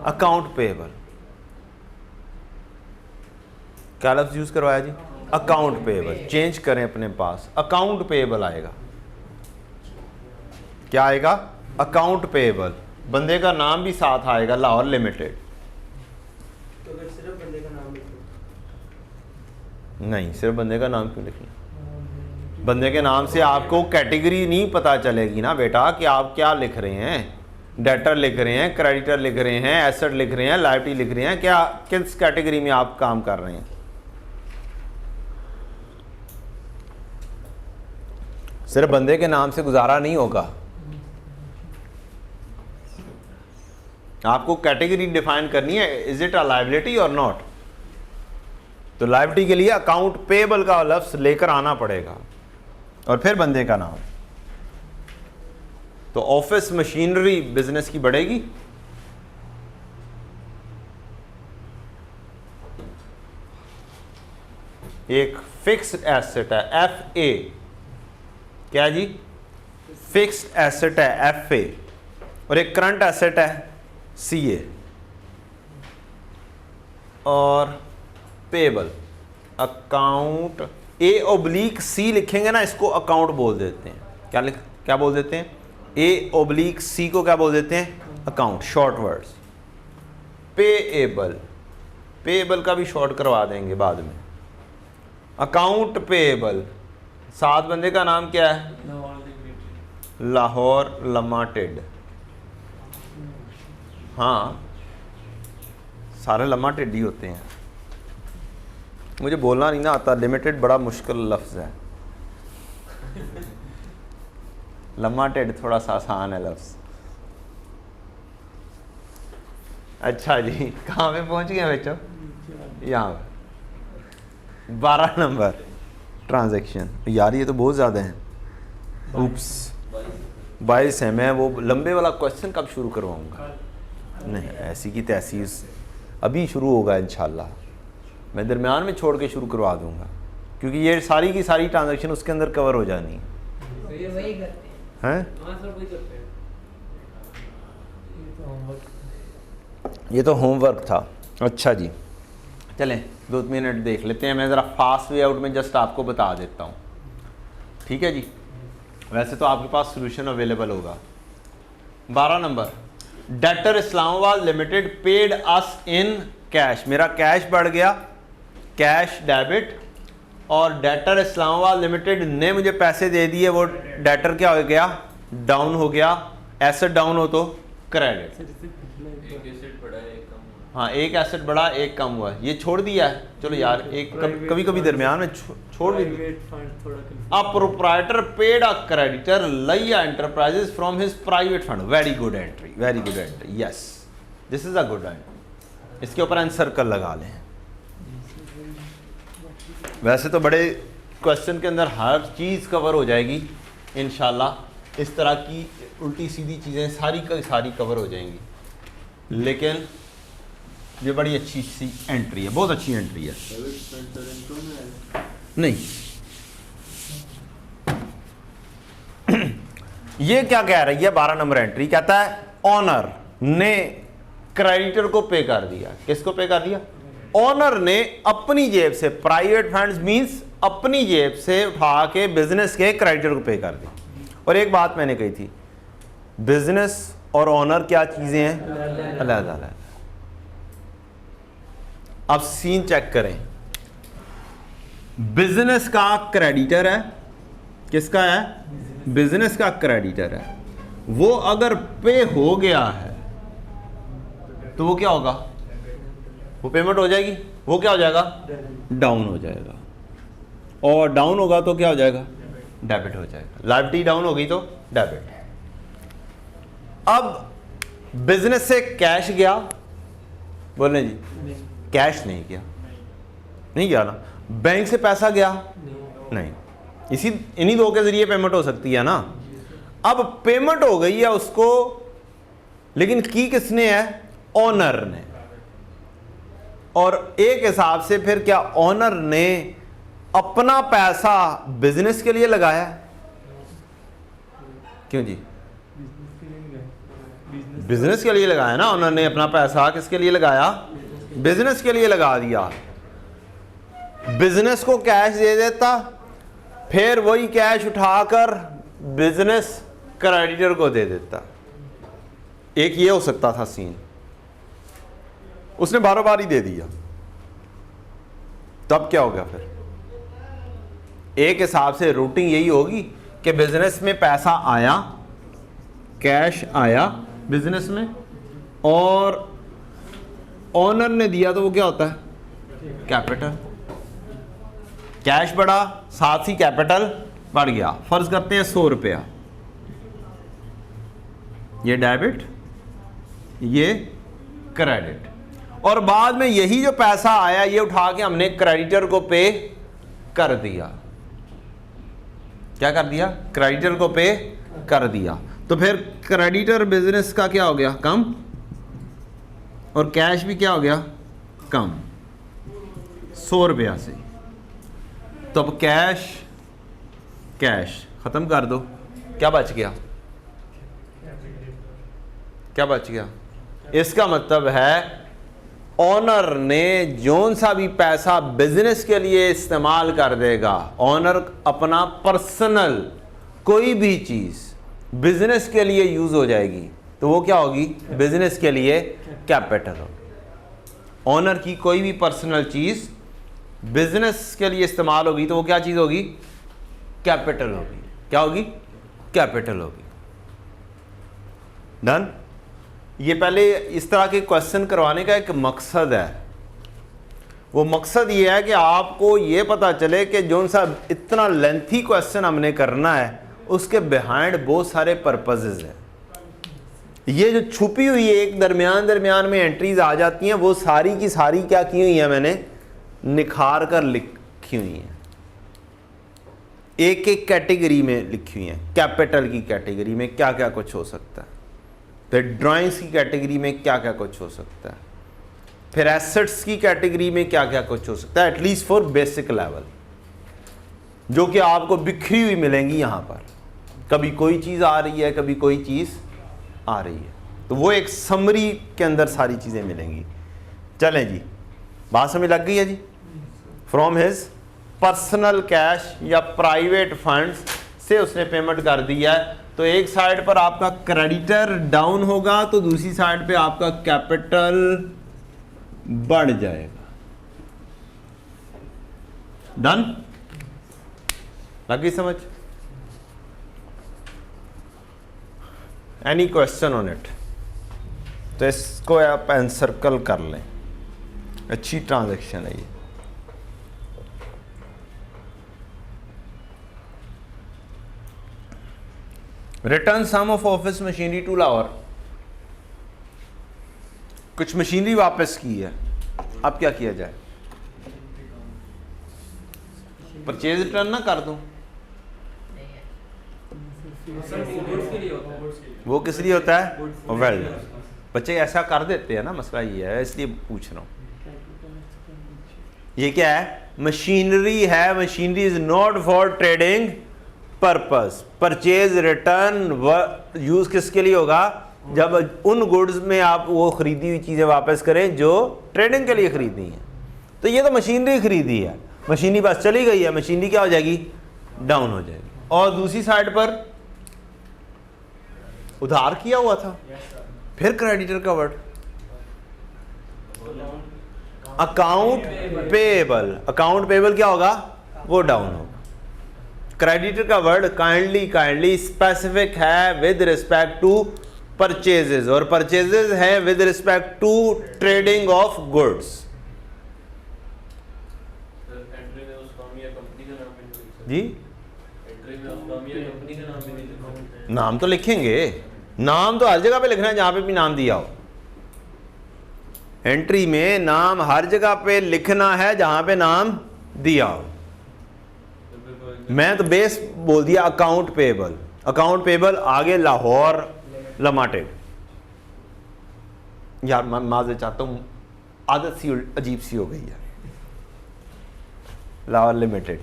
Account payable. क्या लफ्ज यूज करवाया जी? Account payable. चेंज करें अपने पास, अकाउंट पेबल आएगा। क्या आएगा? Account payable. बंदे का नाम भी साथ आएगा, लाहौर लिमिटेड। तो अगर सिर्फ बंदे का नाम लिखो? नहीं, सिर्फ बंदे का नाम क्यों लिखना? बंदे के नाम से आपको कैटेगरी नहीं पता चलेगी ना बेटा कि आप क्या लिख रहे हैं। डेटर लिख रहे हैं, क्रेडिटर लिख रहे हैं, एसेट लिख रहे हैं, लायबिलिटी लिख रहे हैं, क्या किस कैटेगरी में आप काम कर रहे हैं। सिर्फ बंदे के नाम से गुजारा नहीं होगा, आपको कैटेगरी डिफाइन करनी है। इज इट अ लायबिलिटी और नॉट? तो लायबिलिटी के लिए अकाउंट पेबल का लफ्ज लेकर आना पड़ेगा और फिर बंदे का नाम। तो ऑफिस मशीनरी बिजनेस की बढ़ेगी। एक फिक्स्ड एसेट है FA, क्या जी? फिक्स्ड एसेट है FA, और एक करंट एसेट है CA। और पेबल अकाउंट A/C लिखेंगे ना, इसको अकाउंट बोल देते हैं। क्या बोल देते हैं? A/C को क्या बोल देते हैं? Account. Short words. Payable, payable का भी शॉर्ट करवा देंगे बाद में। Account payable. सात बंदे का नाम क्या है? लाहौर लिमिटेड। हाँ, सारे लिमिटेड ही होते हैं। मुझे बोलना नहीं ना आता, लिमिटेड बड़ा मुश्किल लफ्ज़ है। लिमिटेड थोड़ा सा आसान है लफ्ज़। अच्छा जी, कहाँ पे पहुँच गए बच्चों? यहाँ पे 12 नंबर ट्रांजैक्शन। यार ये तो बहुत ज़्यादा है। उप्स, 22 है। मैं वो लंबे वाला क्वेश्चन कब शुरू करवाऊँगा? नहीं, ऐसी की तैसी अभी शुरू होगा इंशाल्लाह। मैं दरमियान में छोड़ के शुरू करवा दूंगा, क्योंकि ये सारी की सारी ट्रांजैक्शन उसके अंदर कवर हो जानी है। ये वही करते हैं। हैं? हाँ सर, वही करते हैं। ये तो होमवर्क था। अच्छा जी, चलें 2 मिनट देख लेते हैं। मैं ज़रा फास्ट वे आउट में जस्ट आपको बता देता हूँ, ठीक है जी? वैसे तो आपके पास सोल्यूशन अवेलेबल होगा। 12 number, debtor Islamabad limited paid us in cash. मेरा कैश बढ़ गया, कैश डेबिट, और डेटर इस्लामाबाद लिमिटेड ने मुझे पैसे दे दिए, वो डेटर क्या हो गया? डाउन हो गया। एसेट डाउन हो तो क्रेडिट। एक एसेट बढ़ा है, एक कम हुआ। हाँ, एक एसेट बढ़ा, एक कम हुआ। ये छोड़ दिया है, चलो यार, एक कभी कभी दरमियान में छोड़ भी। अ प्रोप्राइटर पेड अ क्रेडिटर लैया enterprises from his private fund. Very good entry, very good entry. Yes, this is a good entry. इसके ऊपर एन सर्कल लगा लें। वैसे तो बड़े क्वेश्चन के अंदर हर चीज़ कवर हो जाएगी इंशाल्लाह। इस तरह की उल्टी सीधी चीज़ें सारी का सारी कवर हो जाएंगी, लेकिन ये बड़ी अच्छी सी एंट्री है, बहुत अच्छी एंट्री है। नहीं, ये क्या कह रही है? 12 नंबर एंट्री कहता है ऑनर ने क्रेडिटर को पे कर दिया। किसको पे कर दिया? ऑनर ने अपनी जेब से, प्राइवेट फंड्स मींस अपनी जेब से उठा के बिजनेस के क्रेडिटर को पे कर दिया। और एक बात मैंने कही थी, बिजनेस और ऑनर क्या चीजें हैं? अलग-अलग। अब सीन चेक करें। बिजनेस का क्रेडिटर है, किसका है? बिजनेस का क्रेडिटर है। वो अगर पे हो गया है तो वो क्या होगा? वो पेमेंट हो जाएगी। वो क्या हो जाएगा? डाउन हो जाएगा। और डाउन होगा तो क्या हो जाएगा? डेबिट हो जाएगा। लायबिलिटी डाउन हो गई तो डेबिट। अब बिजनेस से कैश गया, बोले जी कैश नहीं गया, नहीं गया ना। बैंक से पैसा गया नहीं, इसी इन्हीं दो के जरिए पेमेंट हो सकती है ना। अब पेमेंट हो गई है उसको, लेकिन की किसने है? ओनर ने। और एक हिसाब से फिर क्या ओनर ने अपना पैसा बिजनेस के लिए लगाया? क्यों जी? बिजनेस के लिए लगाया ना। ओनर ने अपना पैसा किसके लिए लगाया? बिजनेस के लिए लगा दिया। बिजनेस को कैश दे देता, फिर वही कैश उठाकर बिजनेस क्रेडिटर को दे देता। एक ये हो सकता था सीन, उसने बारों बार ही दे दिया। तब क्या होगा फिर? एक हिसाब से रूटिंग यही होगी कि बिजनेस में पैसा आया, कैश आया बिजनेस में, और ओनर ने दिया तो वो क्या होता है? कैपिटल। कैश बढ़ा, साथ ही कैपिटल बढ़ गया। फर्ज करते हैं 100 रुपया, ये डेबिट, ये क्रेडिट। और बाद में यही जो पैसा आया ये उठा के हमने क्रेडिटर को पे कर दिया। क्या कर दिया? क्रेडिटर को पे कर दिया। तो फिर क्रेडिटर बिजनेस का क्या हो गया? कम, और कैश भी क्या हो गया? कम, 100 रुपया से। तो अब कैश कैश खत्म कर दो, क्या बच गया? क्या बच गया? इसका मतलब है ओनर ने जोन सा भी पैसा बिजनेस के लिए इस्तेमाल कर देगा। ओनर अपना पर्सनल कोई भी चीज बिजनेस के लिए यूज हो जाएगी तो वो क्या होगी? बिजनेस के लिए कैपिटल होगी। ओनर की कोई भी पर्सनल चीज बिजनेस के लिए इस्तेमाल होगी तो वो क्या चीज होगी? कैपिटल होगी। क्या होगी? कैपिटल होगी। डन। ये पहले इस तरह के क्वेश्चन करवाने का एक मकसद है। वो मकसद ये है कि आपको ये पता चले कि जोन सा इतना लेंथी क्वेश्चन हमने करना है उसके बिहाइंड बहुत सारे पर्पसेस हैं। ये जो छुपी हुई एक दरमियान में एंट्रीज आ जाती हैं, वो सारी की सारी क्या की हुई है? मैंने निखार कर लिखी हुई हैं, एक एक कैटेगरी में लिखी हुई हैं। कैपिटल की कैटेगरी में क्या क्या कुछ हो सकता है, फिर ड्राइंग्स की कैटेगरी में क्या क्या कुछ हो सकता है, फिर एसेट्स की कैटेगरी में क्या क्या कुछ हो सकता है, एटलीस्ट फॉर बेसिक लेवल, जो कि आपको बिखरी हुई मिलेंगी यहाँ पर। कभी कोई चीज़ आ रही है, कभी कोई चीज़ आ रही है, तो वो एक समरी के अंदर सारी चीज़ें मिलेंगी। चलें जी, बात समझ लग गई है जी? फ्रॉम हिज पर्सनल कैश या प्राइवेट फंड्स से उसने पेमेंट कर दिया है, तो एक साइड पर आपका क्रेडिटर डाउन होगा तो दूसरी साइड पे आपका कैपिटल बढ़ जाएगा। डन? लगी समझ? Any question on it? तो इसको आप एनसर्कल कर लें। अच्छी ट्रांजैक्शन है ये। Return some of office machinery to Lahore. कुछ मशीनरी वापस की है, अब क्या किया जाए? परचेज रिटर्न ना कर दूं? वो किस लिए होता है? वेल, बच्चे ऐसा कर देते हैं ना, मसला ये है, इसलिए पूछ रहा हूं। ये क्या है? मशीनरी है। Machinery is not for trading purpose. Purchase return use किसके लिए होगा? जब उन गुड्स में आप वो खरीदी हुई चीजें वापस करें जो ट्रेडिंग के लिए खरीदी हैं। तो ये तो मशीनरी खरीदी है, मशीनरी बस चली गई है, मशीनरी क्या हो जाएगी? डाउन हो जाएगी। और दूसरी साइड पर उधार किया हुआ था, फिर क्रेडिटर का word account payable. Account payable क्या होगा? वो डाउन होगा। क्रेडिटर का वर्ड काइंडली स्पेसिफिक है विद रिस्पेक्ट टू परचेजेस, और परचेजेस है with respect to trading of goods. जी एंट्री में अफगामिया कंपनी का नाम भी नहीं लिखा। नाम तो लिखेंगे, नाम तो हर जगह पे लिखना है जहाँ पे भी नाम दिया हो। एंट्री में नाम हर जगह पे लिखना है जहाँ पे नाम दिया हो। मैं तो बेस बोल दिया अकाउंट पेबल, अकाउंट पेबल आगे लाहौर लिमिटेड। यार मैं माज़रत चाहता हूँ, आदत सी अजीब सी हो गई है, लाहौर लिमिटेड,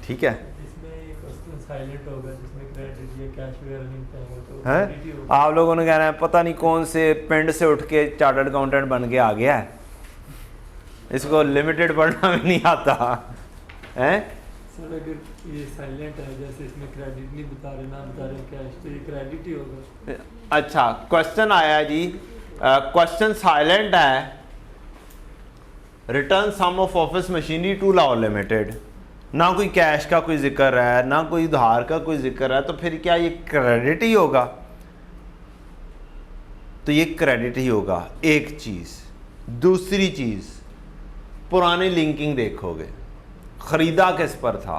ठीक है। इसमें क्वेश्चन साइलेंट होगा जिसमें क्रेडिट या कैश वगैरह नहीं पाएंगे तो हैं क्रेडिट ही होगा। आप लोगों ने कहना है पता नहीं कौन से पिंड से उठ के चार्टर्ड अकाउंटेंट बन के आ गया है, इसको लिमिटेड पढ़ना भी नहीं आता हैं। सर अगर ये साइलेंट है, जैसे इसमें क्रेडिट नहीं बता रहे, ना बता रहे कैश, तो ये क्रेडिट ही होगा। अच्छा क्वेश्चन आया है जी, क्वेश्चन साइलेंट है, return some of office machinery to Lahore limited, ना कोई कैश का कोई जिक्र है, ना कोई उधार का कोई जिक्र है, तो फिर क्या ये क्रेडिट ही होगा? तो ये क्रेडिट ही होगा, एक चीज़। दूसरी चीज़, पुरानी लिंकिंग देखोगे, ख़रीदा किस पर था,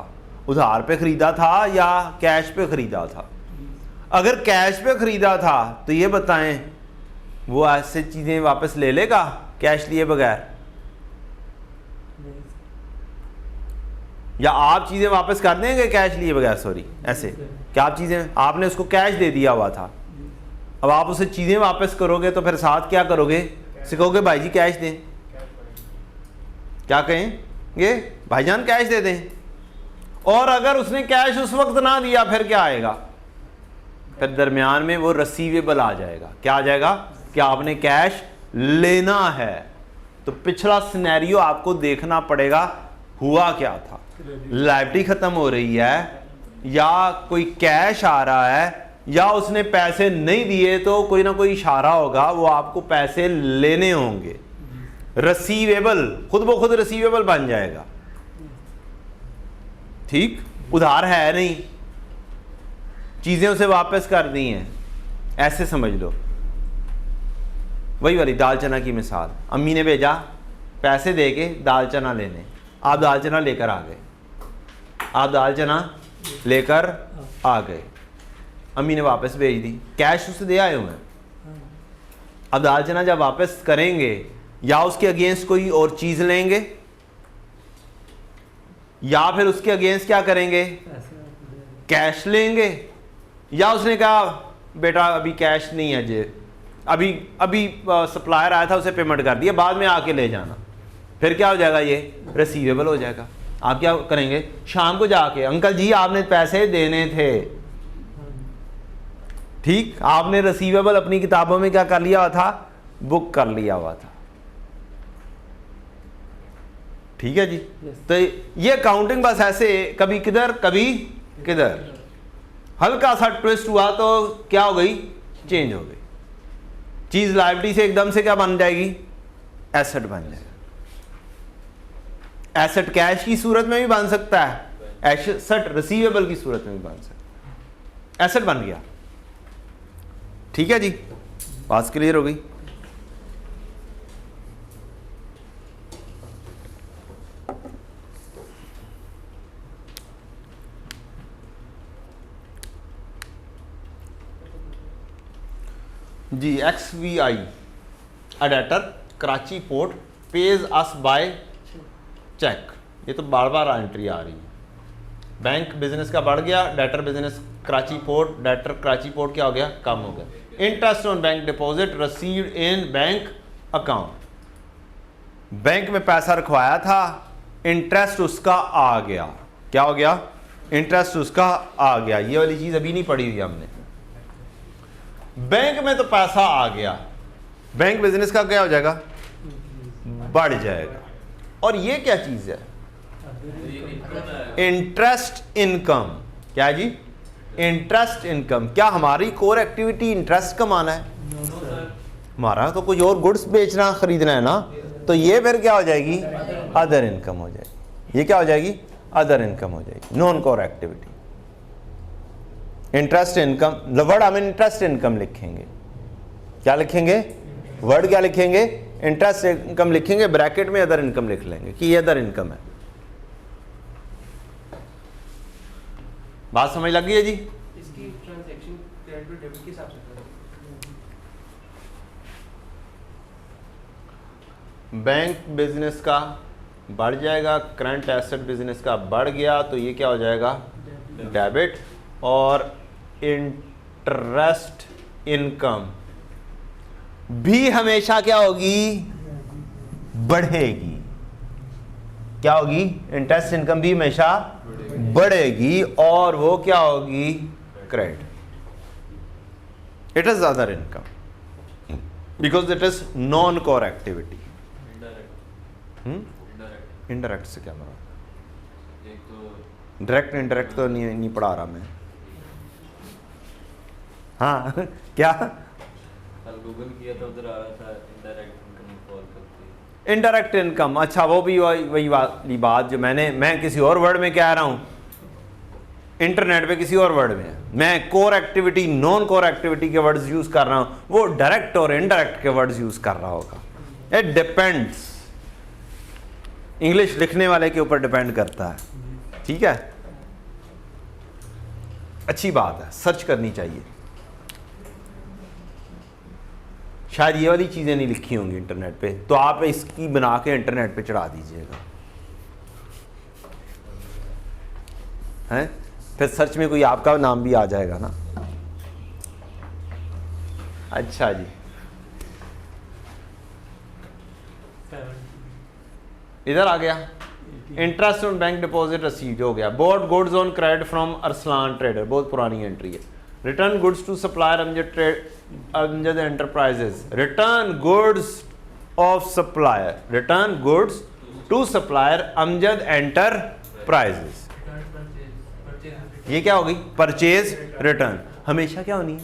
उधार पे ख़रीदा था या कैश पे ख़रीदा था? अगर कैश पे ख़रीदा था तो ये बताएं वो ऐसे चीज़ें वापस ले लेगा कैश लिए बगैर, या आप चीज़ें वापस कर देंगे कैश लिए बगैर? सॉरी, ऐसे क्या आप चीज़ें, आपने उसको कैश दे दिया हुआ था, अब आप उसे चीज़ें वापस करोगे तो फिर साथ क्या करोगे? सिखोगे भाई जी कैश दें, क्या कहेंगे? भाईजान कैश दे दें। और अगर उसने कैश उस वक्त ना दिया फिर क्या आएगा? फिर दरमियान में वो रिसीवेबल आ जाएगा। क्या आ जाएगा? कि आपने कैश लेना है। तो पिछला सिनेरियो आपको देखना पड़ेगा, हुआ क्या था, लायबिलिटी खत्म हो रही है या कोई कैश आ रहा है या उसने पैसे नहीं दिए, तो कोई ना कोई इशारा होगा, वो आपको पैसे लेने होंगे। रिसीवेबल खुद ब खुद रिसीवेबल बन जाएगा, ठीक, उधार है नहीं, चीजें उसे वापस कर दी हैं, ऐसे समझ लो। वही वाली दाल चना की मिसाल, अम्मी ने भेजा पैसे दे के दाल चना लेने, आप दाल चना लेकर आ गए, आप दाल चना लेकर आ गए, अम्मी ने वापस भेज दी, कैश उसे दे आए हुए हैं। अब दाल चना जब वापस करेंगे या उसके अगेंस्ट कोई और चीज लेंगे या फिर उसके अगेंस्ट क्या करेंगे? कैश लेंगे। या उसने कहा बेटा अभी कैश नहीं है जे, अभी सप्लायर आया था उसे पेमेंट कर दिया, बाद में आके ले जाना, फिर क्या हो जाएगा? ये रिसीवेबल हो जाएगा। आप क्या करेंगे? शाम को जाके अंकल जी आपने पैसे देने थे, ठीक, आपने रिसीवेबल अपनी किताबों में क्या कर लिया हुआ था? बुक कर लिया हुआ था, ठीक है जी। तो ये काउंटिंग बस ऐसे कभी किधर कभी किधर, हल्का सा ट्विस्ट हुआ तो क्या हो गई? चेंज हो गई चीज, लायबिलिटी से एकदम से क्या बन जाएगी? एसेट बन जाएगा। एसेट कैश की सूरत में भी बन सकता है, एसेट रिसीवेबल की सूरत में भी बन सकता है, एसेट बन गया, ठीक है जी। बात क्लियर हो गई? जी, XVI अडेटर कराची पोर्ट पेज अस बाय चेक, ये तो बार बार एंट्री आ रही है। बैंक बिजनेस का बढ़ गया, debtor business Karachi port, debtor Karachi port क्या हो गया? कम हो गया। Interest on bank deposit received in bank account, bank में पैसा रखवाया था, इंटरेस्ट उसका आ गया, क्या हो गया? इंटरेस्ट उसका आ गया। ये वाली चीज अभी नहीं पढ़ी हुई हमने। बैंक में तो पैसा आ गया, बैंक बिजनेस का क्या हो जाएगा? बढ़ जाएगा। और ये क्या चीज है? Interest income. क्या है जी? Interest income. क्या हमारी कोर एक्टिविटी इंटरेस्ट कमाना है? हमारा तो कुछ और गुड्स बेचना खरीदना है ना, तो ये फिर क्या हो जाएगी? अदर इनकम हो जाएगी। ये क्या हो जाएगी? अदर इनकम हो जाएगी, non core activity. Interest income, the word हम इंटरेस्ट इनकम लिखेंगे, क्या लिखेंगे? वर्ड क्या लिखेंगे? इंटरेस्ट इनकम लिखेंगे, ब्रैकेट में अदर इनकम लिख लेंगे कि ये अदर इनकम है। बात समझ लग गई है जी? इसकी ट्रांजैक्शन क्रेडिट और डेबिट के हिसाब से करें। बैंक बिजनेस का बढ़ जाएगा, करंट एसेट बिजनेस का बढ़ गया तो ये क्या हो जाएगा? डेबिट। और इंटरेस्ट इनकम भी हमेशा क्या होगी? बढ़ेगी। क्या होगी? इंटरेस्ट इनकम भी हमेशा बढ़ेगी और वो क्या होगी? Credit. It is other income because it is non core activity. Indirect indirect से क्या मरा? एक तो डायरेक्ट इनडायरेक्ट तो नहीं पढ़ा रहा मैं। हाँ क्या? कल गूगल किया था, उधर आ रहा था इनडायरेक्ट इनकम कॉल करती है। इनडायरेक्ट इनकम, अच्छा वो भी वही वाली बात जो मैं किसी और वर्ड में कह रहा हूँ, इंटरनेट पे किसी और वर्ड में मैं core activity non core activity के वर्ड्स यूज कर रहा हूँ, वो डायरेक्ट और इनडायरेक्ट के वर्ड्स यूज कर रहा होगा। इट डिपेंड्स, इंग्लिश लिखने वाले के ऊपर डिपेंड करता है। ठीक है, अच्छी बात है, सर्च करनी चाहिए। शायद ये वाली चीज़ें नहीं लिखी होंगी इंटरनेट पे, तो आप इसकी बना के इंटरनेट पे चढ़ा दीजिएगा, हैं? फिर सर्च में कोई आपका नाम भी आ जाएगा ना। अच्छा जी, 70, इधर आ गया। 80, interest on bank deposit received हो गया। Bought goods on credit from Arsalan trader, बहुत पुरानी एंट्री है। Return goods to supplier Amjad enterprises. Return goods of supplier, return goods to supplier Amjad enterprises. ये क्या होगी? Purchase return. हमेशा क्या होनी है?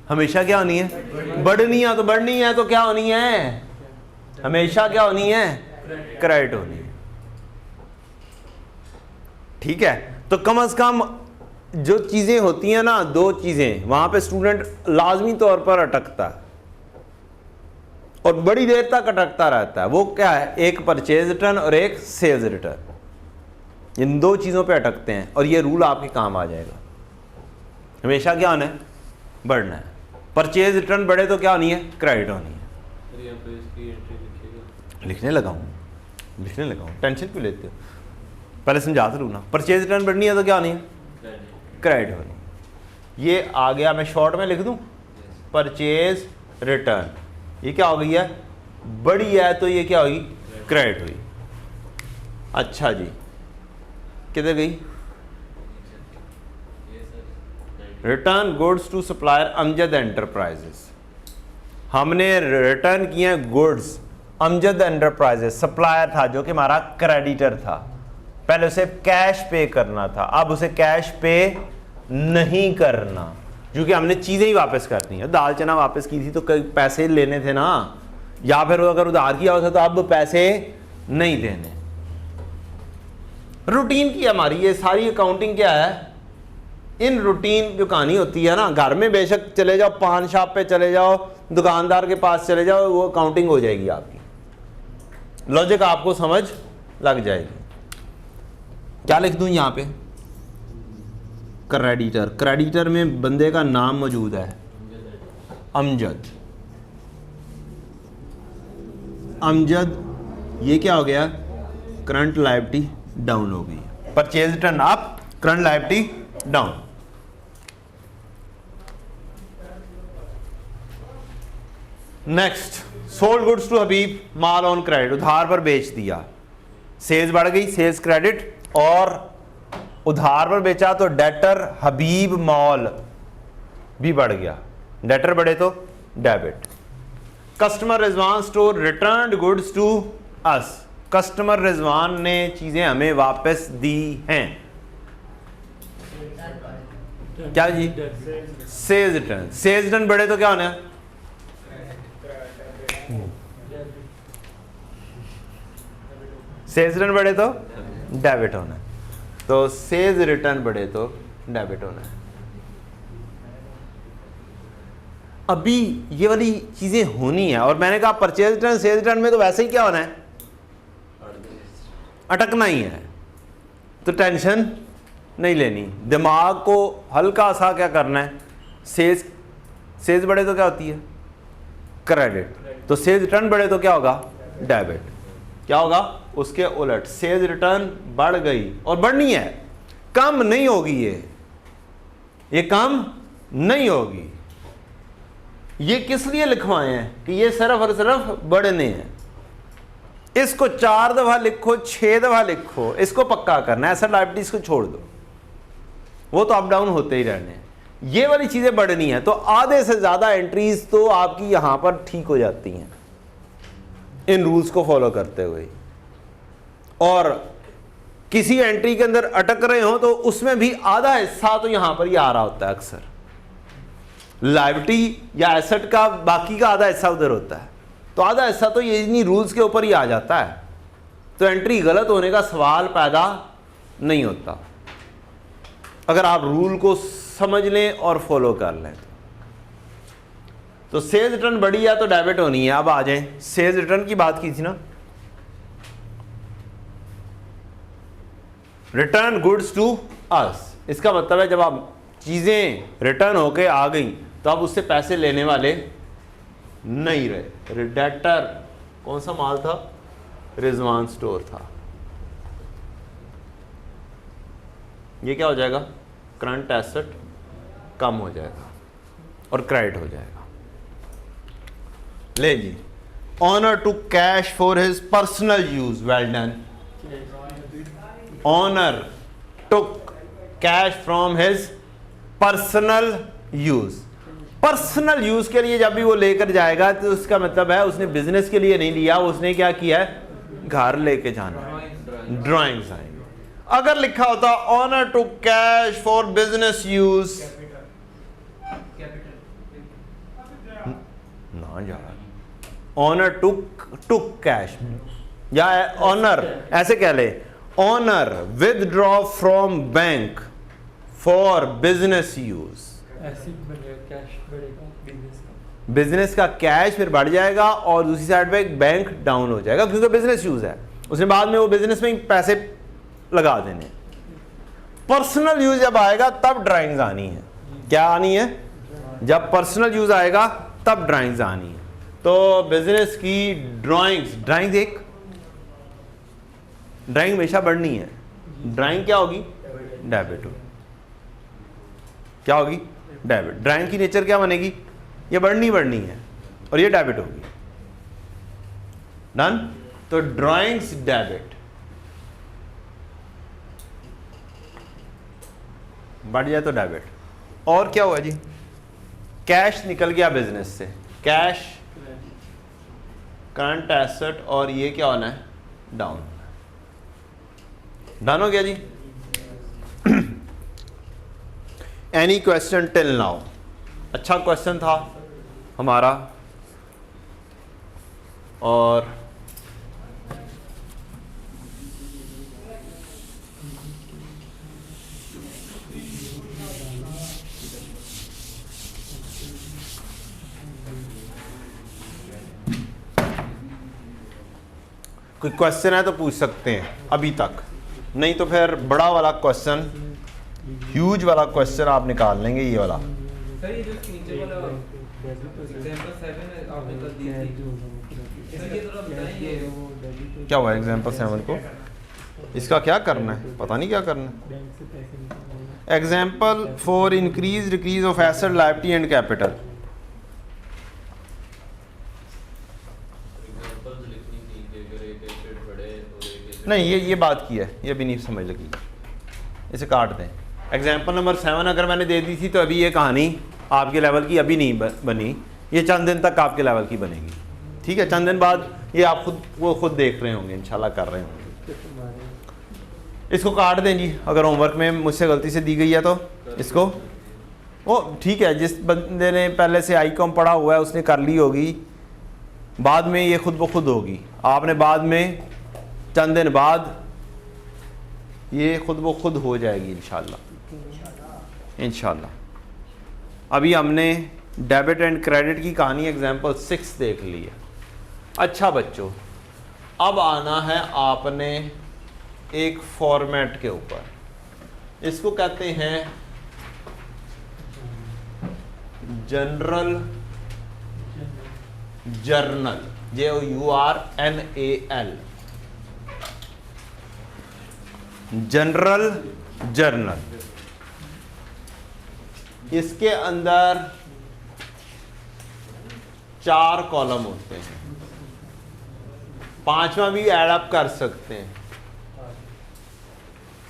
हमेशा क्या होनी है? बढ़नी है। तो बढ़नी है तो क्या होनी है? हमेशा क्या होनी है? क्रेडिट होनी है। ठीक है, तो कम से कम जो चीजें होती हैं ना, दो चीजें वहां पे स्टूडेंट लाजमी तौर पर अटकता है और बड़ी देर तक अटकता रहता है। वो क्या है? एक परचेज रिटर्न और एक सेल्स रिटर्न। इन दो चीजों पे अटकते हैं और ये रूल आपके काम आ जाएगा। हमेशा क्या होना है? बढ़ना है। परचेज रिटर्न बढ़े तो क्या होनी है? क्रेडिट होनी है। फिर यहाँ पे इसकी एंट्री लिखिएगा। लिखने लगा हूँ, टेंशन क्यों लेते हो? पहले समझा तो लूँ ना। परचेज रिटर्न बढ़नी है तो क्या होनी है? क्रेडिट होनी। ये आ गया, मैं शॉर्ट में लिख दूं, परचेज रिटर्न। ये क्या हो गई है? बड़ी है तो ये क्या होगी? क्रेडिट हुई। अच्छा जी, किधर गई? Return goods to supplier Amjad enterprises. हमने रिटर्न किए गुड्स अमजद एंटरप्राइजेस, सप्लायर था जो कि हमारा क्रेडिटर था। पहले उसे कैश पे करना था, अब उसे कैश पे नहीं करना क्योंकि हमने चीज़ें ही वापस करनी है। दाल चना वापस की थी तो कई पैसे लेने थे ना, या फिर अगर उधार किया होता तो अब पैसे नहीं देने। रूटीन की हमारी ये सारी अकाउंटिंग क्या है? इन रूटीन जो कहानी होती है ना, घर में बेशक चले जाओ, पान शॉप पे चले जाओ, दुकानदार के पास चले जाओ, वो अकाउंटिंग हो जाएगी आपकी। लॉजिक आपको समझ लग जाएगी। क्या लिख दूं यहाँ पे? क्रेडिटर। क्रेडिटर में बंदे का नाम मौजूद है, अमजद। अमजद, ये क्या हो गया? करंट लायबिलिटी डाउन हो गई। Purchase return up, current liability down. Next, sold goods to Habib, माल ऑन क्रेडिट, उधार पर बेच दिया। सेल्स बढ़ गई, सेल्स क्रेडिट, और उधार पर बेचा तो डेटर हबीब मॉल भी बढ़ गया। डेटर बढ़े तो debit. Customer Rizwan store returned goods to us, customer Rizwan ने चीजें हमें वापस दी हैं। क्या जी? Sales return. सेल्स रिटर्न बढ़े तो क्या होना है? सेल्स रिटर्न बढ़े तो डेबिट होना है। तो सेल्स रिटर्न बढ़े तो डेबिट होना है। अभी ये वाली चीजें होनी है, और मैंने कहा परचेज रिटर्न सेल्स रिटर्न में तो वैसे ही क्या होना है? अटकना ही है। तो टेंशन नहीं लेनी। दिमाग को हल्का सा क्या करना है, सेल्स बढ़े तो क्या होती है, क्रेडिट, तो सेल्स रिटर्न बढ़े तो क्या होगा, डेबिट। क्या होगा, उसके उलट सेल्स रिटर्न बढ़ गई और बढ़नी है, कम नहीं होगी, ये कम नहीं होगी। ये किस लिए लिखवाए हैं कि ये सिर्फ और सिर्फ बढ़ने हैं। इसको 4 दफा लिखो, 6 दफा लिखो, इसको पक्का करना है। एसेट लायबिलिटीज को छोड़ दो, वो तो अप डाउन होते ही रहने हैं, ये वाली चीजें बढ़नी है। तो आधे से ज्यादा एंट्रीज तो आपकी यहां पर ठीक हो जाती हैं इन रूल्स को फॉलो करते हुए। और किसी एंट्री के अंदर अटक रहे हो तो उसमें भी आधा हिस्सा तो यहां पर ही आ रहा होता है अक्सर, लायबिलिटी या एसेट का बाकी का आधा हिस्सा उधर होता है, तो आधा हिस्सा तो ये इन्हीं रूल्स के ऊपर ही आ जाता है। तो एंट्री गलत होने का सवाल पैदा नहीं होता अगर आप रूल को समझ लें और फॉलो कर लें। तो सेल्स रिटर्न बढ़ी है तो डेबिट होनी है। अब आ जाएं, सेल्स रिटर्न की बात की थी ना, रिटर्न गुड्स टू अस, इसका मतलब है जब आप चीजें रिटर्न होके आ गई तो आप उससे पैसे लेने वाले नहीं रहे। डेटर कौन सा माल था, रिजवान स्टोर था। ये क्या हो जाएगा, करंट एसेट कम हो जाएगा और क्रेडिट हो जाएगा। ले जी, owner to cash for his personal use, well done. Owner took cash from his personal use. Personal use के लिए जब भी वो लेकर जाएगा तो उसका मतलब है उसने बिजनेस के लिए नहीं लिया, उसने क्या किया है, घर लेके जाना है, ड्राइंग्स आएंगे। अगर लिखा होता owner to cash for business use, ना यार, ऑनर टू कैश या ऑनर ऐसे कह ले, owner withdraw from bank for business use. ऐसे बनेगा, कैश बढ़ेगा बिजनेस का कैश फिर बढ़ जाएगा और दूसरी साइड पे बैंक डाउन हो जाएगा क्योंकि बिजनेस यूज है, उसने बाद में वो बिजनेस में पैसे लगा देने। पर्सनल यूज जब आएगा तब ड्राइंग्स आनी है। क्या आनी है, जब पर्सनल यूज आएगा तब ड्राइंग्स आनी है। तो बिजनेस की ड्राइंग्स एक ड्राइंग हमेशा बढ़नी है। ड्राइंग क्या होगी, डेबिट होगी। क्या होगी, डेबिट। ड्राइंग की नेचर क्या बनेगी, ये बढ़नी है और ये डेबिट होगी। डन। तो ड्राइंग्स डेबिट, बढ़ जाए तो डेबिट। और क्या हुआ जी, कैश निकल गया बिजनेस से, कैश करंट एसेट, और ये क्या होना है, डाउन। डन हो गया जी। Any question till now? अच्छा क्वेश्चन था हमारा। और कोई क्वेश्चन है तो पूछ सकते हैं अभी तक, नहीं तो फिर बड़ा वाला क्वेश्चन, ह्यूज वाला क्वेश्चन आप निकाल लेंगे। ये वाला सर, ये जो नीचे वाला एग्जांपल 7 आपने कर दी थी, सर ये थोड़ा बताएंगे क्या हुआ एग्जांपल 7 को, इसका क्या करना है, पता नहीं क्या करना है। Example for increase decrease of asset liability and capital. नहीं, ये बात की है, ये भी नहीं समझ लगी, इसे काट दें। एग्जाम्पल नंबर 7 अगर मैंने दे दी थी तो अभी ये कहानी आपके लेवल की अभी नहीं बनी, ये चंद दिन तक आपके लेवल की बनेगी। ठीक है, चंद दिन बाद ये आप खुद देख रहे होंगे, इंशाल्लाह कर रहे होंगे। इसको काट दें जी, अगर होमवर्क में मुझसे गलती से दी गई है तो इसको, ओ ठीक है, जिस बंदे ने पहले से आईकॉम पढ़ा हुआ है उसने कर ली होगी, बाद में ये खुद ब खुद होगी। आपने बाद में चंद दिन बाद ये खुद ब खुद हो जाएगी इंशाल्लाह। अभी हमने डेबिट एंड क्रेडिट की कहानी एग्जांपल 6 देख ली है। अच्छा बच्चों, अब आना है आपने एक फॉर्मेट के ऊपर। इसको कहते हैं general journal, JURNAL, general journal. इसके अंदर 4 कॉलम होते हैं, 5वां भी ऐड अप कर सकते हैं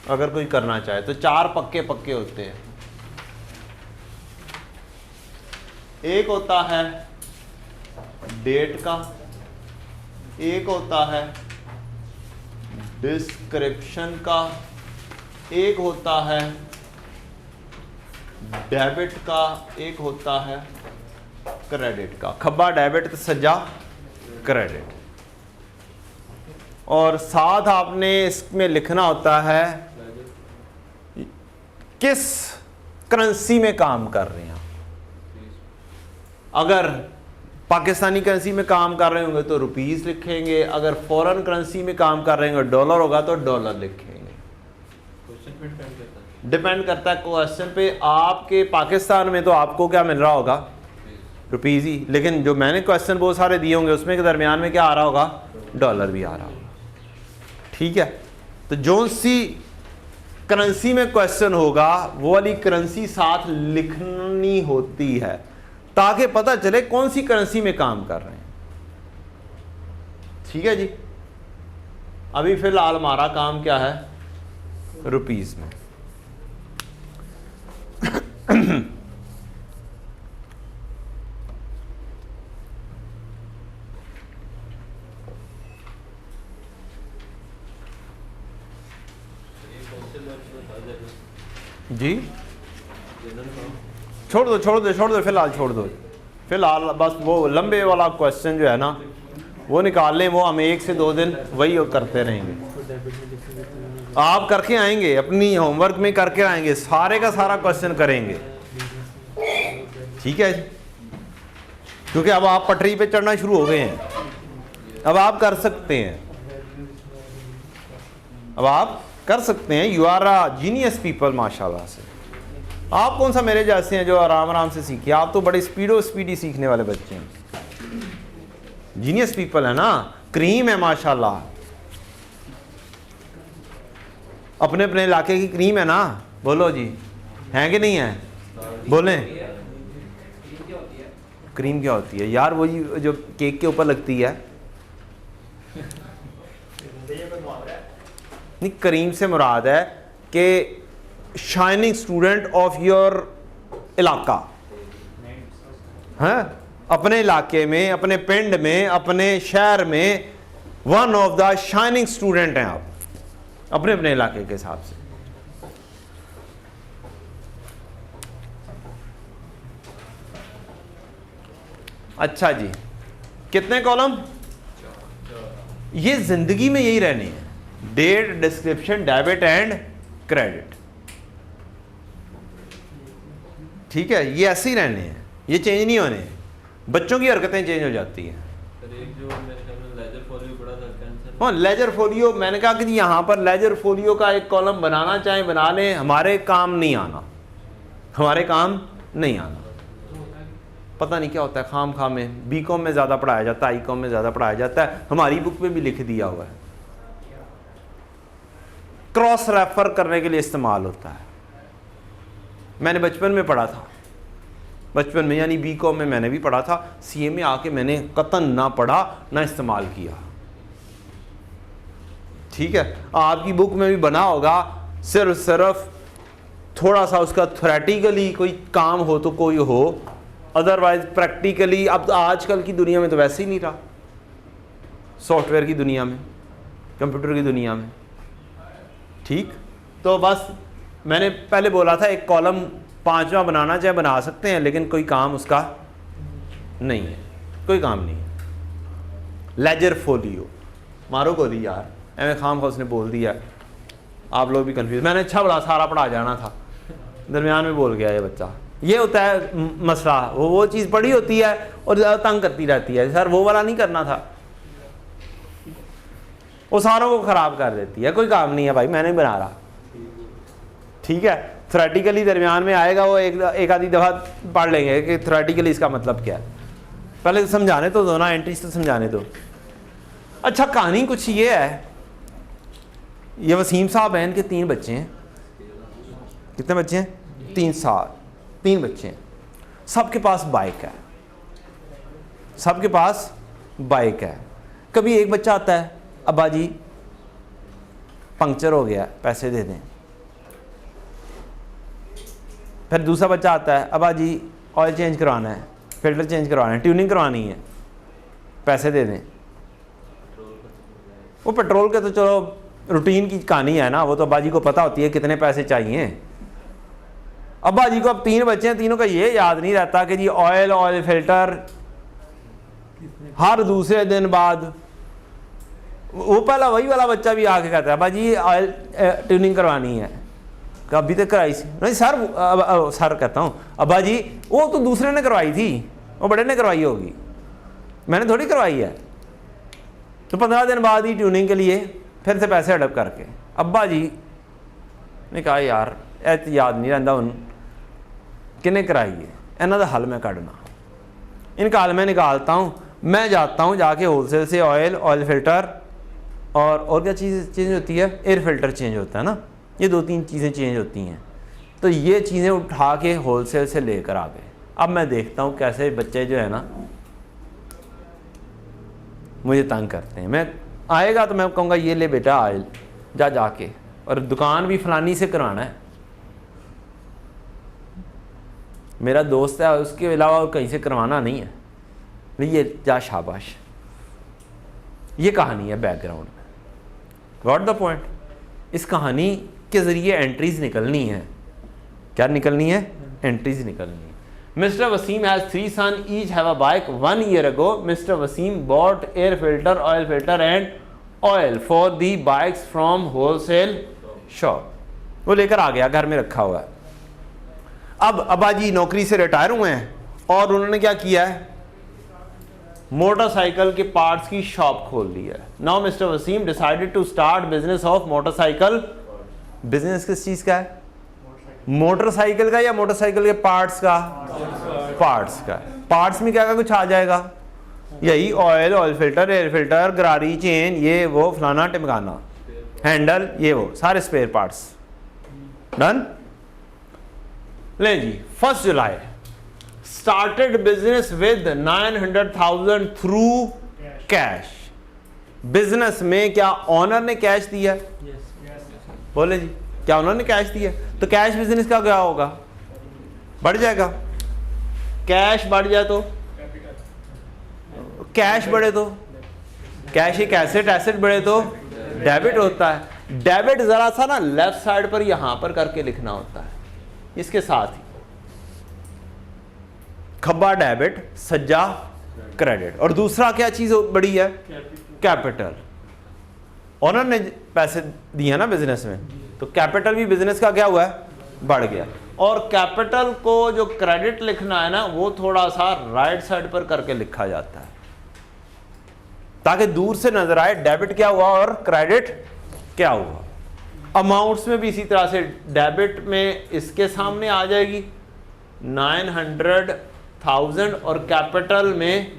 अगर कोई करना चाहे तो। 4 पक्के पक्के होते हैं। एक होता है डेट का, एक होता है डिस्क्रिप्शन का, एक होता है डेबिट का, एक होता है क्रेडिट का। खब्बा डेबिट तो सज्जा क्रेडिट। और साथ आपने इसमें लिखना होता है किस करेंसी में काम कर रहे हैं। अगर पाकिस्तानी करेंसी में काम कर रहे होंगे तो रुपीस लिखेंगे, अगर फॉरेन करेंसी में काम कर रहे होंगे डॉलर होगा तो डॉलर लिखेंगे। डिपेंड करता है क्वेश्चन पे। आपके पाकिस्तान में तो आपको क्या मिल रहा होगा, रुपीस ही, लेकिन जो मैंने क्वेश्चन बहुत सारे दिए होंगे उसमें के दरमियान में क्या आ रहा होगा, डॉलर भी आ रहा होगा। ठीक है, तो जो सी करेंसी में क्वेश्चन होगा वो वाली करेंसी साथ लिखनी होती है ताकि पता चले कौन सी करेंसी में काम कर रहे हैं। ठीक है जी। अभी फिलहाल हमारा काम क्या है, रुपीस में। जी छोड़ दो फिलहाल छोड़ दो। फिलहाल बस वो लंबे वाला क्वेश्चन जो है ना वो निकाल लें, वो हम 1 से 2 दिन वही करते रहेंगे। आप करके आएंगे, अपनी होमवर्क में करके आएंगे, सारे का सारा क्वेश्चन करेंगे। ठीक है, क्योंकि अब आप पटरी पे चढ़ना शुरू हो गए हैं, अब आप कर सकते हैं, अब आप कर सकते हैं। You are a genius people माशाल्लाह से। आप कौन सा मेरे जैसे हैं जो आराम आराम से सीखिए, आप तो बड़े स्पीडी सीखने वाले बच्चे हैं। जीनियस पीपल है ना, क्रीम है माशाल्लाह, अपने अपने इलाके की क्रीम है ना। बोलो जी, हैं कि नहीं है, बोलें। क्रीम क्या होती है यार, वो जो केक के ऊपर लगती है। नहीं, करीम से मुराद है कि शाइनिंग स्टूडेंट ऑफ योर इलाका है, अपने इलाके में, अपने पिंड में, अपने शहर में one of the shining student हैं आप, अपने अपने इलाके के हिसाब से। अच्छा जी, कितने कॉलम? ये जिंदगी में यही रहने हैं, date, description, debit and credit. ठीक है, ये ऐसे ही रहने हैं, ये चेंज नहीं होने। बच्चों की हरकतें चेंज हो जाती हैं। हाँ, लेजर फोलियो, मैंने कहा कि यहाँ पर लेजर फोलियो का एक कॉलम बनाना चाहे बना लें, हमारे काम नहीं आना, हमारे काम नहीं आना। पता नहीं क्या होता है, खाम खाम में बीकॉम में ज़्यादा पढ़ाया जाता है, आईकॉम में ज़्यादा पढ़ाया जाता है। हमारी बुक में भी लिख दिया हुआ है, क्रॉस रेफर करने के लिए इस्तेमाल होता है। मैंने बचपन में पढ़ा था, बचपन में यानी बीकॉम में मैंने भी पढ़ा था, सीए में आके मैंने कतन ना पढ़ा ना इस्तेमाल किया। ठीक है, आपकी बुक में भी बना होगा, सिर्फ थोड़ा सा उसका थ्योरेटिकली कोई काम हो तो कोई हो, अदरवाइज प्रैक्टिकली अब आजकल की दुनिया में तो वैसे ही नहीं रहा, सॉफ्टवेयर की दुनिया में, कंप्यूटर की दुनिया में। ठीक, तो बस मैंने पहले बोला था एक कॉलम 5वां बनाना चाहे बना सकते हैं, लेकिन कोई काम उसका नहीं है, कोई काम नहीं है। लेजर फोलियो, मारो गोली यार, एम खाम का उसने बोल दिया, आप लोग भी कंफ्यूज। मैंने अच्छा बड़ा सारा पढ़ा जाना था, दरमियान में बोल गया ये बच्चा। ये होता है मसला, वो चीज़ पढ़ी होती है और ज़्यादा तंग करती रहती है। सर वो वाला नहीं करना था, वो सारों को ख़राब कर देती है। कोई काम नहीं है भाई, मैंने बना रहा। ठीक है, थ्योरेटिकली दरमियान में आएगा, वो एक आधी दफ़ा पढ़ लेंगे कि थ्योरेटिकली इसका मतलब क्या है। पहले समझाने तो दो ना, एंट्रीज तो समझाने दो। अच्छा, कहानी कुछ ये है, ये वसीम साहब हैं, इनके 3 बच्चे हैं। कितने बच्चे हैं? 3 बच्चे हैं। सबके पास बाइक है, सबके पास बाइक है। कभी एक बच्चा आता है, अब्बा जी पंक्चर हो गया, पैसे दे दें। फिर दूसरा बच्चा आता है, अब्बा जी ऑयल चेंज करवाना है, फिल्टर चेंज करवाना है, ट्यूनिंग करवानी है, पैसे दे दें। वो पेट्रोल के तो चलो रूटीन की कहानी है ना, वो तो अब्बा जी को पता होती है कितने पैसे चाहिए। अब्बा जी को अब 3 बच्चे हैं, तीनों का ये याद नहीं रहता कि जी ऑयल फिल्टर हर दूसरे दिन बाद। वो पहला वही वाला बच्चा भी आके कहता है, अब्बा जी ऑयल ट्यूनिंग करवानी है, अभी तक कराई सी नहीं सर। सर कहता हूँ, अब्बा जी वो तो दूसरे ने करवाई थी, वो बड़े ने करवाई होगी, मैंने थोड़ी करवाई है। तो 15 दिन बाद ही ट्यूनिंग के लिए फिर से पैसे हड़प करके अब्बा जी ने कहा यार ऐत याद नहीं रहता हूँ किन्ने कराई है, इन्हों का हल मैं कढ़ना, इनका हल मैं निकालता हूँ। मैं जाता हूँ जाके होलसेल से ऑयल फिल्टर और क्या चीज़ चेंज होती है, एयर फिल्टर चेंज होता है ना, ये 2-3 चीज़ें चेंज होती हैं। तो ये चीज़ें उठा के होलसेल से लेकर आ गए। अब मैं देखता हूँ कैसे बच्चे जो है ना मुझे तंग करते हैं। मैं आएगा तो मैं कहूँगा ये ले बेटा ऑयल, जाके, और दुकान भी फलानी से कराना है, मेरा दोस्त है, उसके अलावा और कहीं से करवाना नहीं है, नहीं ये जा शाबाश। ये कहानी है बैकग्राउंड में। Got the point. इस कहानी के ज़रिए एंट्रीज निकलनी है। क्या निकलनी है? एंट्रीज निकलनी है। Mr. Wasim has 3 sons, each have a bike. 1 year ago, Mr. Wasim bought air filter, oil filter and oil for the bikes from wholesale shop. वो लेकर आ गया, घर में रखा हुआ है। अब अब्बा जी नौकरी से रिटायर हुए हैं और उन्होंने क्या किया है, मोटरसाइकिल के पार्ट्स की शॉप खोल ली है। Now mister Waseem decided to start business of motorcycle. Business किस चीज़ का है? मोटरसाइकिल का या मोटरसाइकिल के पार्ट्स का? पार्ट्स का। पार्ट्स में क्या क्या कुछ आ जाएगा? यही ऑयल फिल्टर, एयर फिल्टर, गरारी, चेन, ये वो फलाना टिमकाना, हैंडल, ये वो सारे स्पेयर पार्ट्स। डन। ले जी, 1 जुलाई started business with 900,000 through cash. Business में क्या ऑनर ने कैश दिया? बोले जी, क्या उन्होंने कैश दिया? तो कैश बिजनेस का क्या होगा? बढ़ जाएगा। कैश बढ़ जाए तो कैश बढ़े तो कैश एक एसेट, एसेट बढ़े तो डेबिट होता है। डेबिट जरा सा ना लेफ्ट साइड पर यहां पर करके लिखना होता है, इसके साथ ही खब्बा डेबिट, सज्जा क्रेडिट। और दूसरा क्या चीज बड़ी है? कैपिटल। ऑनर ने पैसे दिए ना बिजनेस में, तो कैपिटल भी बिजनेस का क्या हुआ है? बढ़ गया। और कैपिटल को जो क्रेडिट लिखना है ना, वो थोड़ा सा राइट साइड पर करके लिखा जाता है ताकि दूर से नजर आए डेबिट क्या हुआ और क्रेडिट क्या हुआ। अमाउंट्स में भी इसी तरह से डेबिट में इसके सामने आ जाएगी 900,000 और कैपिटल में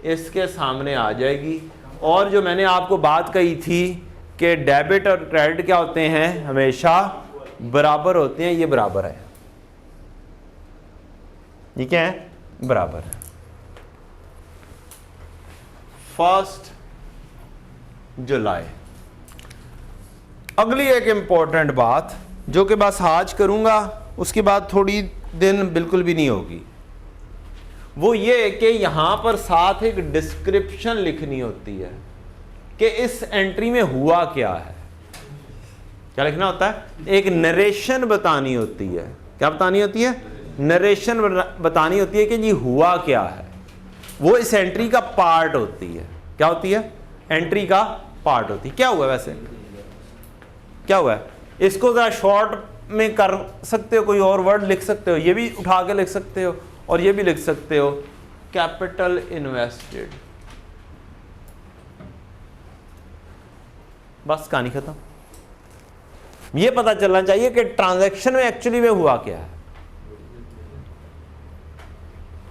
इसके सामने आ जाएगी। और जो मैंने आपको बात कही थी कि डेबिट और क्रेडिट क्या होते हैं? हमेशा बराबर होते हैं। ये बराबर है, ये क्या है? बराबर है। 1 जुलाई। अगली एक इंपॉर्टेंट बात जो कि बस आज करूंगा, उसके बाद थोड़ी दिन बिल्कुल भी नहीं होगी, वो ये कि यहां पर साथ एक डिस्क्रिप्शन लिखनी होती है कि इस एंट्री में हुआ क्या है। क्या लिखना होता है? एक नरेशन बतानी होती है। क्या बतानी होती है? नरेशन बतानी होती है कि जी हुआ क्या है। वो इस एंट्री का पार्ट होती है। क्या होती है? एंट्री का पार्ट होती है। क्या हुआ वैसे? क्या हुआ है? इसको जरा शॉर्ट में कर सकते हो, कोई और वर्ड लिख सकते हो, ये भी उठा के लिख सकते हो और ये भी लिख सकते हो, कैपिटल इन्वेस्टेड। बस कहानी खत्म। ये पता चलना चाहिए कि ट्रांजैक्शन में एक्चुअली में हुआ क्या है।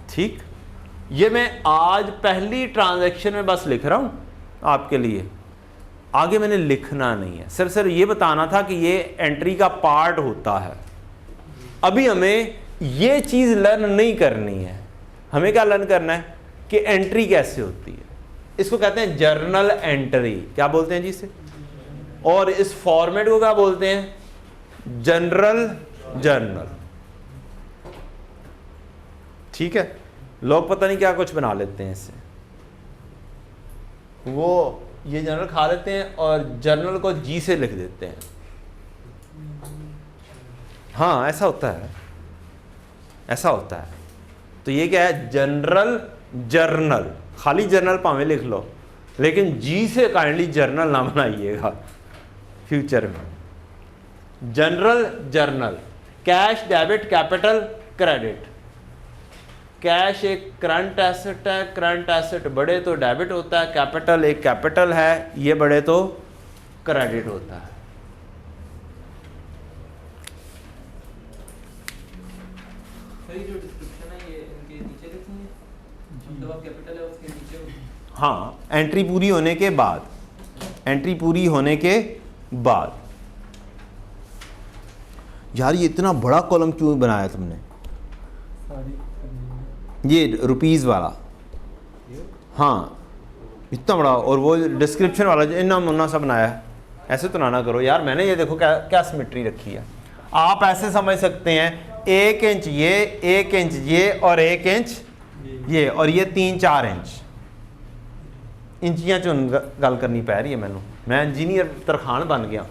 ठीक, ये मैं आज पहली ट्रांजैक्शन में बस लिख रहा हूं आपके लिए, आगे मैंने लिखना नहीं है, सिर्फ ये बताना था कि ये एंट्री का पार्ट होता है। अभी हमें ये चीज लर्न नहीं करनी है, हमें क्या लर्न करना है कि एंट्री कैसे होती है। इसको कहते हैं जर्नल एंट्री, क्या बोलते हैं जी इसे, और इस फॉर्मेट को क्या बोलते हैं, जनरल जर्नल। ठीक है, लोग पता नहीं क्या कुछ बना लेते हैं इससे, वो ये जनरल खा लेते हैं और जर्नल को जी से लिख देते हैं। हाँ ऐसा होता है, ऐसा होता है। तो ये क्या है, जनरल जर्नल, खाली जर्नल पावे लिख लो, लेकिन जी से काइंडली जर्नल ना बनाइएगा फ्यूचर में। General journal, cash, debit, capital, credit. Cash एक करंट एसेट है, करंट एसेट बढ़े तो डेबिट होता है, कैपिटल एक कैपिटल है, ये बढ़े तो क्रेडिट होता है। सही, जो डिस्क्रिप्शन है ये इनके नीचे लिखनी है, मतलब आप कैपिटल है उसके नीचे। हाँ, एंट्री पूरी होने के बाद, एंट्री पूरी होने के बाद। यार ये इतना बड़ा कॉलम क्यों बनाया तुमने, ये रुपीज़ वाला? हाँ इतना बड़ा, और वो डिस्क्रिप्शन वाला जो इन्ना मुन्ना सा बनाया है, ऐसे तो ना करो यार। मैंने ये देखो क्या क्या सिमेट्री रखी है। आप ऐसे समझ सकते हैं 1 इंच ये, 1 इंच ये, और 1 इंच ये, और ये 3-4 इंच। इंचियां चुन गल करनी पै रही है मैनू, मैं इंजीनियर तरखान बन गया।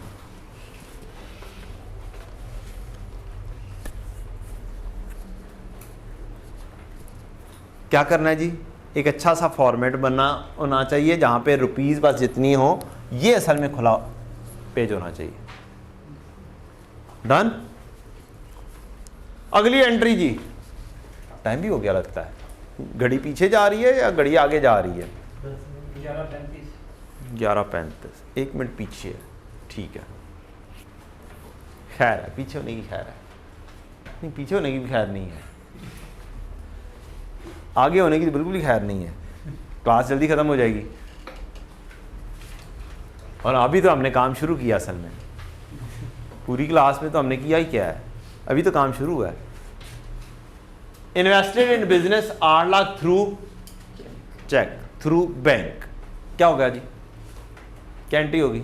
क्या करना है जी, एक अच्छा सा फॉर्मेट बनना होना चाहिए जहाँ पे रुपीज़ बस जितनी हो, ये असल में खुला पेज होना चाहिए। डन। अगली एंट्री जी, टाइम भी हो गया लगता है, घड़ी पीछे जा रही है या घड़ी आगे जा रही है? 11:35, 1 मिनट पीछे है, ठीक है। खैर है, पीछे होने की खैर है नहीं, पीछे होने की भी खैर नहीं है, आगे होने की बिल्कुल ही खैर नहीं है। क्लास जल्दी ख़त्म हो जाएगी, और अभी तो हमने काम शुरू किया। असल में पूरी क्लास में तो हमने किया ही क्या है, अभी तो काम शुरू हुआ है। Invested in business 8 lakh through cheque, through bank. क्या होगा जी, क्या एंट्री होगी?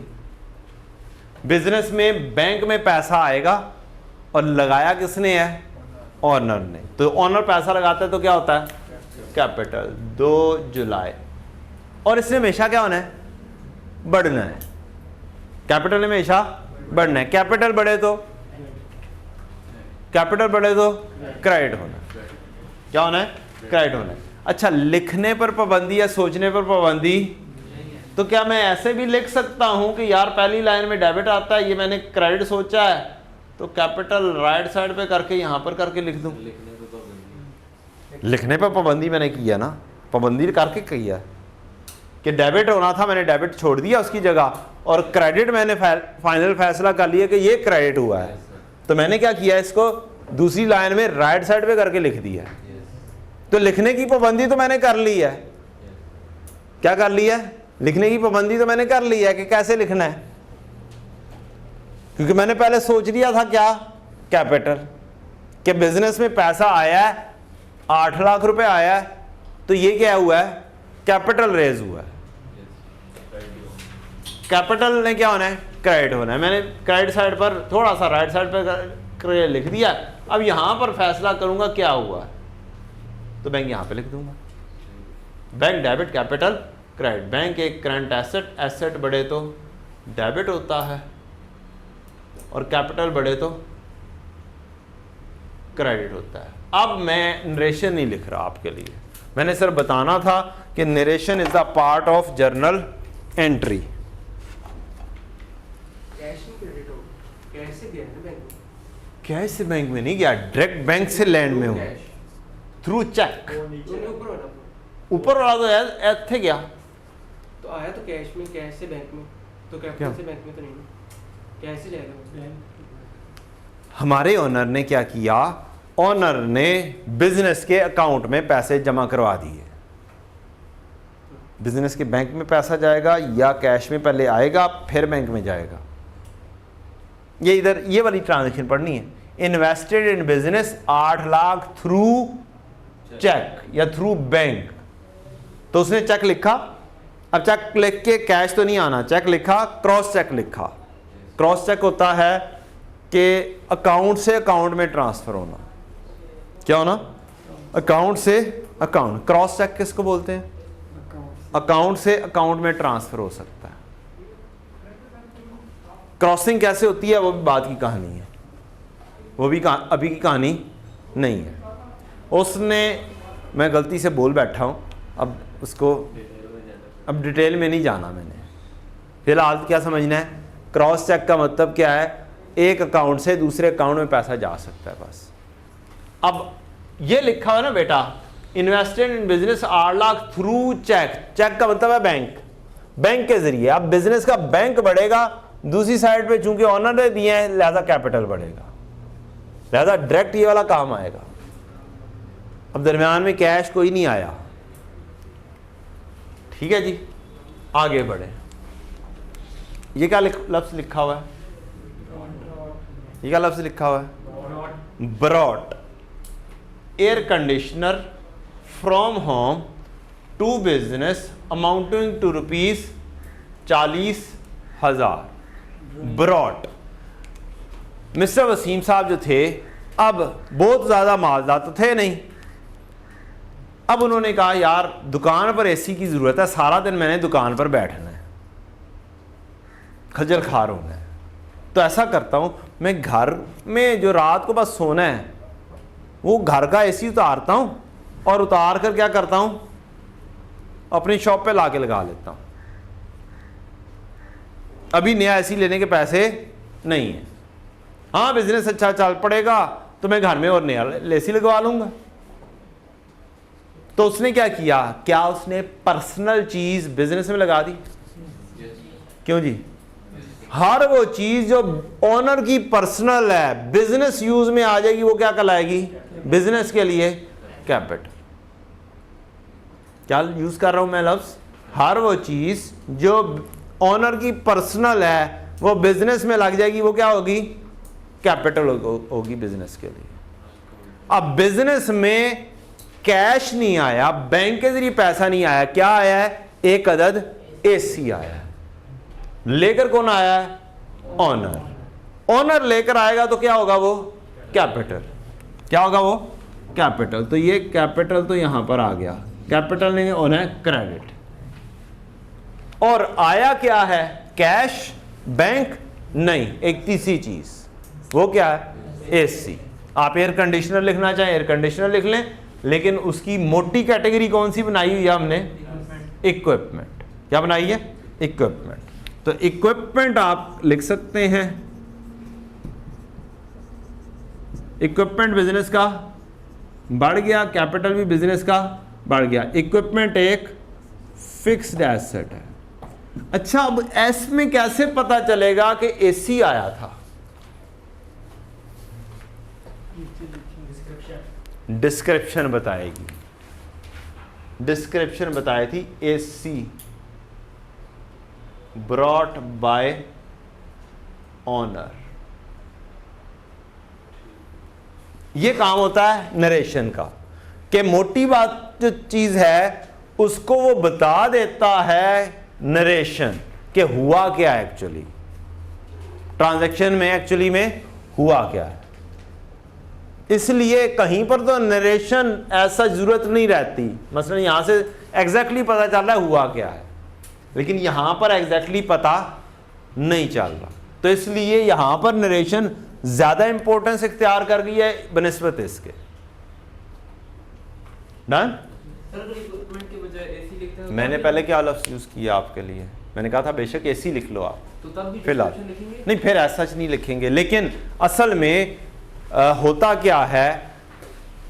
बिजनेस में बैंक में पैसा आएगा, और लगाया किसने है? ऑनर ने। तो ऑनर पैसा लगाता है तो क्या होता है? कैपिटल। 2 जुलाई। और इसने हमेशा क्या होना है? बढ़ना है। कैपिटल हमेशा बढ़ना है। कैपिटल बढ़े तो क्रेडिट होना है। क्या होना है? क्रेडिट होना है। अच्छा, लिखने पर पाबंदी या सोचने पर पाबंदी? तो क्या मैं ऐसे भी लिख सकता हूं कि यार पहली लाइन में डेबिट आता है, ये मैंने क्रेडिट सोचा है, तो कैपिटल राइट साइड पे करके यहां पर करके लिख दूं? लिखने पर पाबंदी मैंने किया ना, पाबंदी करके किया कि डेबिट होना था, मैंने डेबिट छोड़ दिया उसकी जगह, और क्रेडिट मैंने फाइनल फैसला कर लिया कि ये क्रेडिट हुआ है। तो मैंने क्या किया, इसको दूसरी लाइन में राइट साइड पे करके लिख दिया। तो लिखने की पाबंदी तो मैंने कर ली है। क्या कर ली है? लिखने की पाबंदी तो मैंने कर ली है कि कैसे लिखना है, क्योंकि मैंने पहले सोच लिया था क्या, कैपिटल, कि बिजनेस में पैसा आया है, 8 लाख रुपए आया है, तो ये क्या हुआ है? कैपिटल रेज हुआ है। कैपिटल ने क्या होना है? क्रेडिट होना है। मैंने क्रेडिट साइड पर थोड़ा सा राइट साइड पर लिख दिया। अब यहां पर फैसला करूंगा क्या हुआ, तो बैंक यहां पे लिख दूंगा। Bank debit capital credit. Bank एक करंट एसेट, एसेट बढ़े तो डेबिट होता है, और कैपिटल बढ़े तो क्रेडिट होता है। अब मैं नरेशन नहीं लिख रहा आपके लिए, मैंने सिर्फ बताना था कि narration is the part of journal entry. Cash से बैंक में नहीं गया, डायरेक्ट बैंक से लैंड में हूं, थ्रू चेक। ऊपर वाला तो ऐसे गया, तो आया तो कैश में, कैश से बैंक में, तो कैपिटल से बैंक में तो नहीं। कैसे जाएगा? हमारे ओनर ने क्या किया, ओनर ने बिजनेस के अकाउंट में पैसे जमा करवा दिए। बिजनेस के बैंक में पैसा जाएगा या कैश में पहले आएगा फिर बैंक में जाएगा। ये इधर ये वाली ट्रांजैक्शन पढ़नी है। Invested in business 8 lakh through cheque या थ्रू बैंक, तो उसने चेक लिखा। अब चेक लिख के कैश तो नहीं आना, चेक लिखा, क्रॉस चेक लिखा। क्रॉस चेक होता है कि अकाउंट से अकाउंट में ट्रांसफर होना। क्या होना? अकाउंट से अकाउंट। क्रॉस चेक किसको बोलते हैं? अकाउंट से अकाउंट में ट्रांसफर हो सकता है। क्रॉसिंग कैसे होती है वो भी बात की कहानी है, वो भी अभी की कहानी नहीं है। उसने, मैं गलती से बोल बैठा हूं, अब उसको अब डिटेल में नहीं जाना मैंने। फिलहाल क्या समझना है, क्रॉस चेक का मतलब क्या है? एक अकाउंट से दूसरे अकाउंट में पैसा जा सकता है बस। अब ये लिखा हुआ ना बेटा, invested in business 8 lakh through cheque. Cheque का मतलब है बैंक, बैंक के जरिए। अब बिजनेस का बैंक बढ़ेगा, दूसरी साइड पे चूंकि ऑनर ने दिए हैं लिहाजा कैपिटल बढ़ेगा, लिहाजा डायरेक्ट ये वाला काम आएगा। अब दरमियान में कैश कोई नहीं आया, ठीक है जी। आगे बढ़े, ये क्या लफ्ज लिखा हुआ है? ये क्या लफ्ज लिखा हुआ है? Brought air conditioner from home to business amounting to ₹40,000। Brought. Mister Waseem साहब जो थे, अब बहुत ज़्यादा मालदार तो थे नहीं। अब उन्होंने कहा यार दुकान पर एसी की ज़रूरत है, सारा दिन मैंने दुकान पर बैठना है, खजल खार होना है, तो ऐसा करता हूँ मैं घर में जो रात को बस सोना है वो घर का एसी उतारता हूँ और उतार कर क्या करता हूँ अपनी शॉप पे लाके लगा लेता हूँ। अभी नया एसी लेने के पैसे नहीं है, हाँ बिजनेस अच्छा चल पड़ेगा तो मैं घर में और नया एसी लगवा लूँगा। तो उसने क्या किया, क्या उसने पर्सनल चीज़ बिजनेस में लगा दी? क्यों जी? हर वो चीज जो ओनर की पर्सनल है बिजनेस यूज में आ जाएगी वो क्या कहलाएगी? बिजनेस के लिए कैपिटल। क्या यूज कर रहा हूं मैं लफ्ज? हर वो चीज जो ओनर की पर्सनल है वो बिजनेस में लग जाएगी वो क्या होगी? कैपिटल होगी बिजनेस के लिए। अब बिजनेस में कैश नहीं आया, बैंक के जरिए पैसा नहीं आया, क्या आया है? एक अदद एसी आया है। लेकर कौन आया है? ओनर। ओनर लेकर आएगा तो क्या होगा? वो कैपिटल। क्या होगा? वो कैपिटल। तो ये कैपिटल तो यहां पर आ गया, कैपिटल नहीं होना है क्रेडिट। और आया क्या है? कैश, बैंक नहीं, एक तीसरी चीज, वो क्या है? एसी। आप एयर कंडीशनर लिखना चाहें एयर कंडीशनर लिख लें, लेकिन उसकी मोटी कैटेगरी कौन सी बनाई हुई है हमने? इक्विपमेंट। क्या बनाई है? इक्विपमेंट। तो इक्विपमेंट आप लिख सकते हैं, इक्विपमेंट बिजनेस का बढ़ गया, कैपिटल भी बिजनेस का बढ़ गया। इक्विपमेंट एक फिक्स्ड एसेट है। अच्छा, अब एस में कैसे पता चलेगा कि एसी आया था? डिस्क्रिप्शन बताएगी, डिस्क्रिप्शन बताई थी एसी ब्रॉट बाय ऑनर। ये काम होता है नरेशन का, कि मोटी बात जो चीज है उसको वो बता देता है नरेशन कि हुआ क्या है एक्चुअली, ट्रांजैक्शन में एक्चुअली में हुआ क्या है। इसलिए कहीं पर तो नरेशन ऐसा जरूरत नहीं रहती, मसलन यहां से एग्जैक्टली पता चल रहा है हुआ क्या है, लेकिन यहां पर एग्जैक्टली पता नहीं चल रहा, तो इसलिए यहां पर नरेशन ज्यादा इंपॉर्टेंस इख्तियार कर गई है बनिस्बत इसके। डन? मैंने पहले क्या लफ्ज़ यूज किया आपके लिए? मैंने कहा था बेशक एसी लिख लो आप, तो तब भी फिलहाल लिखेंगे? नहीं, फिर ऐसा नहीं लिखेंगे, लेकिन असल में होता क्या है,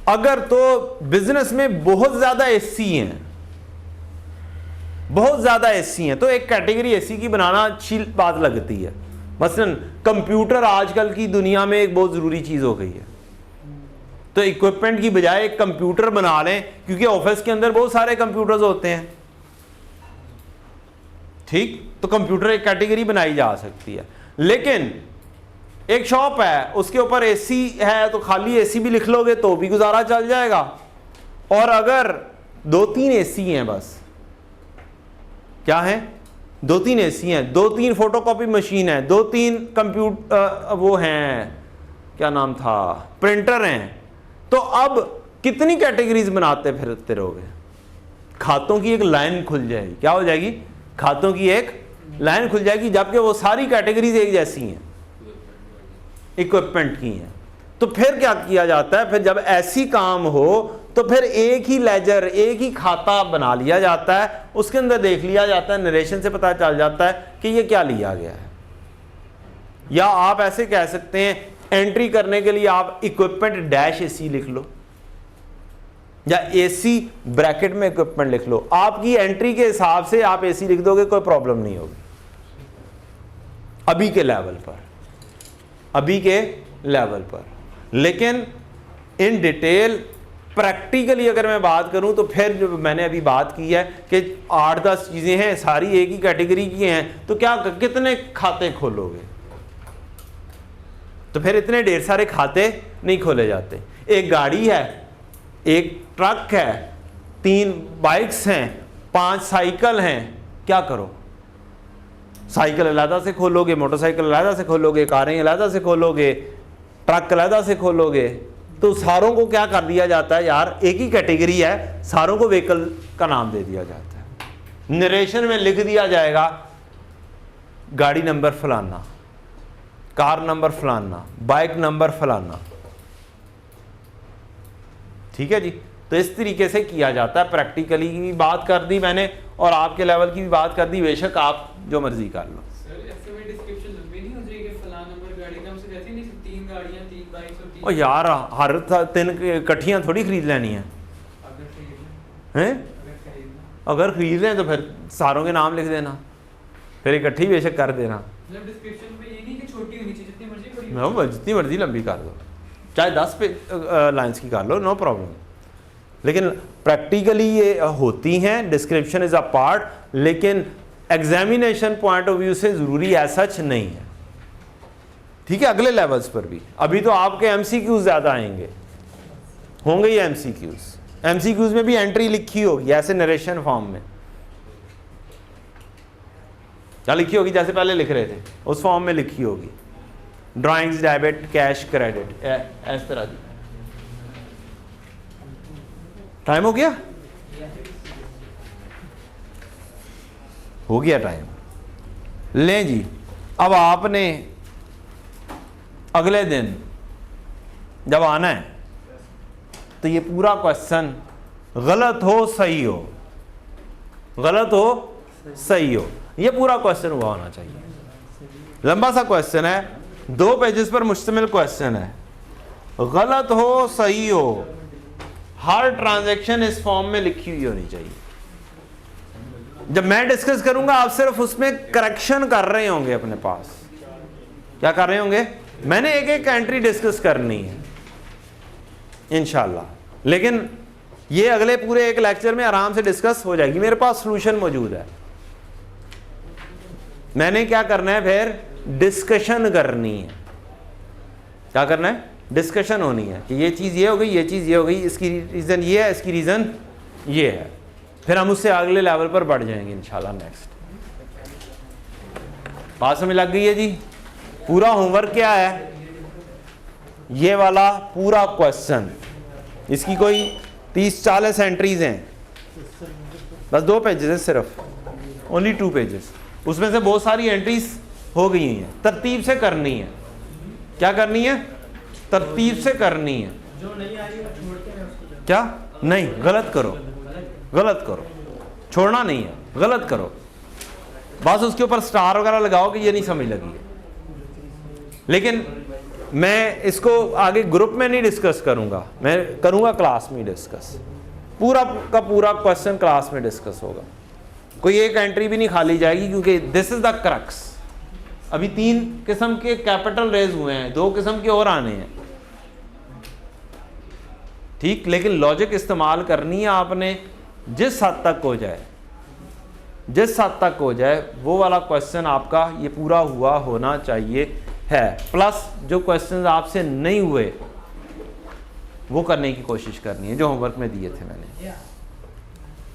अगर तो बिजनेस में बहुत ज्यादा एसी हैं, बहुत ज्यादा एसी हैं, तो एक कैटेगरी एसी की बनाना अच्छी बात लगती है, मसलन कंप्यूटर आजकल की दुनिया में एक बहुत ज़रूरी चीज़ हो गई है, तो इक्विपमेंट की बजाय एक कंप्यूटर बना लें, क्योंकि ऑफिस के अंदर बहुत सारे कंप्यूटर्स होते हैं, ठीक, तो कंप्यूटर एक कैटेगरी बनाई जा सकती है। लेकिन एक शॉप है, उसके ऊपर एसी है, तो खाली एसी भी लिख लोगे तो भी गुजारा चल जाएगा। और अगर 2-3 एसी हैं, बस क्या है, 2-3 एसी हैं, 2-3 फोटोकॉपी मशीन है, 2-3 कंप्यूटर वो हैं, क्या नाम था, प्रिंटर हैं, तो अब कितनी कैटेगरीज बनाते फिरते रहोगे? खातों की एक लाइन खुल जाएगी। क्या हो जाएगी? खातों की एक लाइन खुल जाएगी, जबकि वो सारी कैटेगरीज एक जैसी हैं, इक्विपमेंट की हैं। तो फिर क्या किया जाता है, फिर जब ऐसी काम हो तो फिर एक ही लेजर, एक ही खाता बना लिया जाता है, उसके अंदर देख लिया जाता है, नरेशन से पता चल जाता है कि ये क्या लिया गया है। या आप ऐसे कह सकते हैं, एंट्री करने के लिए आप इक्विपमेंट डैश एसी लिख लो, या एसी ब्रैकेट में इक्विपमेंट लिख लो। आपकी एंट्री के हिसाब से आप एसी लिख दोगे, कोई प्रॉब्लम नहीं होगी अभी के लेवल पर, अभी के लेवल पर। लेकिन इन डिटेल प्रैक्टिकली अगर मैं बात करूं तो फिर जो मैंने अभी बात की है कि 8-10 चीज़ें हैं, सारी एक ही कैटेगरी की हैं, तो क्या कितने खाते खोलोगे? तो फिर इतने ढेर सारे खाते नहीं खोले जाते। एक गाड़ी है, एक ट्रक है, 3 बाइक्स हैं, 5 साइकिल हैं, क्या करो? साइकिल अलहदा से खोलोगे, मोटरसाइकिल अलहदा से खोलोगे, कारें अलहदा से खोलोगे, ट्रक अलहदा से खोलोगे, तो सारों को क्या कर दिया जाता है यार, एक ही कैटेगरी है, सारों को व्हीकल का नाम दे दिया जाता है। नरेशन में लिख दिया जाएगा गाड़ी नंबर फलाना, कार नंबर फलाना, बाइक नंबर फलाना, ठीक है जी। तो इस तरीके से किया जाता है। प्रैक्टिकली की भी बात कर दी मैंने और आपके लेवल की भी बात कर दी, बेशक आप जो मर्जी कर लो। और यार हर 3 इकट्ठियाँ थोड़ी खरीद लेनी है, हैं? अगर खरीद लें तो फिर सारों के नाम लिख देना, फिर इकट्ठी बेशक कर देना, जितनी मर्जी लंबी कर दो, चाहे 10 लाइंस की कर लो, नो प्रॉब्लम। लेकिन प्रैक्टिकली ये होती हैं, डिस्क्रिप्शन इज़ अ पार्ट, लेकिन एग्जामिनेशन पॉइंट ऑफ व्यू से ज़रूरी ऐसा सच नहीं है, ठीक है। अगले लेवल्स पर भी अभी तो आपके एमसीक्यूज ज़्यादा आएंगे, होंगे ही एमसीक्यूज। एमसीक्यूज में भी एंट्री लिखी होगी ऐसे नरेशन फॉर्म में, क्या लिखी होगी, जैसे पहले लिख रहे थे उस फॉर्म में लिखी होगी, ड्राइंग्स, डेबिट, कैश, क्रेडिट, इस तरह की। टाइम हो गया, हो गया टाइम। लें जी, अब आपने अगले दिन जब आना है तो ये पूरा क्वेश्चन गलत हो सही हो, गलत हो सही हो, ये पूरा क्वेश्चन हुआ होना चाहिए। लंबा सा क्वेश्चन है, 2 पेजेस पर मुश्तमिल क्वेश्चन है, गलत हो सही हो, हर ट्रांजैक्शन इस फॉर्म में लिखी हुई होनी चाहिए। जब मैं डिस्कस करूंगा आप सिर्फ उसमें करेक्शन कर रहे होंगे अपने पास, क्या कर रहे होंगे, मैंने एक एक एंट्री डिस्कस करनी है इंशाल्लाह, लेकिन ये अगले पूरे एक लेक्चर में आराम से डिस्कस हो जाएगी, मेरे पास सॉल्यूशन मौजूद है। मैंने क्या करना है, फिर डिस्कशन करनी है। क्या करना है, डिस्कशन होनी है कि ये चीज़ ये हो गई, ये चीज़ ये हो गई, इसकी रीज़न ये है, इसकी रीज़न ये है, फिर हम उससे अगले लेवल पर बढ़ जाएंगे इंशाल्लाह नेक्स्ट। बात समझ लग गई है जी। पूरा होमवर्क क्या है, ये वाला पूरा क्वेश्चन, इसकी कोई 30-40 एंट्रीज हैं, बस 2 पेजेस है सिर्फ, ओनली 2 पेजेस, उसमें से बहुत सारी एंट्रीज हो गई हैं, तरतीब से करनी है। क्या करनी है, तरतीब से करनी है। जो नहीं आ रही है छोड़ते हैं उसको, क्या नहीं, गलत करो, गलत करो, छोड़ना नहीं है, गलत करो, बस उसके ऊपर स्टार वगैरह लगाओ कि ये नहीं समझ लगी है। लेकिन मैं इसको आगे ग्रुप में नहीं डिस्कस करूंगा, मैं करूंगा क्लास में डिस्कस, पूरा का पूरा क्वेश्चन क्लास में डिस्कस होगा, कोई एक एंट्री भी नहीं खाली जाएगी, क्योंकि दिस इज द क्रक्स, अभी 3 किस्म के कैपिटल रेज हुए हैं, 2 किस्म के और आने हैं, ठीक। लेकिन लॉजिक इस्तेमाल करनी है आपने, जिस हद तक हो जाए, जिस हद तक हो जाए वो वाला क्वेश्चन आपका ये पूरा हुआ होना चाहिए है। प्लस जो क्वेश्चंस आपसे नहीं हुए वो करने की कोशिश करनी है, जो होमवर्क में दिए थे मैंने।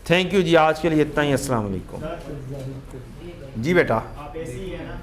थैंक यू जी, आज के लिए इतना ही। अस्सलाम वालेकुम। जी बेटा। आप ऐसे ही है ना।